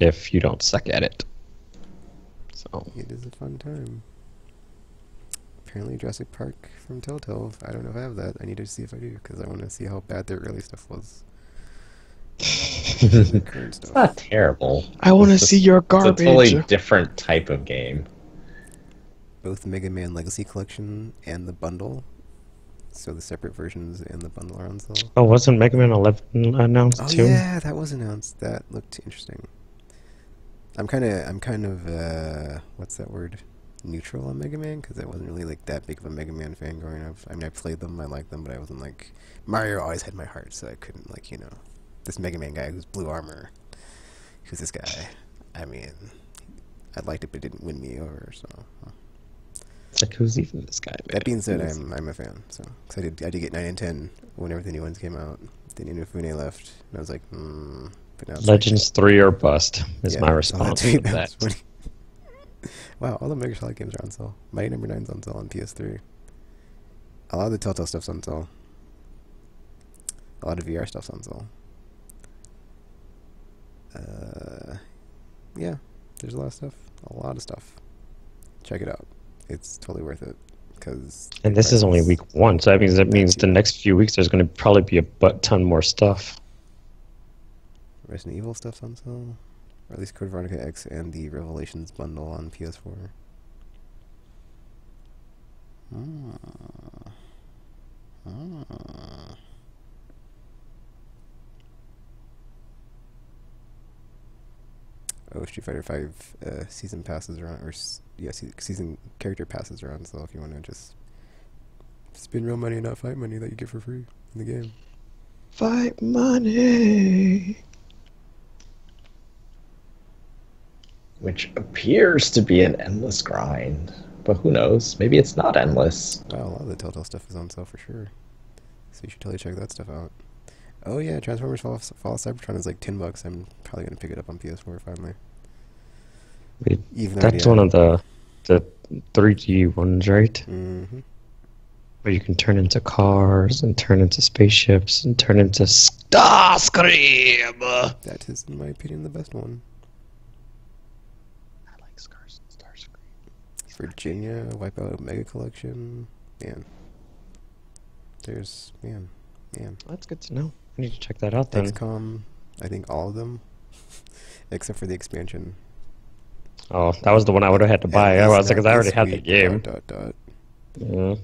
if you don't suck at it. So It is a fun time. Apparently Jurassic Park from Telltale. I don't know if I have that. I need to see if I do, because I want to see how bad their early stuff was. The current It's stuff. not terrible. I want to It's just- see your It's a garbage. totally different type of game. Both the Mega Man Legacy Collection and the bundle. So the separate versions and the bundle are on sale. Oh, wasn't Mega Man 11 announced Oh too? yeah, that was announced. That looked interesting. I'm kind of what's that word? Neutral on Mega Man, because I wasn't really like that big of a Mega Man fan growing up. I mean, I played them, I liked them, but I wasn't like Mario. Always had my heart, so I couldn't like this Mega Man guy who's blue armor. Who's this guy? I mean, I liked it, but it didn't win me over. So It's like, who's even this guy? that being said, Who's- I'm a fan. So cause I did get 9 and 10 whenever the new ones came out. Then Inafune left, and I was like, But now it's Legends 3 or bust is yeah, my oh, response that's to that that. was funny. Wow, all the Mega Solid games are on sale. Mighty Number 9's on sale on PS3. A lot of the Telltale stuff's on sale. A lot of VR stuff's on sale. Yeah, there's a lot of stuff. A lot of stuff. Check it out. It's totally worth it. Cause And this is only week 1, so that means the next few weeks there's going to probably be a butt ton more stuff. Resident Evil stuff's on sale. Or at least Code Veronica X and the Revelations bundle on PS4. Oh, Street Fighter 5 season passes are on, season character passes are on, so if you want to just spend real money and not fight money that you get for free in the game. Fight money. Which appears to be an endless grind. But who knows? Maybe it's not endless. Wow, a lot of the Telltale stuff is on sale for sure. So you should totally check that stuff out. Oh yeah, Transformers Fall of Cybertron is like $10. I'm probably gonna pick it up on PS4 finally. Even That's one of the 3D ones, right? Mm-hmm. Where you can turn into cars and turn into spaceships and turn into Starscream. That is, in my opinion, the best one. I like Starscream. Virginia Wipeout Mega Collection. Man. There's man. That's good to know. I need to check that out then. XCOM, I think all of them. Except for the expansion. Oh, that was the one I would have had to buy. I was like, 'cause I already had the game. Dot. Yeah.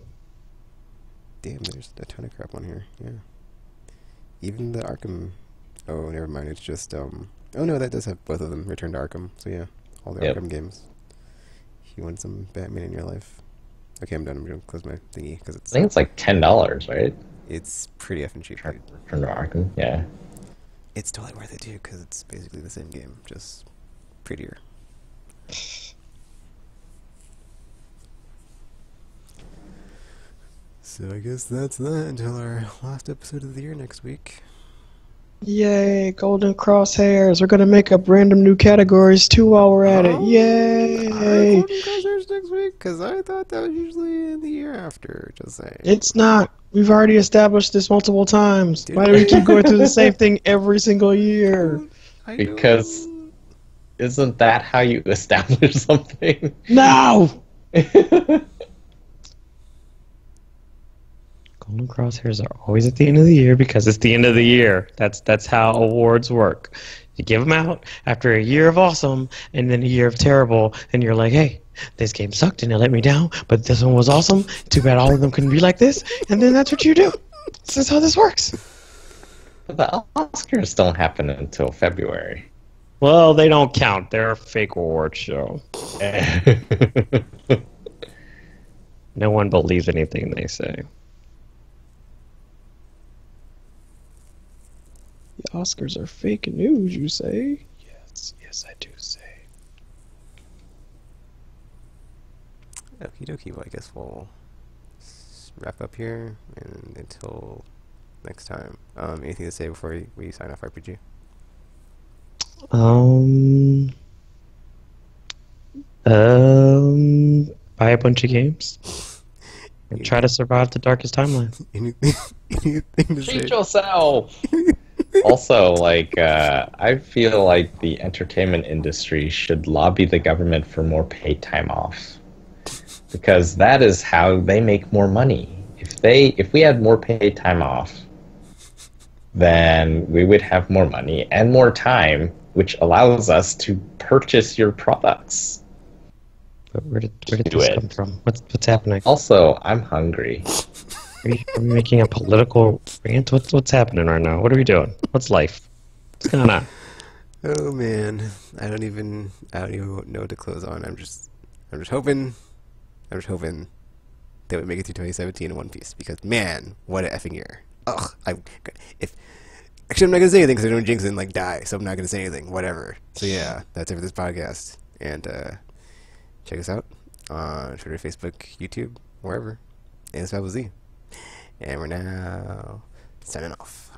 Damn, there's a ton of crap on here. Yeah. Even the Arkham. Oh, never mind. It's just Oh no, that does have both of them. Return to Arkham. So yeah, all the Yep. Arkham games. If you want some Batman in your life. Okay, I'm done. I'm gonna close my thingy because I think it's like $10, right? it's pretty effing cheap. Dude. Return to Arkham. Yeah. It's totally worth it too because it's basically the same game, just prettier. So I guess that's that until our last episode of the year next week. Yay, golden crosshairs. We're going to make up random new categories too while we're at it. Yay. Golden Crosshairs next week because I thought that was usually in the year after. Just saying. It's not. We've already established this multiple times. Did Why do we keep going through the same thing every single year? I Because know. isn't that how you establish something? No! Golden crosshairs are always at the end of the year because it's the end of the year. That's how awards work. You give them out after a year of awesome and then a year of terrible, and you're like, hey, this game sucked and it let me down, but this one was awesome. Too bad all of them couldn't be like this. And then that's what you do. This is how this works. But the Oscars don't happen until February. Well, they don't count. They're a fake award show. No one believes anything they say. The Oscars are fake news, you say? Yes, I do say. Okie dokie. Well, I guess we'll wrap up here and until next time. Anything to say before we sign off, RPG? Um, buy a bunch of games and try to survive the darkest timeline. Anything, anything to Treat say? yourself. Also, like, I feel like the entertainment industry should lobby the government for more paid time off, because that is how they make more money. If we had more paid time off, then we would have more money and more time, which allows us to purchase your products. But where did Do this it. come from? What's happening? Also, I'm hungry. Are we making a political rant? What's happening right now? What are we doing? What's life? What's going on? Oh man, I don't even know what to close on. I'm just hoping that we make it through 2017 in one piece, because man, what a effing year. Ugh, actually I'm not gonna say anything because I don't jinx it and like die, so I'm not gonna say anything. Whatever. So yeah, that's it for this podcast, and check us out on Twitter, Facebook, YouTube, wherever. And it's Z, and we're now signing off.